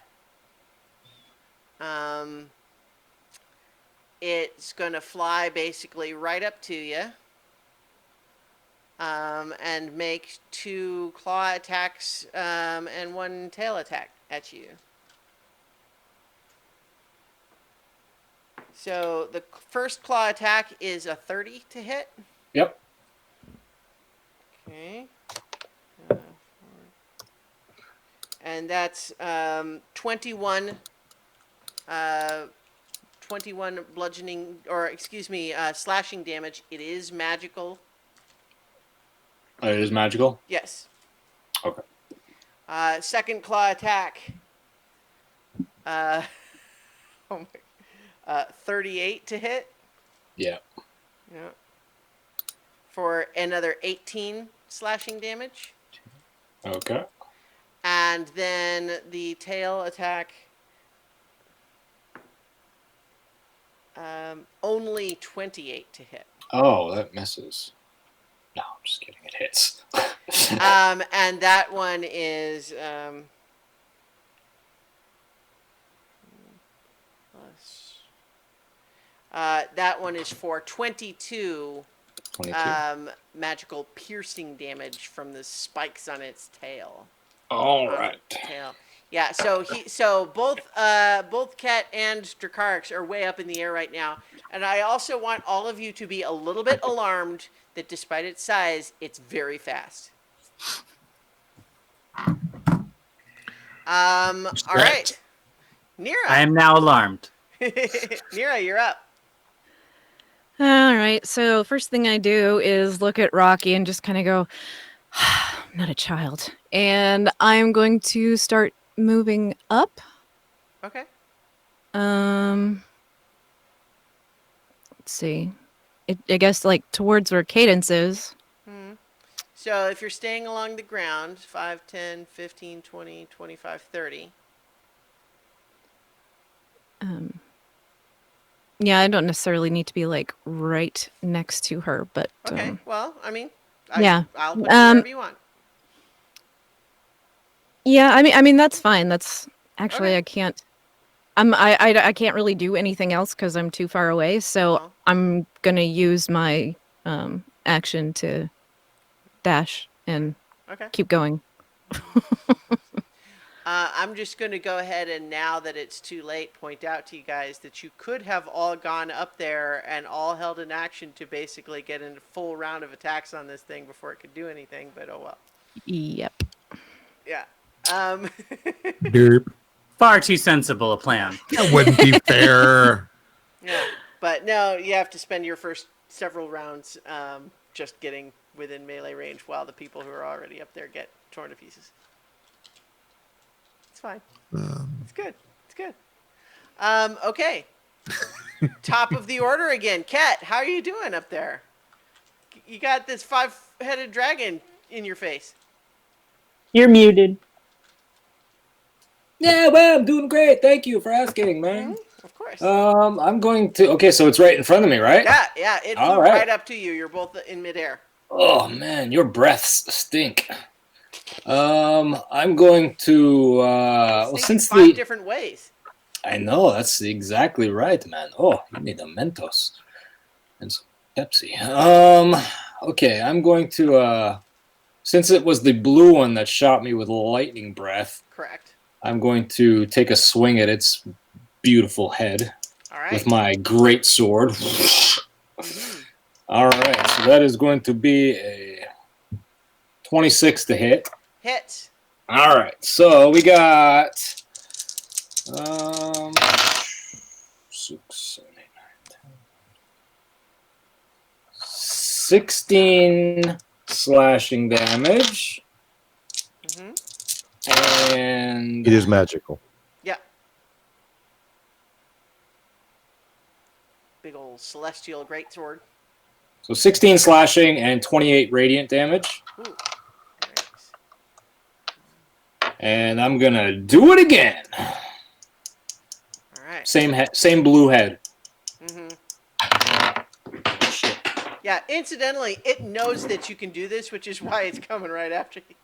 A: It's going to fly basically right up to you and make 2 claw attacks and 1 tail attack at you. So the first claw attack is a 30 to hit.
G: Yep.
A: Okay. And that's 21 bludgeoning, or excuse me, slashing damage. It is magical.
G: It is magical?
A: Yes.
G: Okay.
A: Second claw attack. Oh my, 38 to hit.
G: Yeah.
A: Yeah. For another 18 slashing damage.
G: Okay.
A: And then the tail attack. Only 28 to hit.
G: Oh, that misses. No, I'm just kidding. It hits.
A: And that one is that one is for 22 magical piercing damage from the spikes on its tail.
G: All right.
A: Tail. Yeah, so both Ket and Dracarix are way up in the air right now, and I also want all of you to be a little bit alarmed that despite its size, it's very fast. All right, Nira.
B: I am now alarmed.
A: Nira, you're up.
D: All right. So first thing I do is look at Rocky and just kind of go, I'm not a child. And I'm going to start moving up.
A: Okay.
D: Let's see. I guess like towards where Cadence is.
A: So if you're staying along the ground, 5, 10, 15, 20, 25, 30.
D: Yeah, I don't necessarily need to be like right next to her, but
A: Okay. Well, I mean,
D: yeah.
A: I'll put you wherever you want.
D: Yeah, I mean that's fine. That's actually
A: Okay.
D: I can't. I can't really do anything else because I'm too far away. So
A: Oh.
D: I'm gonna use my action to dash and
A: Okay.
D: keep going.
A: I'm just going to go ahead and, now that it's too late, point out to you guys that you could have all gone up there and all held an action to basically get a full round of attacks on this thing before it could do anything, but oh well.
D: Yep.
A: Yeah.
H: Derp.
B: far too sensible a plan.
H: That wouldn't be fair.
A: Yeah, but no, you have to spend your first several rounds just getting within melee range while the people who are already up there get torn to pieces. It's fine. It's good. It's good. Okay. Top of the order again. Cat, how are you doing up there? You got this 5-headed dragon in your face.
E: You're muted.
G: Yeah, well, I'm doing great. Thank you for asking, man.
A: Of course.
G: I'm going to. Okay, so it's right in front of me, right?
A: Yeah, it flew
G: All right.
A: right up to you. You're both in midair.
G: Oh man, your breaths stink. I'm going to. Well,
A: Think
G: since
A: 5 different ways.
G: I know that's exactly right, man. Oh, you need a Mentos and some Pepsi. Okay, I'm going to. Since it was the blue one that shot me with lightning breath,
A: Correct.
G: I'm going to take a swing at its beautiful head
A: All right.
G: with my great sword. All right, so that is going to be a 26 to hit.
A: Hit.
G: All right, so we got 6, 7, 8, 9, 10, 16 slashing damage, and
C: It is magical.
A: Yeah. Big old celestial greatsword.
G: so 16 slashing and 28 radiant damage.
A: Ooh. Nice.
G: And I'm gonna do it again.
A: All right.
G: Same blue head. Shit.
A: Yeah, incidentally, it knows that you can do this, which is why it's coming right after you.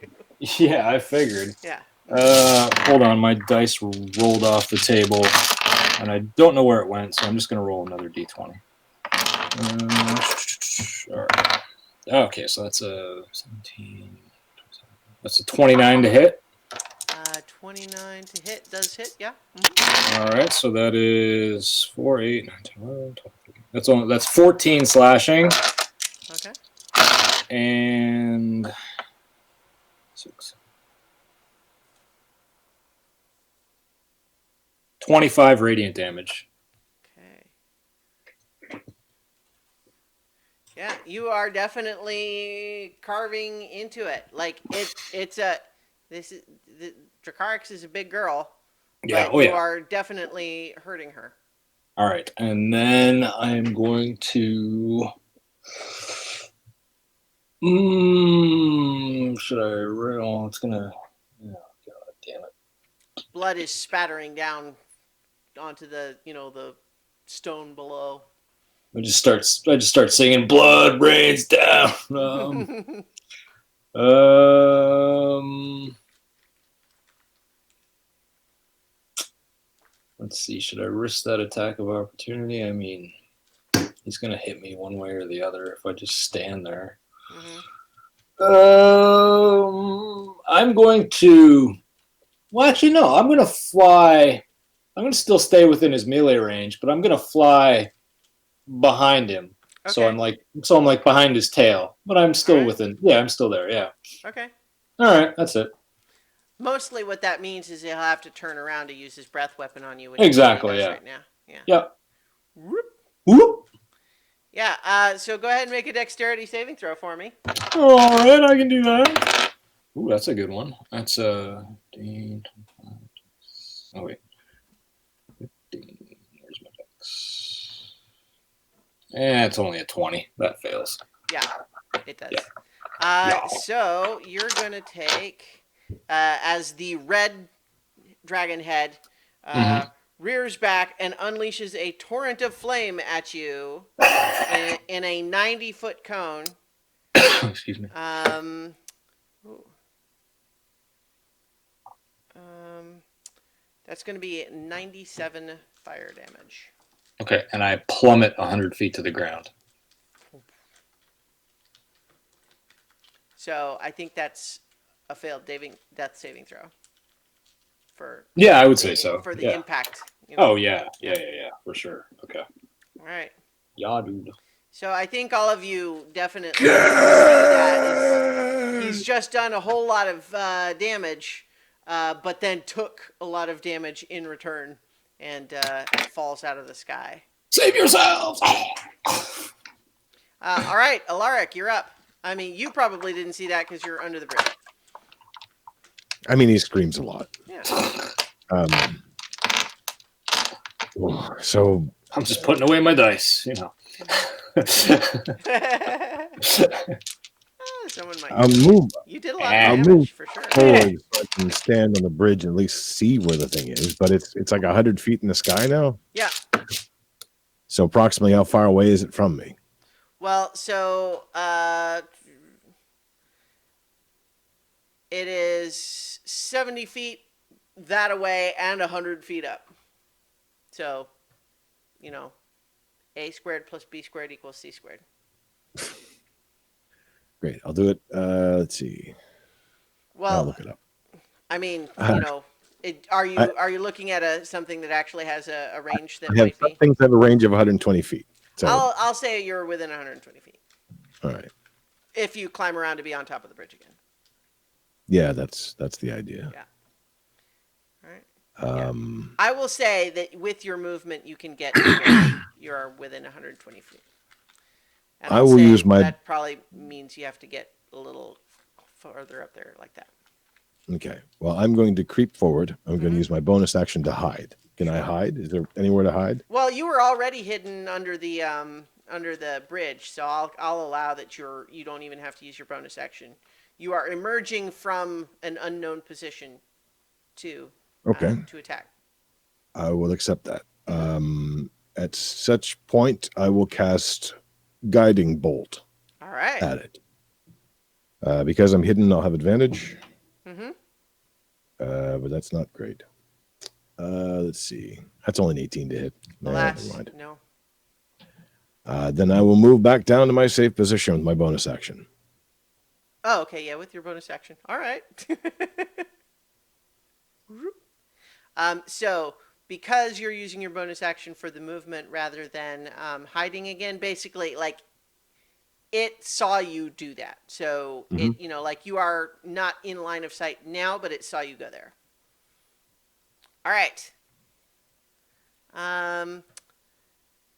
G: Yeah, I figured.
A: Yeah.
G: Hold on, my dice rolled off the table, and I don't know where it went, so I'm just gonna roll another d20. All right. Okay, so that's a 17. That's a 29 to hit.
A: 29 to hit does hit, yeah.
G: All right, so that is 4, 8, 9, 10, 11, 12, 13. That's 14 slashing.
A: Okay.
G: And 6. 25 radiant damage.
A: Okay. Yeah, you are definitely carving into it. Like Dracarys is a big girl.
G: Yeah,
A: But you are definitely hurting her.
G: All right, and then I'm going to. Should I roll? It's gonna. Oh, God damn it!
A: Blood is spattering down onto the stone below.
G: I just start singing "Blood Rains Down." Let's see. Should I risk that attack of opportunity? I mean, he's gonna hit me one way or the other if I just stand there. I'm going to. Well, actually, no. I'm gonna fly. I'm gonna still stay within his melee range, but I'm gonna fly behind him.
A: Okay.
G: So I'm like behind his tail, but I'm still within. Yeah, I'm still there. Yeah.
A: Okay.
G: All right, that's it.
A: Mostly, what that means is he'll have to turn around to use his breath weapon on you. Which
G: Exactly.
A: he does
G: Yeah.
A: right now. Yeah.
G: Yep.
A: Whoop.
G: Whoop.
A: Yeah. So go ahead and make a dexterity saving throw for me.
G: All right, I can do that. Ooh, that's a good one. That's 15, 25. Oh wait. 15. Where's my dex? It's only a 20. That fails.
A: Yeah, it does.
G: Yeah.
A: So you're gonna take as the red dragon head rears back and unleashes a torrent of flame at you in a 90-foot cone.
G: Excuse me.
A: That's going to be 97 fire damage.
G: Okay, and I plummet 100 feet to the ground.
A: So I think that's a failed death saving throw.
G: Yeah, I would say so.
A: For the impact.
G: Oh, yeah, for sure. Okay.
A: All right.
G: Yeah, dude.
A: So I think all of you definitely see that. He's just done a whole lot of damage. but then took a lot of damage in return and falls out of the sky.
G: Save yourselves!
A: All right, Alaric, you're up. I mean, you probably didn't see that because you're under the bridge.
C: I mean, he screams a lot.
A: Yeah.
C: So
G: I'm just putting away my dice, you know.
A: Someone might.
C: I'll move
A: You did a lot of
C: I'll
A: damage
C: move
A: for sure.
C: forward so I can stand on the bridge and at least see where the thing is. But it's like 100 feet in the sky now.
A: Yeah.
C: So approximately how far away is it from me?
A: Well, so it is 70 feet that away and 100 feet up. So, you know, a squared plus b squared equals c squared.
C: Great. I'll do it. Let's see. I'll
A: Well,
C: look it up.
A: I mean, you know, are you looking at something that actually has a range that
C: I have
A: might be?
C: things that have a range of 120 feet. So,
A: I'll say you're within 120 feet
C: all right.
A: if you climb around to be on top of the bridge again.
C: Yeah, that's the idea.
A: Yeah. All right. I will say that with your movement, you can get you're within 120 feet. And
C: I
A: I'll
C: will
A: say
C: use my-
A: That probably means you have to get a little farther up there, like that.
C: Okay. Well, I'm going to creep forward. I'm
A: Mm-hmm.
C: going to use my bonus action to hide. Can I hide? Is there anywhere to hide?
A: Well, you were already hidden under the bridge, so I'll allow that you don't even have to use your bonus action. You are emerging from an unknown position to attack.
C: I will accept that. At such point, I will cast Guiding Bolt
A: All right.
C: at it. Because I'm hidden, I'll have advantage.
A: Mm-hmm.
C: But that's not great. Let's see. That's only an 18 to hit. No, never
A: Alas,
C: mind.
A: no.
C: Then I will move back down to my safe position with my bonus action.
A: Oh, okay, yeah, with your bonus action. All right. So because you're using your bonus action for the movement rather than hiding again, basically, like, it saw you do that. So it, you know, like, you are not in line of sight now, but it saw you go there. All right.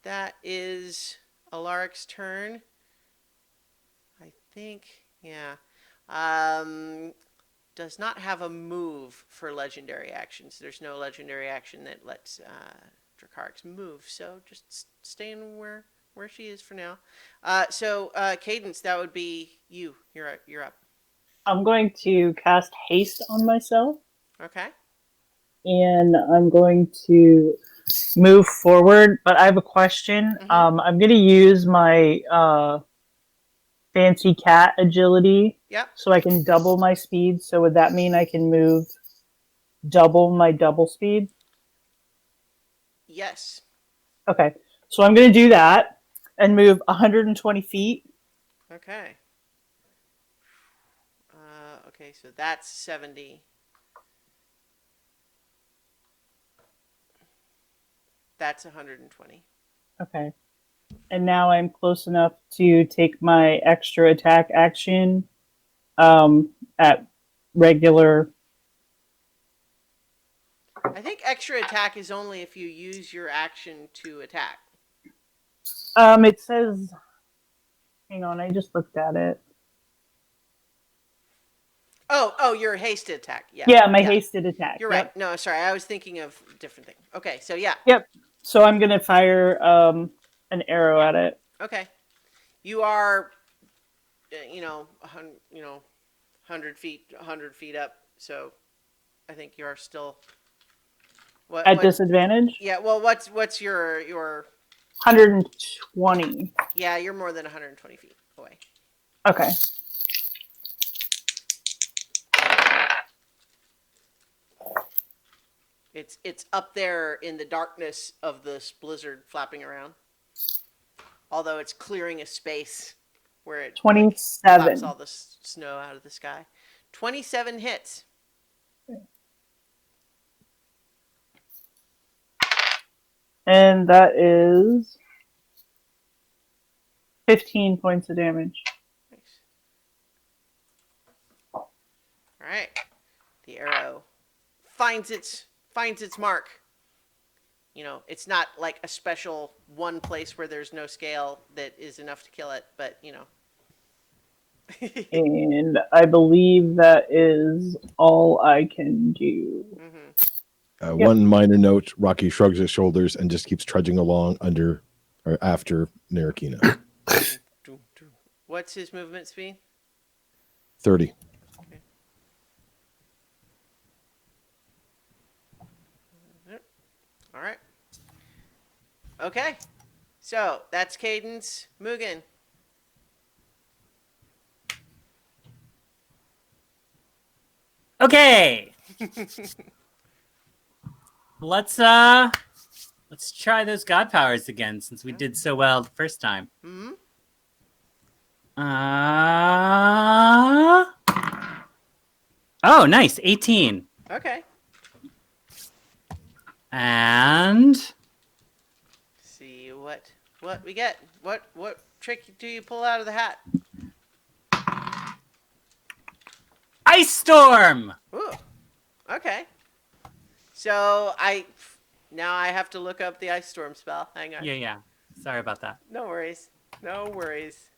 A: That is Alaric's turn. I think, yeah. Does not have a move for legendary actions. There's no legendary action that lets Dracarys move. So just staying where she is for now. So Cadence, that would be you. You're up.
E: I'm going to cast haste on myself,
A: Okay.
E: and I'm going to move forward. But I have a question.
A: Mhm.
E: I'm going to use my fancy cat agility,
A: Yep.
E: so I can double my speed. So would that mean I can move double my double speed?
A: Yes.
E: Okay, so I'm going to do that and move 120 feet.
A: Okay. Okay, so that's 70. That's 120.
E: Okay. And now I'm close enough to take my extra attack action at regular.
A: I think extra attack is only if you use your action to attack.
E: It says, hang on, I just looked at it.
A: Oh, your hasted attack. Yeah.
E: Yeah, my hasted attack.
A: You're
E: Yep.
A: right. No, sorry. I was thinking of a different thing. Okay, so yeah.
E: Yep. So I'm going to fire an arrow at it.
A: Okay. You are, 100 feet up. So I think you are still.
E: At disadvantage?
A: Yeah. Well, what's your
E: 120.
A: Yeah, you're more than 120 feet away.
E: Okay.
A: It's up there in the darkness of this blizzard flapping around. Although it's clearing a space where it
E: 27.
A: slaps all the snow out of the sky. 27 hits.
E: And that is 15 points of damage.
A: Nice. All right. The arrow finds its mark. You know, it's not like a special one place where there's no scale that is enough to kill it, but you know.
E: And I believe that is all I can do.
A: Mm-hmm.
E: Yep.
C: One minor note: Rocky shrugs his shoulders and just keeps trudging along under or after Narukina.
A: What's his movement speed?
C: 30.
A: Okay. All right. Okay. So that's Cadence. Mugen.
B: Okay. Let's try those god powers again since we did so well the first time.
A: Hmm.
B: Oh, nice. 18.
A: Okay.
B: And
A: See what we get. What trick do you pull out of the hat?
B: Ice Storm.
A: Ooh. Okay. So I have to look up the ice storm spell. Hang on.
B: Yeah. Sorry about that.
A: No worries. No worries.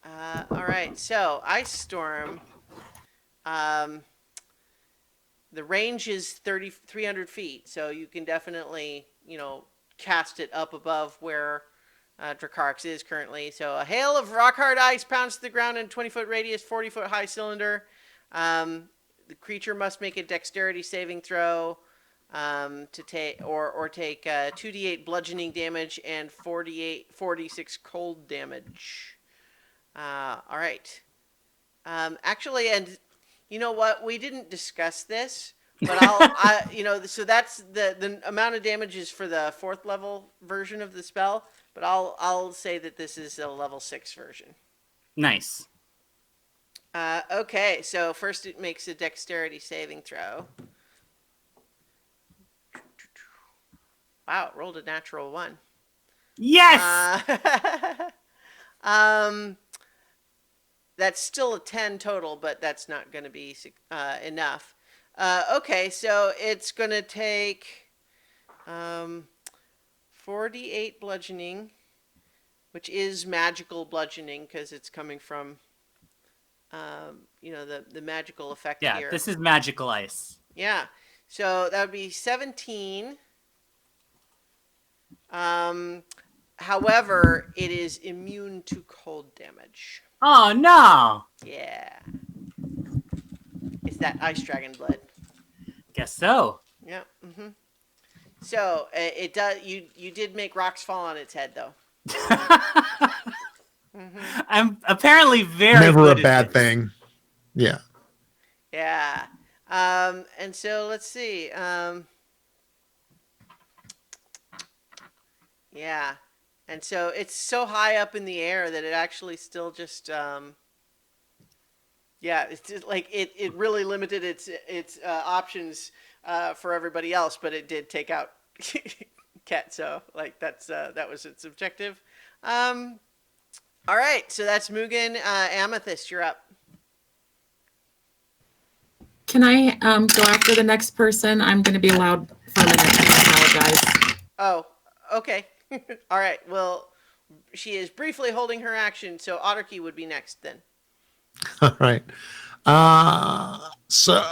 A: All right. So ice storm. The range is 300 feet, so you can definitely, cast it up above where Dracarys is currently. So a hail of rock-hard ice pounds to the ground in a 20-foot radius, 40-foot high cylinder. The creature must make a dexterity saving throw to take take 2d8 bludgeoning damage and 46 cold damage. All right. Actually, and you know what? We didn't discuss this, but so that's the amount of damage is for the 4th level version of the spell, but I'll say that this is a level 6 version.
B: Nice.
A: Okay, so first it makes a dexterity saving throw. Wow, it rolled a natural 1.
B: Yes.
A: That's still a 10 total, but that's not going to be enough. Okay, so it's going to take 48 bludgeoning, which is magical bludgeoning because it's coming from, the magical effect
B: Yeah,
A: here.
B: this is magical ice.
A: Yeah, so that would be 17. However, it is immune to cold damage.
B: Oh no.
A: Yeah. It's that ice dragon blood.
B: Guess so.
A: Yeah. Mm-hmm. So it does. You did make rocks fall on its head, though. Mm-hmm.
B: I'm apparently very
H: Never
B: good
H: a
B: at
H: bad
B: this.
H: thing. Yeah.
A: Yeah. And so let's see. Yeah. And so it's so high up in the air that it actually still just it's just like it really limited its options for everybody else, but it did take out Ket. So like that was its objective. All right, so that's Mugen. Amethyst, you're up.
F: Can I go after the next person? I'm going to be allowed for a minute. I apologize.
A: Oh, okay. All right. Well, she is briefly holding her action, so Otterkey would be next then.
H: All right. So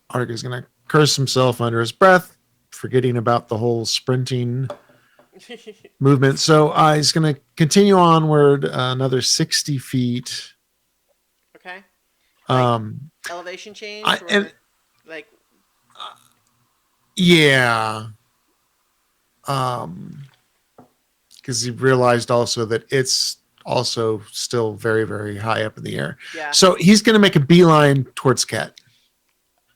H: Ark is going to curse himself under his breath, forgetting about the whole sprinting movement. So he's going to continue onward another 60 feet.
A: Okay. Elevation change?
H: Yeah. Because he realized also that it's also still very, very high up in the air.
A: Yeah.
H: So he's going to make a beeline towards Ket.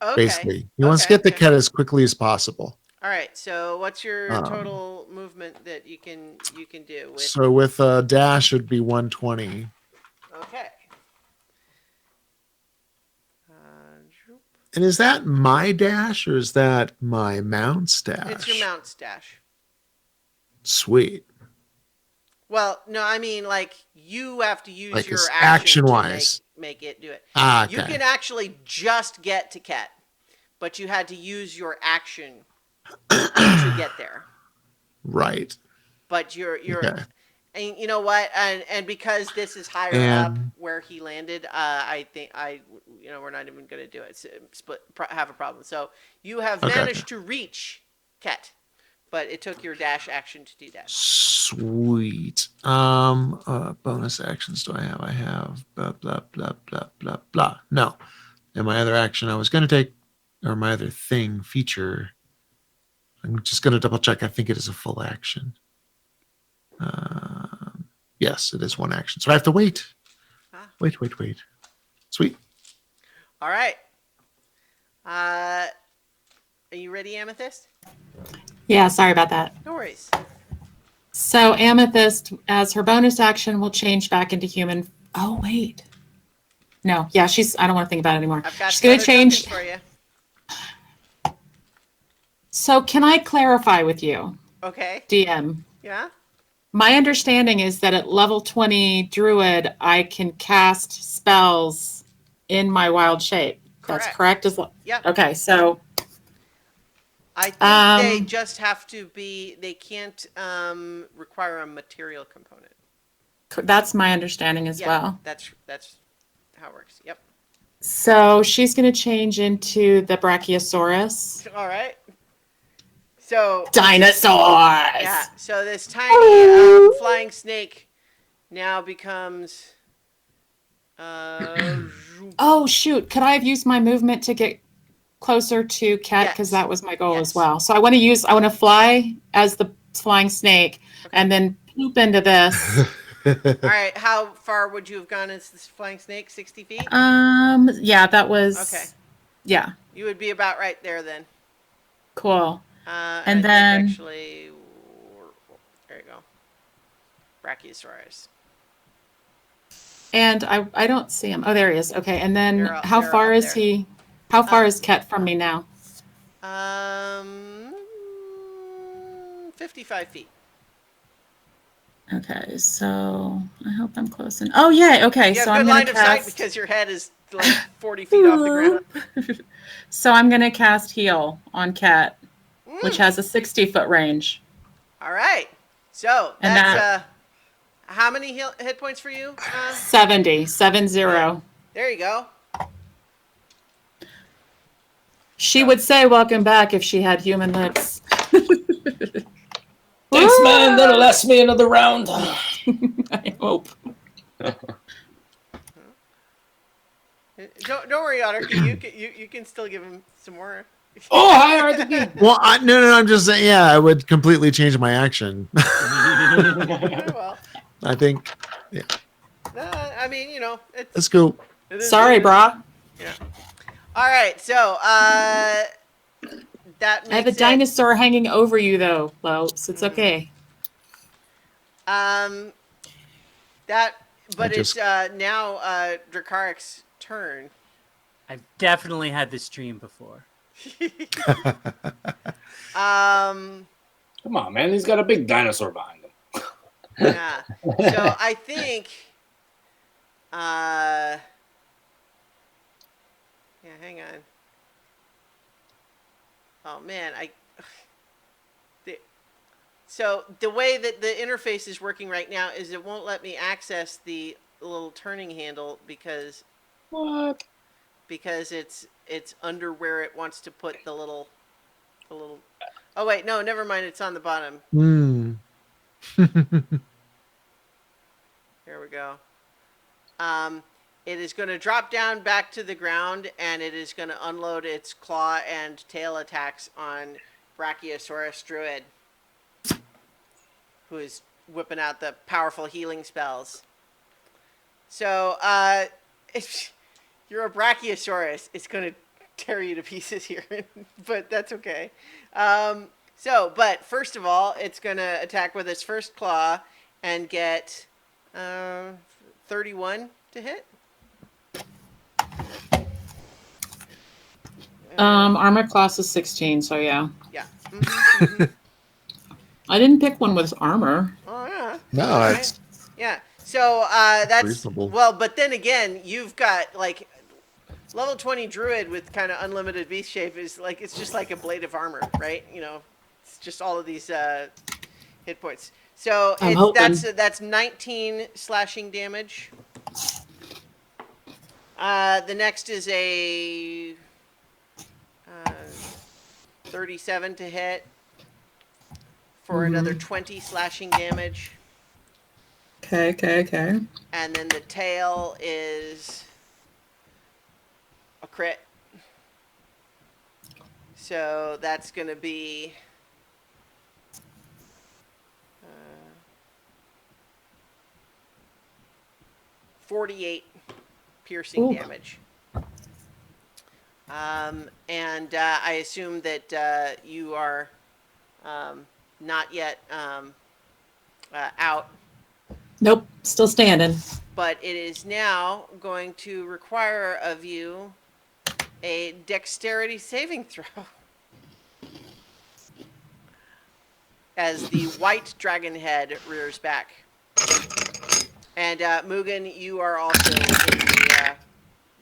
A: Okay.
H: Basically, he wants to get the Ket as quickly as possible.
A: All right. So what's your total movement that you can do?
H: So with a dash, it'd be 120.
A: Okay.
H: And is that my dash or is that my mount's dash?
A: It's your mount's dash.
H: Sweet.
A: Well, no, I mean like you have to use
H: Like
A: your
H: it's
A: action
H: action-wise.
A: make it do it.
H: Ah,
A: You
H: okay.
A: can actually just get to Ket, but you had to use your action to get there.
H: Right.
A: But you're
H: Okay.
A: and you know what? And because this is higher up
H: And-
A: where he landed, I think we're not even going to do it. Have a problem. So you have
H: Okay.
A: managed to reach Ket, but it took your dash action to do that.
H: Sweet. Bonus actions do I have? I have blah blah blah blah blah blah. No. And my other action I was gonna take, or my other thing feature. I'm just gonna double check. I think it is a full action. Yes, it is one action. So I have to wait.
A: Ah.
H: Wait. Sweet.
A: All right. Are you ready, Amethyst?
F: Yeah, sorry about that.
A: No worries.
F: So Amethyst, as her bonus action, will change back into human. Oh, wait. No, yeah, I don't want to think about it anymore.
A: I've got
F: She's
A: some
F: going to
A: other
F: change.
A: tokens for you.
F: So can I clarify with you,
A: Okay.
F: DM?
A: Yeah.
F: My understanding is that at level 20 druid, I can cast spells in my wild shape. That's correct?
A: Yeah.
F: Okay, so
A: I think they just have to be. They can't require a material component.
F: that's my understanding as well.
A: That's how it works. Yep.
F: So she's going to change into the Brachiosaurus.
A: All right. So
F: Dinosaurs!
A: yeah. So this tiny flying snake now becomes.
F: Oh, shoot. Could I have used my movement to get closer to Ket? Because
A: Yes.
F: that was my goal
A: Yes.
F: as well. So I want to fly as the flying snake and then poop into this.
A: All right. How far would you have gone as this flying snake? 60 feet.
F: Yeah, that was.
A: Okay.
F: Yeah,
A: You would be about right there then.
F: cool.
A: And I
F: then-
A: think actually, there you go. Brachiosaurus.
F: And I don't see him. Oh, there he is. Okay, and then
A: They're
F: how far
A: up
F: is
A: there.
F: he? How far is Ket from me now?
A: 55 feet.
F: Okay, so I hope I'm close. Oh, yeah. Okay,
A: You
F: so
A: have
F: I'm
A: good
F: going
A: line
F: to
A: of sight
F: cast.
A: because your head is like 40 feet off the ground.
F: So I'm going to cast Heal on Ket, which
A: Mm.
F: has a 60-foot range.
A: All right. So
F: And
A: that's how many hit points for you?
F: 70.
A: There you go.
F: She would say welcome back if she had human lips.
G: Thanks, man. That'll last me another round.
F: I hope.
A: Don't worry, Otter. You can still give him some more.
G: Oh, hi, Arthur.
H: Well, no. I'm just saying. Yeah, I would completely change my action.
A: Well,
H: I think
A: I mean, it's
H: let's go.
A: it is
F: Sorry,
A: what it is.
F: brah.
A: All right, so that makes
F: I have a dinosaur hanging over you, though, Lopes. It's okay.
A: But
H: I just-
A: it's now Dracaric's turn.
B: I've definitely had this dream before.
A: Um,
G: Come on, man. He's got a big dinosaur behind him.
A: yeah. So I think. Yeah, hang on. Oh man, So the way that the interface is working right now is it won't let me access the little turning handle because
G: What?
A: it's under where it wants to put the little. Oh wait, no, never mind. It's on the bottom. Here we go. It is going to drop down back to the ground, and it is going to unload its claw and tail attacks on Brachiosaurus Druid, who is whipping out the powerful healing spells. So, if you're a Brachiosaurus, it's going to tear you to pieces here, but that's okay. But first of all, it's going to attack with its first claw and get 31 to hit.
F: Armor class is 16, so yeah.
A: Yeah. I
F: I didn't pick one with armor.
A: Oh, yeah.
H: No,
A: All right.
H: it's
A: Yeah. So that's
H: Reasonable.
A: well, but then again, you've got like level 20 druid with kind of unlimited beast shape is like it's just like a blade of armor, right? You know, it's just all of these hit points. So
F: I'm hoping.
A: that's 19 slashing damage. The next is a 37 to hit for another 20 slashing damage.
F: Okay.
A: And then the tail is a crit. So that's going to be 48 piercing
F: Ooh.
A: damage. And I assume that you are not yet out,
F: Nope, still standing.
A: but it is now going to require of you a dexterity saving throw. As the white dragon head rears back. And Mugen, you are also in the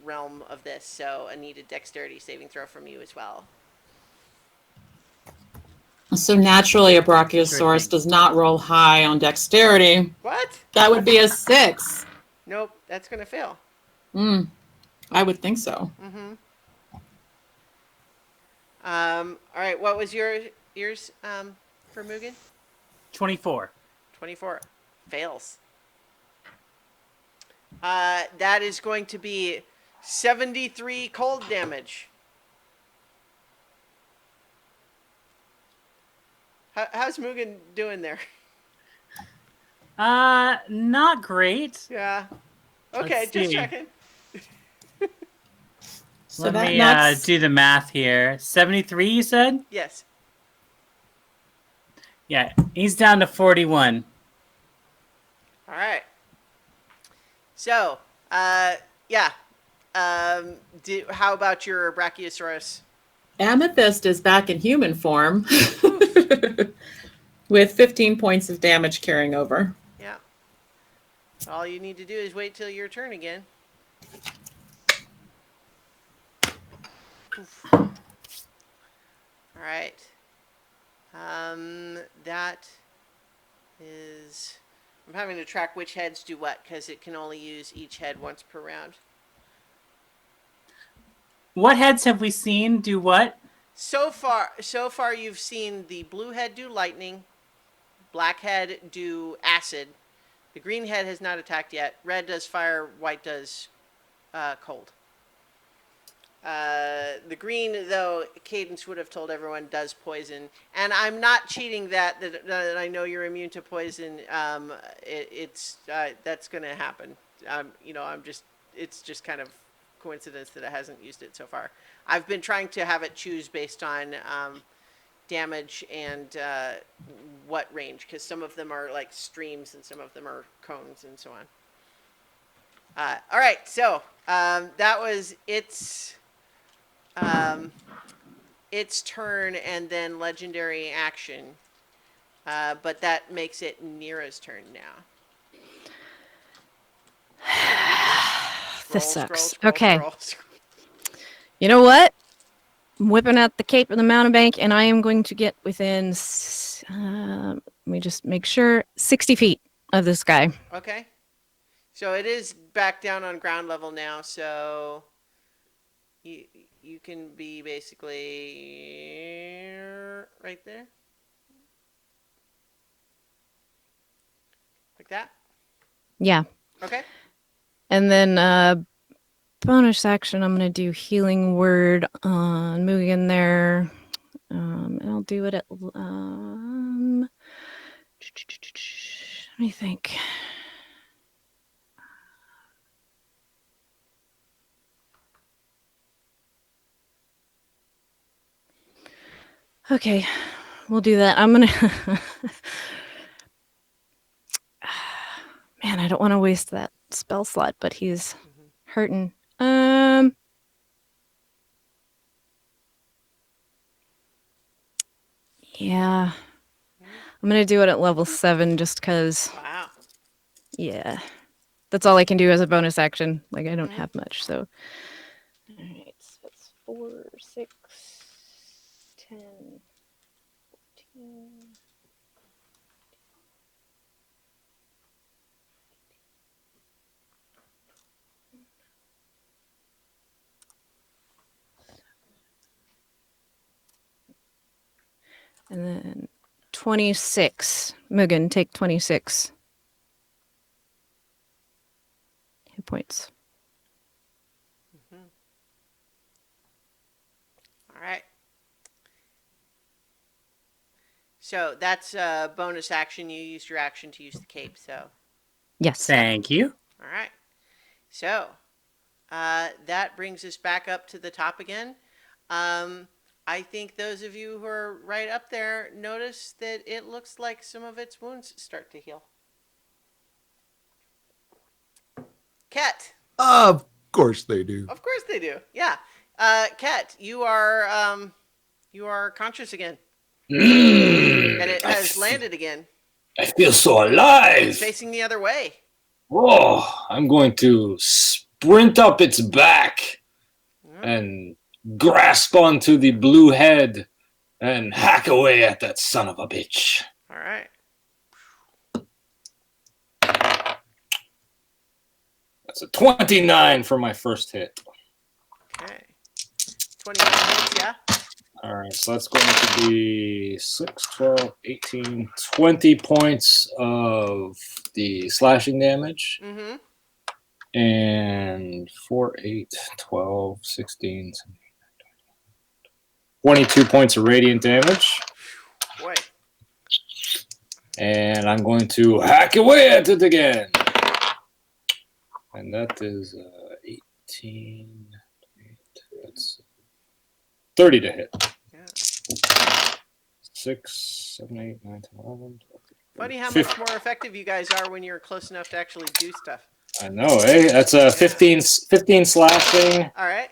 A: realm of this, so I need a dexterity saving throw from you as well.
F: So naturally, a Brachiosaurus does not roll high on dexterity.
A: What?
F: That would be a 6.
A: Nope, that's going to fail.
F: I would think so.
A: All right, what was yours for Mugen?
B: 24.
A: 24. Fails. That is going to be 73 cold damage. How's Mugen doing there?
B: Not great.
A: Yeah. Okay,
B: Let's
A: just
B: see.
A: checking.
F: So
B: Let
F: that
B: me
F: knocks-
B: do the math here. 73, you said?
A: Yes.
B: Yeah, he's down to 41.
A: All right. So, yeah. How about your Brachiosaurus?
F: Amethyst is back in human form with 15 points of damage carrying over.
A: Yeah. All you need to do is wait till your turn again. Oof. All right. That is... I'm having to track which heads do what, because it can only use each head once per round.
B: What heads have we seen do what?
A: So far you've seen the blue head do lightning, black head do acid, the green head has not attacked yet, red does fire, white does cold. The green, though, Cadence would have told everyone, does poison. And I'm not cheating that I know you're immune to poison. That's going to happen. It's just kind of coincidence that it hasn't used it so far. I've been trying to have it choose based on damage and what range, because some of them are like streams and some of them are cones and so on. All right, so that was its turn and then legendary action, but that makes it Nira's turn now.
D: This
A: Scroll,
D: sucks.
A: scroll,
D: Okay.
A: scroll.
D: You know what? I'm whipping out the cape of the mountain bank, and I am going to get within, let me just make sure, 60 feet of this guy.
A: Okay. So it is back down on ground level now, so you can be basically right there. Like that?
D: Yeah.
A: Okay.
D: And then bonus action, I'm going to do healing word on Mugen there. And I'll do it at, let me think. Okay, we'll do that. I'm going to, man, I don't want to waste that spell slot, but he's hurting. Yeah. I'm going to do it at level 7 just because,
A: Wow.
D: yeah. That's all I can do as a bonus action. Like I don't have much, so. All right, so that's 4, 6, 10, 14. And then 26. Mugen, take 26 hit points.
A: All right. So that's a bonus action. You used your action to use the cape. So,
D: Yes.
B: Thank you.
A: all right. So that brings us back up to the top again. I think those of you who are right up there notice that it looks like some of its wounds start to heal. Ket.
H: Of course they do.
A: Of course they do. Yeah. Ket, you are conscious again, and it has landed again.
G: I feel so alive.
A: It's facing the other way.
G: Oh, I'm going to sprint up its back and grasp onto the blue head and hack away at that son of a bitch.
A: All right.
G: That's a 29 for my first hit.
A: Okay. 29 hits, yeah?
G: All right, so that's going to be 6, 12, 18, 20 points of the slashing damage.
A: Mm-hmm.
G: And 4, 8, 12, 16, 17, 22 points of radiant damage.
A: Boy.
G: And I'm going to hack away at it again. And that is 18, that's 30 to hit.
A: Yeah.
G: 6, 7, 8, 9, 10, 11, 12,
A: Funny how
G: 15.
A: much more effective you guys are when you're close enough to actually do stuff.
G: I know, eh? That's a 15 slashing
A: All right.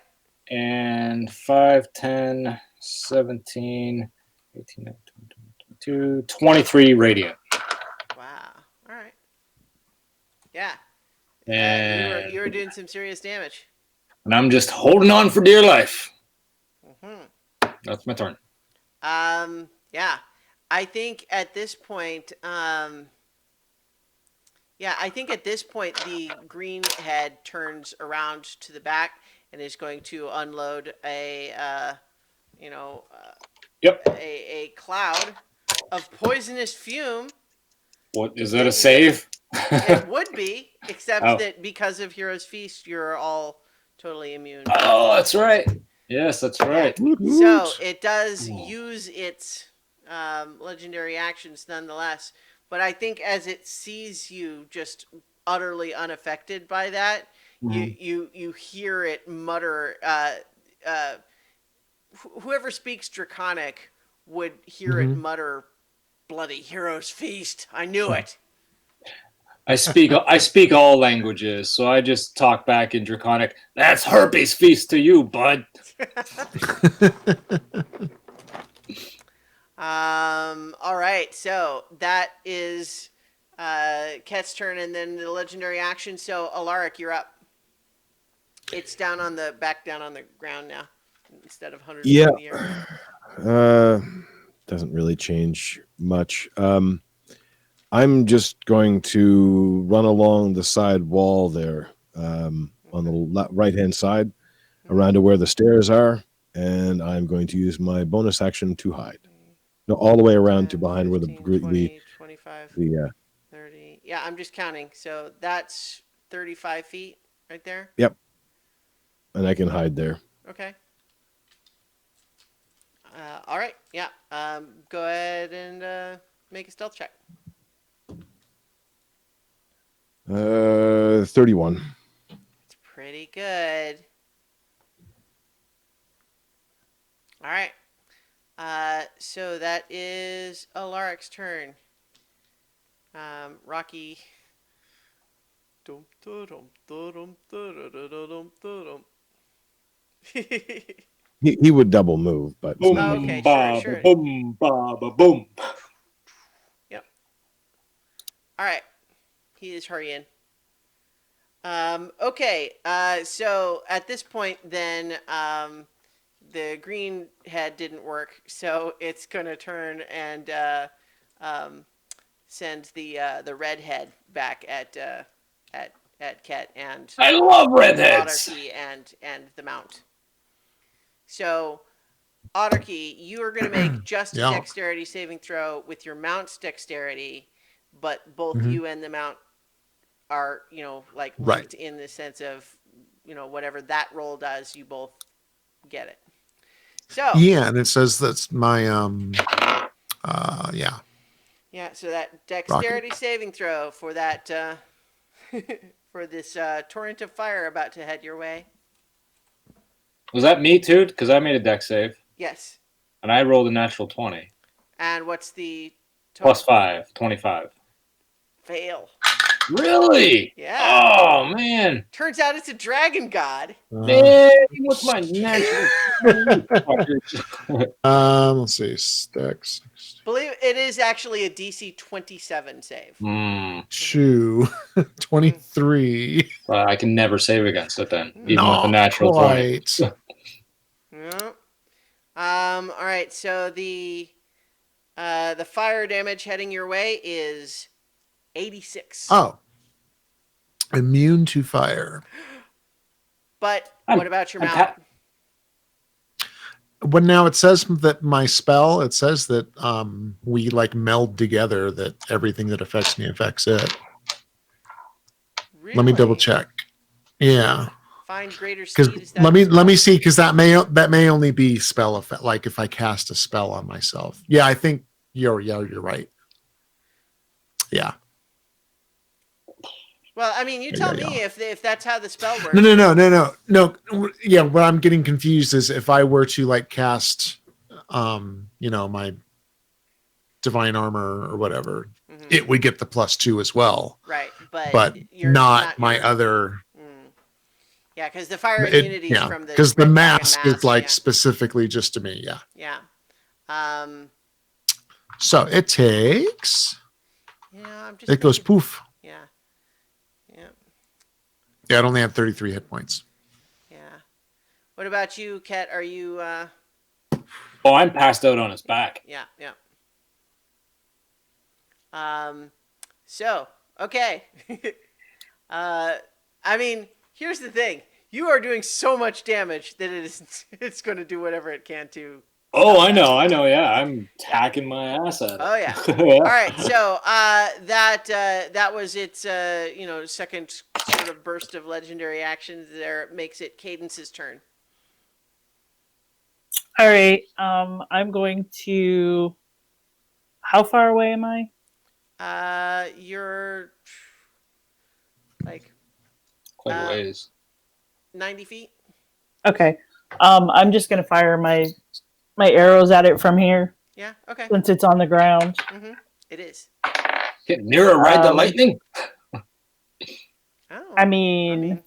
G: and 5, 10, 17, 18, 19, 20, 22, 23 radiant.
A: Wow. All right. Yeah.
G: And,
A: you were doing some serious damage.
G: and I'm just holding on for dear life.
A: Mm-hmm.
G: That's my turn.
A: Yeah. I think at this point, the green head turns around to the back and is going to unload a cloud of poisonous fume.
G: What is that, a save?
A: It would be, except
G: Oh.
A: that because of Hero's Feast, you're all totally immune.
G: Oh, that's right. Yes, that's right.
A: So it does use its legendary actions nonetheless. But I think as it sees you just utterly unaffected by that, you hear it mutter. Whoever speaks Draconic would hear it mutter, "Bloody Hero's Feast! I knew it."
G: I speak all languages, so I just talk back in Draconic. That's Herpes Feast to you, bud.
A: All right, so that is Ket's turn, and then the legendary action. So Alaric, you're up. It's down on the ground now instead of 100
C: Yeah.
A: in the air.
C: Doesn't really change much. I'm just going to run along the side wall there, on the right-hand side, around to where the stairs are, and I'm going to use my bonus action to hide. No, all the way around to
A: 10,
C: behind where
A: 15,
C: the
A: 20, 25,
C: the
A: 30. Yeah, I'm just counting. So that's 35 feet right there.
C: and I can hide there.
A: Okay. All right. Yeah. Go ahead and make a stealth check.
C: 31.
A: It's pretty good. All right. So that is Alaric's turn. Rocky.
C: He would double move, but it's
G: Boom,
C: not-
A: Okay,
G: ba,
A: sure.
G: boom, ba, ba, boom.
A: All right. He is hurrying. Okay. So at this point, then the green head didn't work, so it's gonna turn and send the red head back at Ket and
G: I love redheads.
A: Autarky and the mount. So Autarky, you are going to make just a
H: Yeah.
A: dexterity saving throw with your mount's dexterity, but both
H: Mhm.
A: you and the mount are, like
H: Right.
A: linked in the sense of, whatever that roll does, you both get it. So
H: Yeah, and it says that's my yeah.
A: yeah, so that dexterity saving throw for that for this torrent of fire about to head your way.
G: Was that me too? Because I made a deck save
A: Yes.
G: and I rolled a natural 20.
A: And what's the
G: Plus 5, 25.
A: fail?
G: Really?
A: Yeah.
G: Oh man.
A: Turns out it's a dragon god.
G: Man, what's my natural?
H: Let's see, stacks.
A: Believe it is actually a DC 27 save.
H: Two, 23.
G: I can never save against it then, even with
H: Not
G: the natural 20.
H: quite.
A: Yeah. All right. So the fire damage heading your way is 86.
H: Oh, immune to fire.
A: But
G: I'm-
A: what about your
G: I'm
A: mount?
H: When now it says that my spell, it says that we like meld together, that everything that affects me affects it.
A: Really?
H: Let me double check. Yeah,
A: Find greater
H: because
A: speed. Is that
H: let me
A: as well?
H: see, because that may only be spell effect. Like if I cast a spell on myself. Yeah, I think you're right. Yeah.
A: Well, I mean, you
H: Yeah,
A: tell
H: yeah,
A: me if that's how the spell works.
H: No. Yeah, what I'm getting confused is if I were to like cast, my divine armor or whatever,
A: Mhm.
H: it would get the +2 as well,
A: Right, but
H: but
A: you're
H: not my
A: your-
H: other.
A: Yeah, because the fire immunity is
H: Yeah,
A: from the
H: because the
A: red dragon
H: mask is like
A: yeah.
H: specifically just to me. Yeah.
A: Yeah.
H: So it takes.
A: Yeah, I'm just.
H: It goes
A: thinking-
H: poof.
A: Yeah. Yeah.
H: Yeah, it only had 33 hit points.
A: Yeah. What about you, Ket? Are you?
G: Oh, I'm passed out on his back.
A: Yeah. Yeah. So okay. I mean, here's the thing. You are doing so much damage that it's going to do whatever it can to.
G: Oh, I know. Yeah, I'm tacking my ass at it.
A: Oh yeah. All right. So that was its second sort of burst of legendary actions. There makes it Cadence's turn.
E: All right. I'm going to. How far away am I?
A: You're like
G: Quite a ways.
A: 90 feet.
E: Okay. I'm just gonna fire my arrows at it from here
A: Yeah. Okay.
E: since it's on the ground.
A: It is.
G: Can Nira ride the lightning?
A: Oh.
E: I mean,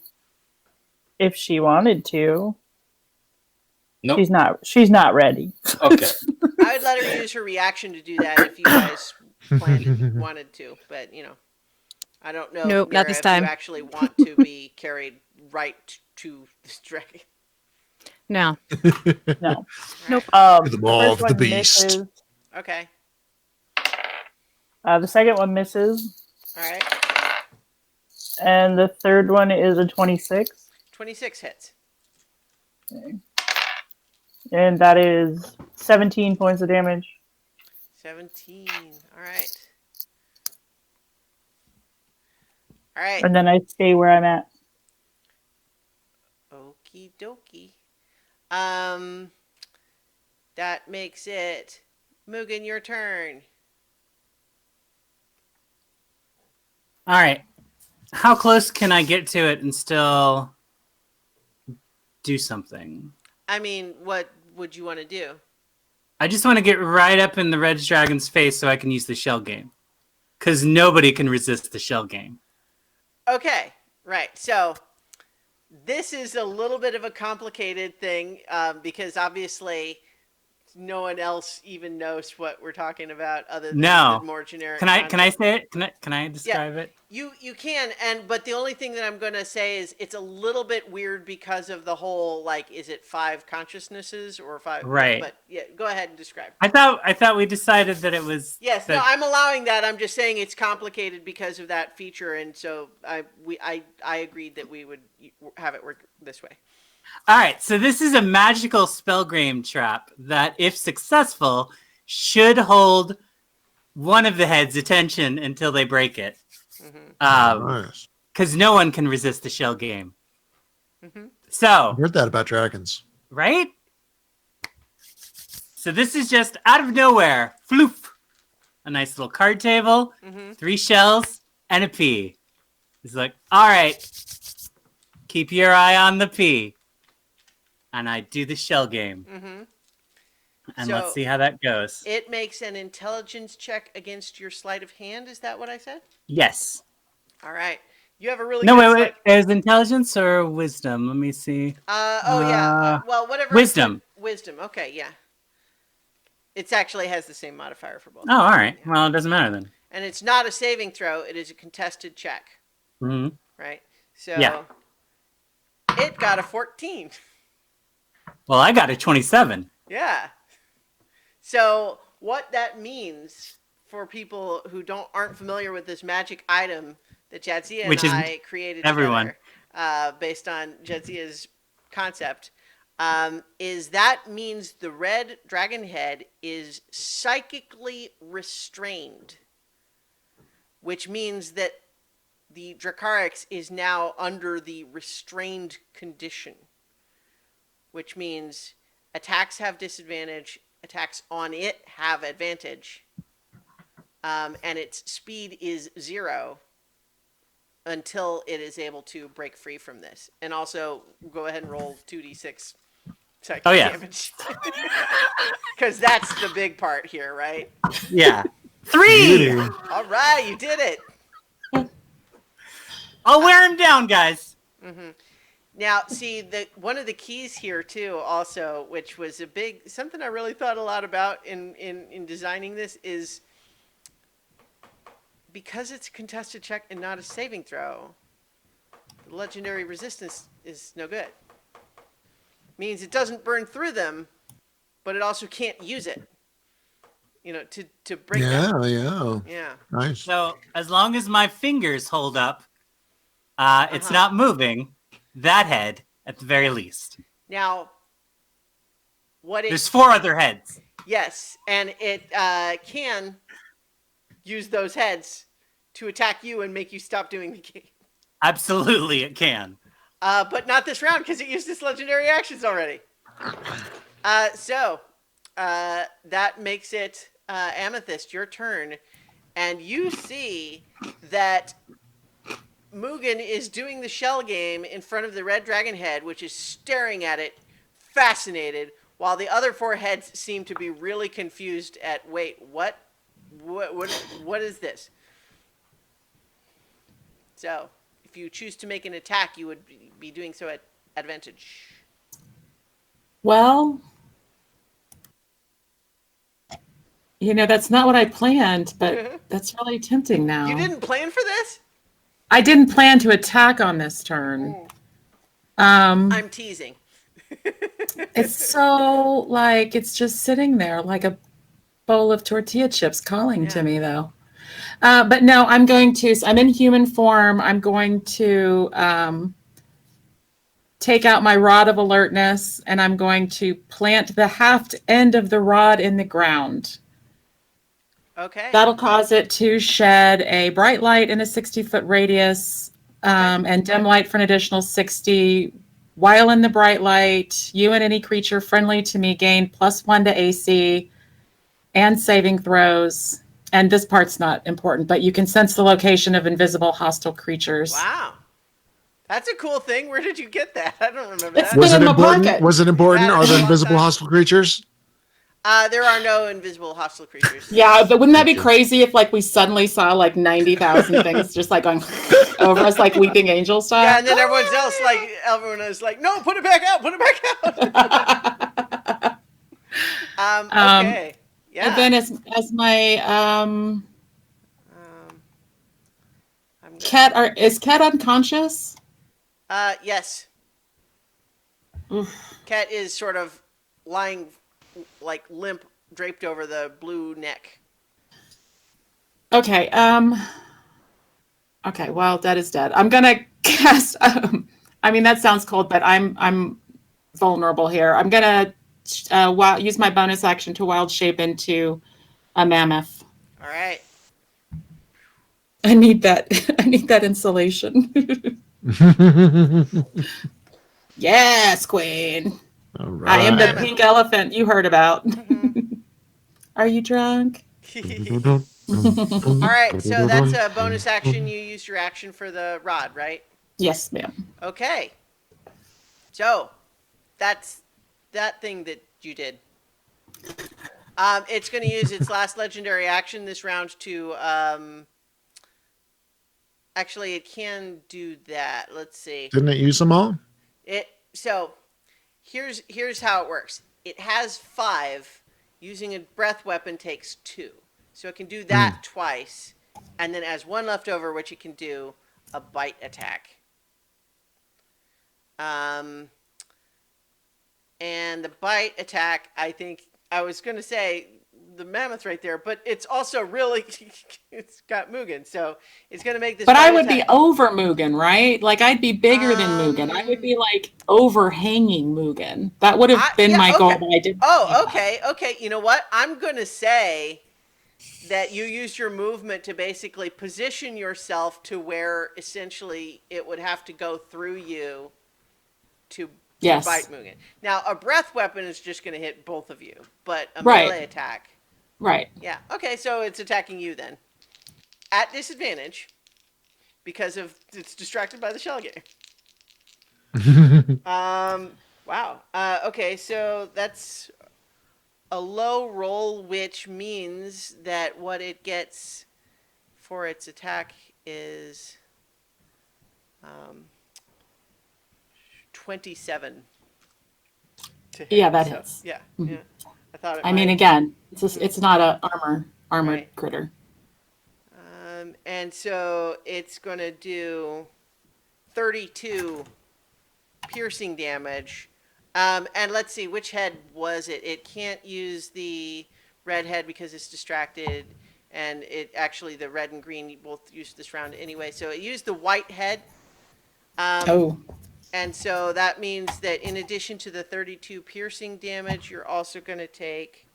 E: if she wanted to,
G: Nope.
E: she's not ready.
G: Okay.
A: I would let her use her reaction to do that if you guys wanted to, but I don't know.
D: Nope, not
A: Mira,
D: this
A: if
D: time.
A: You actually want to be carried right to this dragon.
D: No.
E: No.
D: Nope.
H: To the
E: The
H: maw
E: first
H: of the
E: one
H: beast.
E: misses.
A: Okay.
E: The second one misses,
A: All right.
E: and the third one is a 26,
A: 26 hits.
E: and that is 17 points of damage.
A: 17. All right. All right.
E: And then I stay where I'm at.
A: Okie dokie. That makes it Mugen, your turn.
B: All right. How close can I get to it and still do something?
A: I mean, what would you want to do?
B: I just want to get right up in the red dragon's face so I can use the shell game. Because nobody can resist the shell game.
A: Okay, right. So this is a little bit of a complicated thing because obviously no one else even knows what we're talking about other than
B: No.
A: the more generic.
B: Can I
A: concept.
B: say it? Can I describe it?
A: You can, but the only thing that I'm going to say is it's a little bit weird because of the whole, like, is it 5 consciousnesses or 5?
B: Right.
A: But yeah, go ahead and describe.
B: I thought we decided that it was.
A: Yes,
B: that-
A: no, I'm allowing that. I'm just saying it's complicated because of that feature, and so I agreed that we would have it work this way.
B: All right, so this is a magical spellgrave trap that, if successful, should hold one of the heads' attention until they break it.
H: Nice.
B: Because no one can resist the shell game.
A: Mm-hmm.
B: So,
H: I heard that about dragons.
B: right? So this is just out of nowhere. Floof! A nice little card table, 3 shells, and a P. He's like, all right, keep your eye on the P. And I do the shell game. And
A: So-
B: let's see how that goes.
A: It makes an intelligence check against your sleight of hand. Is that what I said?
B: Yes.
A: All right. You have a really
B: No,
A: good
B: wait. Is intelligence or wisdom? Let me see.
A: Well, whatever.
B: Wisdom.
A: Wisdom. Okay, yeah. It actually has the same modifier for both.
B: Oh, all right. Well, it doesn't matter then.
A: And it's not a saving throw. It is a contested check,
B: hmm
A: right? So
B: Yeah.
A: it got a 14.
B: Well, I got a 27.
A: Yeah. So what that means for people who aren't familiar with this magic item that Jadzia and
B: Which is
A: I created
B: everyone.
A: together, based on Jadzia's concept, is that means the red dragon head is psychically restrained, which means that the Dracarys is now under the restrained condition, which means attacks have disadvantage, attacks on it have advantage, and its speed is 0 until it is able to break free from this. And also, go ahead and roll 2d6 psychic damage. Because that's the big part here, right?
B: Yeah. 3!
A: All right, you did it.
B: I'll wear him down, guys.
A: Now, see, one of the keys here too, also, which was something I really thought a lot about in designing this, is because it's a contested check and not a saving throw, the legendary resistance is no good. Means it doesn't burn through them, but it also can't use it. To break them. Yeah.
H: Nice.
B: So as long as my fingers hold up, it's not moving. That head, at the very least.
A: Now,
B: There's 4 other heads.
A: Yes, and it can use those heads to attack you and make you stop doing the game.
B: Absolutely, it can.
A: But not this round because it used its legendary actions already. So that makes it Amethyst, your turn. And you see that Mugen is doing the shell game in front of the red dragon head, which is staring at it, fascinated, while the other 4 heads seem to be really confused at, wait, what is this? So, if you choose to make an attack, you would be doing so at advantage.
F: Well, that's not what I planned, but that's really tempting now.
A: You didn't plan for this?
F: I didn't plan to attack on this turn.
A: I'm teasing.
F: It's so it's just sitting there like a bowl of tortilla chips calling to me, though. But no, I'm in human form. I'm going to take out my rod of alertness, and I'm going to plant the haft end of the rod in the ground.
A: Okay.
F: That'll cause it to shed a bright light in a 60-foot radius, and dim light for an additional 60. While in the bright light, you and any creature friendly to me gain +1 to AC and saving throws. And this part's not important, but you can sense the location of invisible hostile creatures.
A: Wow. That's a cool thing. Where did you get that? I don't remember
F: It's
A: that.
H: Was
F: been
H: it
F: in my
H: important?
F: pocket.
H: Was it important?
A: Yeah,
H: Are
A: it's
H: there
A: a long
H: invisible
A: time.
H: hostile creatures?
A: There are no invisible hostile creatures.
F: Yeah, but wouldn't that be crazy if we suddenly saw 90,000 things just going over us like weeping angel style?
A: Yeah, and then everyone is like, no, put it back out, put it back out. Okay. Yeah.
F: And then as my
A: I'm gonna-
F: Cat, is Cat unconscious?
A: Yes.
F: Oof.
A: Cat is sort of lying, like limp, draped over the blue neck.
F: Okay. Okay. Well, dead is dead. I'm gonna cast. I mean, that sounds cold, but I'm vulnerable here. I'm gonna use my bonus action to wild shape into a mammoth.
A: All right.
F: I need that. I need that insulation. Yes, Queen.
C: All
F: I am the
C: right.
F: pink elephant you heard about.
A: Mhm.
F: Are you drunk?
A: All right. So that's a bonus action. You used your action for the rod, right?
F: Yes, ma'am.
A: Okay. So that's that thing that you did. It's going to use its last legendary action this round to. Actually, it can do that. Let's see.
H: Didn't it use them all?
A: So here's how it works. It has 5. Using a breath weapon takes 2. So it can do that twice, and then as 1 left over, which it can do a bite attack. And the bite attack, I think I was going to say the mammoth right there, but it's also really it's got Mugen, so it's going to make this.
F: But I
A: bite
F: would be
A: attack.
F: over Mugen, right? Like I'd be bigger than Mugen. I would be like overhanging Mugen. That would have been
A: yeah,
F: my goal,
A: okay.
F: but I didn't.
A: Oh, okay. You know what? I'm going to say that you used your movement to basically position yourself to where essentially it would have to go through you to
F: Yes.
A: bite Mugen. Now, a breath weapon is just going to hit both of you, but a
F: Right.
A: melee attack.
F: Right.
A: Yeah. Okay, so it's attacking you then. At disadvantage because of it's distracted by the shell game. Wow. Okay, so that's a low roll, which means that what it gets for its attack is 27. To hit.
F: Yeah, that hits.
A: Yeah,
F: Mhm.
A: yeah. I thought it
F: I mean,
A: might.
F: again, it's not a armored
A: Right.
F: critter.
A: And so it's going to do 32 piercing damage. And let's see, which head was it? It can't use the red head because it's distracted. And it actually, the red and green both used this round anyway. So it used the white head.
F: Oh.
A: And so that means that in addition to the 32 piercing damage, you're also going to take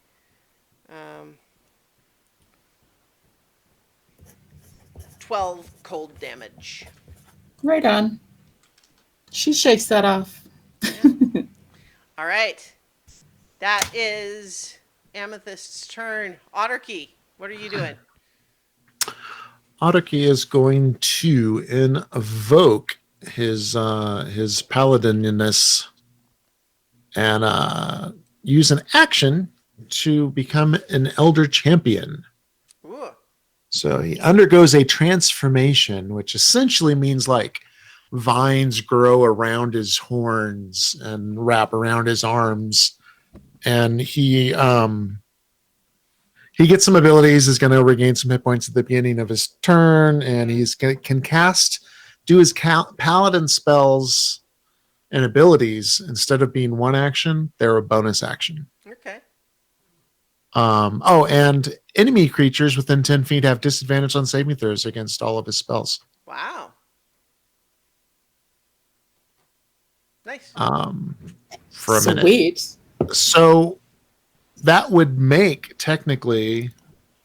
A: 12 cold damage.
F: Right on. She shakes that off.
A: All right. That is Amethyst's turn. Otterkey, what are you doing?
H: Otaki is going to invoke his paladinness and use an action to become an elder champion.
A: Ooh.
H: So he undergoes a transformation, which essentially means like vines grow around his horns and wrap around his arms, and he gets some abilities. He's going to regain some hit points at the beginning of his turn, and he's can do his paladin spells and abilities instead of being one action. They're a bonus action.
A: Okay.
H: And enemy creatures within 10 feet have disadvantage on saving throws against all of his spells.
A: Wow. Nice.
H: For a minute.
F: Sweet.
H: So that would make technically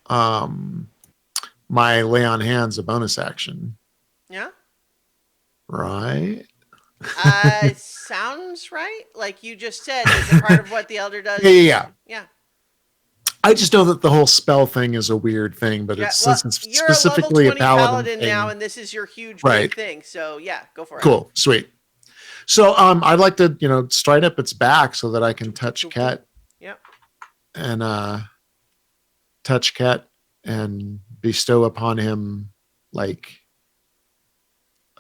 H: my lay on hands a bonus action,
A: Yeah.
H: right?
A: Sounds right. Like you just said, it's a part of what the elder does.
H: Yeah.
A: Yeah.
H: I just know that the whole spell thing is a weird thing, but
A: Yeah,
H: it's
A: well,
H: since it's
A: you're
H: specifically
A: a
H: a
A: level 20
H: paladin thing.
A: now, and this is your huge
H: Right.
A: big thing. So yeah, go for it.
H: Cool, sweet. So I'd like to stride up its back so that I can touch Cat
A: Yep.
H: and bestow upon him like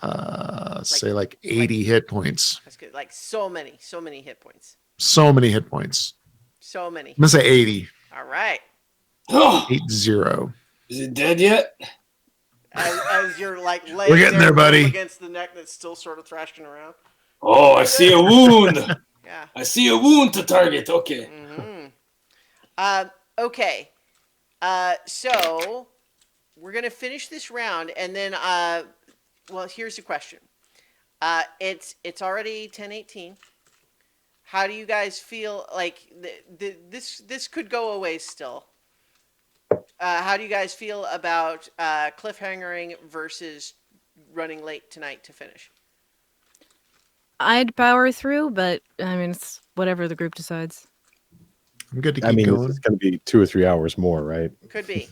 H: 80 hit points.
A: That's good. Like so many hit points.
H: So many hit points.
A: So many.
H: I'm gonna say 80.
A: All right.
G: Oh,
H: 80.
G: is it dead yet?
A: As you're like laying
H: We're getting there, buddy.
A: against the neck that's still sort of thrashing around.
G: Oh, I see a wound.
A: Yeah.
G: I see a wound to target. Okay.
A: Okay. So we're gonna finish this round, and then well, here's the question. It's already 10:18. How do you guys feel like this could go away still? How do you guys feel about cliffhangering versus running late tonight to finish?
D: I'd power through, but I mean, it's whatever the group decides.
H: I'm good to keep
C: I mean,
H: going.
C: it's going to be 2 or 3 hours more, right?
A: Could be.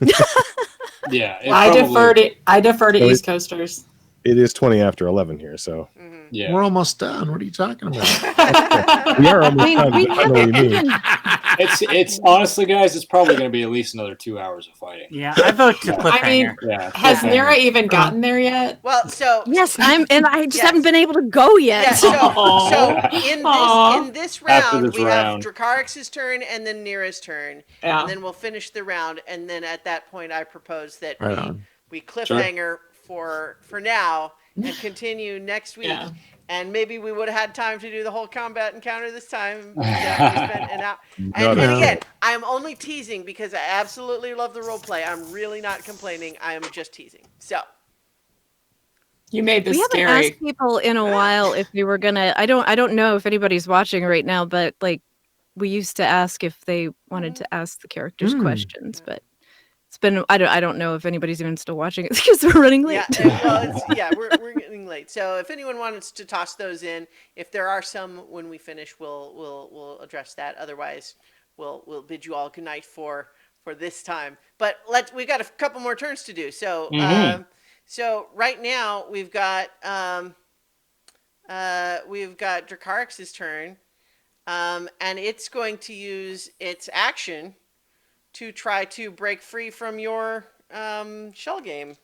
G: Yeah. it
F: I
G: probably-
F: defer to
C: So
F: East Coasters.
C: It is 20 after 11 here, so
G: Yeah.
H: We're almost done. What are you talking about?
C: we are
D: I
C: almost
D: mean,
C: done.
D: we
C: but I know what you
D: haven't
C: mean.
D: even.
G: It's honestly, guys, it's probably going to be at least another 2 hours of fighting.
B: Yeah, I vote to cliffhanger.
F: I mean,
G: Yeah.
F: has
G: cliffhanger.
F: Nira even gotten there yet?
A: Well, so
D: Yes, I just
A: Yes.
D: haven't been able to go yet.
A: yeah. So
F: Aw.
A: in this
G: After
A: round,
G: this
A: we
G: round.
A: have Dracarix's turn and then Nira's turn,
F: Yeah.
A: and then we'll finish the round. And then at that point, I propose that
H: Right on.
A: we cliffhanger for now and continue next week.
F: Yeah.
A: And maybe we would have had time to do the whole combat encounter this time. Yeah, we spent an hour.
C: Not
A: And
C: at all.
A: again, I'm only teasing because I absolutely love the role play. I'm really not complaining. I am just teasing. So
F: You made this
D: We haven't
F: scary.
D: asked people in a while if we were gonna. I don't know if anybody's watching right now, but like we used to ask if they wanted to ask the characters questions, but it's been. I don't know if anybody's even still watching it because we're running late.
A: we're getting late. So if anyone wants to toss those in, if there are some when we finish, we'll address that. Otherwise, we'll bid you all good night for this time. But we got a couple more turns to do. So so right now we've got Dracarix's turn, and it's going to use its action to try to break free from your shell game,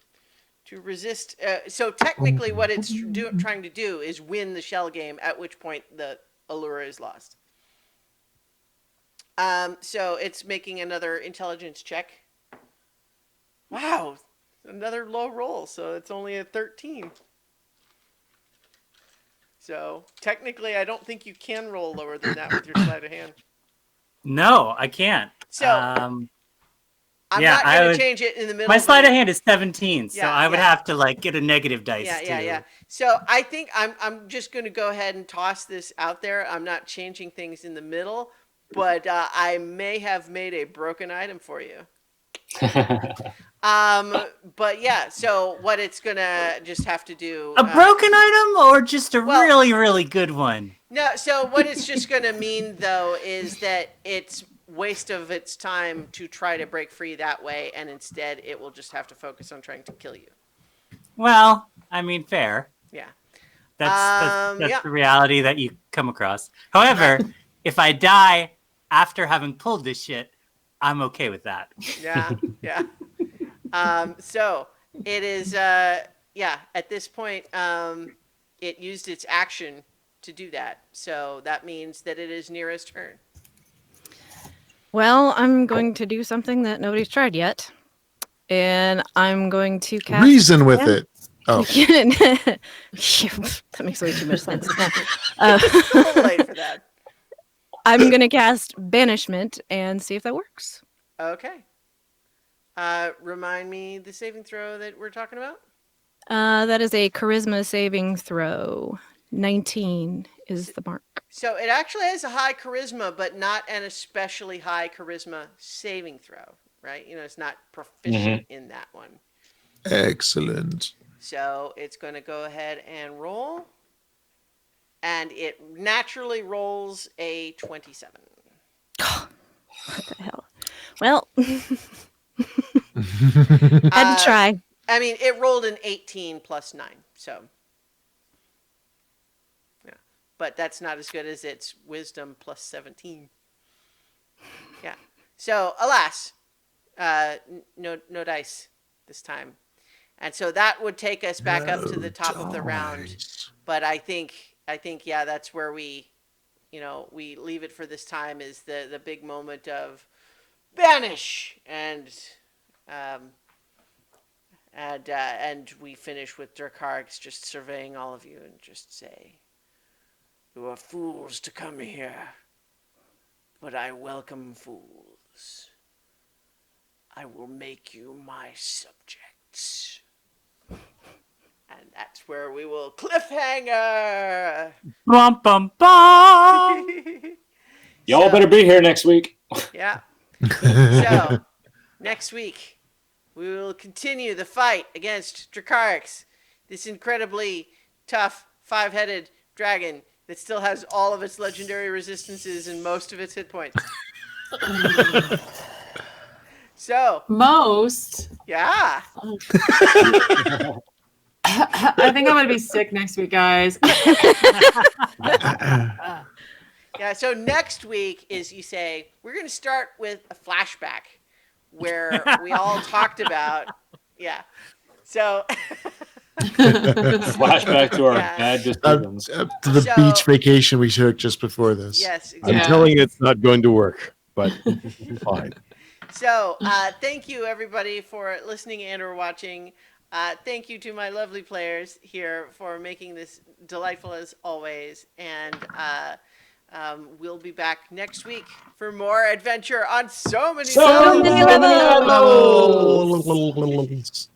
A: to resist. So technically what it's trying to do is win the shell game, at which point the allure is lost. So it's making another intelligence check. Wow, another low roll, so it's only a 13. So technically I don't think you can roll lower than that with your sleight of hand.
B: No, I can't.
A: So I'm
B: yeah,
A: not
B: I
A: going
B: would-
A: to change it in the middle.
B: My
A: of
B: sleight
A: the-
B: of hand is 17, so
A: Yeah,
B: I would
A: yeah.
B: have to like get a negative dice.
A: Yeah. So I think I'm just going to go ahead and toss this out there. I'm not changing things in the middle, but I may have made a broken item for you. But yeah, so what it's gonna just have to do.
B: A broken item or just a
A: well-
B: really, really good one?
A: No, so what it's just gonna mean though is that it's waste of its time to try to break free that way, and instead it will just have to focus on trying to kill you.
B: Well, I mean, fair.
A: Yeah.
B: That's
A: yeah.
B: the reality that you come across. However, if I die after having pulled this shit, I'm okay with that.
A: Yeah. So it is, at this point, it used its action to do that. So that means that it is Nira's turn.
D: Well, I'm going to do something that nobody's tried yet, and I'm going to cast.
H: Reason with it. Oh,
D: that makes way too much sense.
A: A little late for that.
D: I'm going to cast Banishment and see if that works.
A: Okay. Remind me the saving throw that we're talking about?
D: That is a Charisma saving throw. 19 is the mark.
A: So it actually has a high charisma, but not an especially high charisma saving throw, right? It's not proficient in that one.
H: excellent.
A: So it's going to go ahead and roll. And it naturally rolls a 27.
D: What the hell? Well,
A: Uh,
D: had to try.
A: I mean, it rolled an 18 plus 9, so. Yeah. But that's not as good as its wisdom plus 17. Yeah. So, alas, no dice this time. And so that would take us back up to the top of the round. But I think, yeah, that's where we we leave it for this time is the big moment of banish, and we finish with Dracarys just surveying all of you and just say, "You are fools to come here, but I welcome fools. I will make you my subjects." And that's where we will cliffhanger.
B: Bum, bum, bum.
G: Y'all better be here next week.
A: Yeah. So, next week, we will continue the fight against Dracarys, this incredibly tough 5-headed dragon that still has all of its legendary resistances and most of its hit points. So,
F: Most.
A: yeah.
F: I think I'm gonna be sick next week, guys.
A: Yeah, so next week is, you say, we're going to start with a flashback where we all talked about, yeah. So,
G: Flashback to our
A: Yeah.
G: bad decisions.
H: To the
A: So-
H: beach vacation we took just before this.
A: yes,
C: I'm
A: exactly.
C: telling you, it's not going to work, but fine.
A: So, thank you everybody for listening and or watching. Thank you to my lovely players here for making this delightful as always. And we'll be back next week for more adventure on so many
G: So
A: levels.
G: many
H: levels.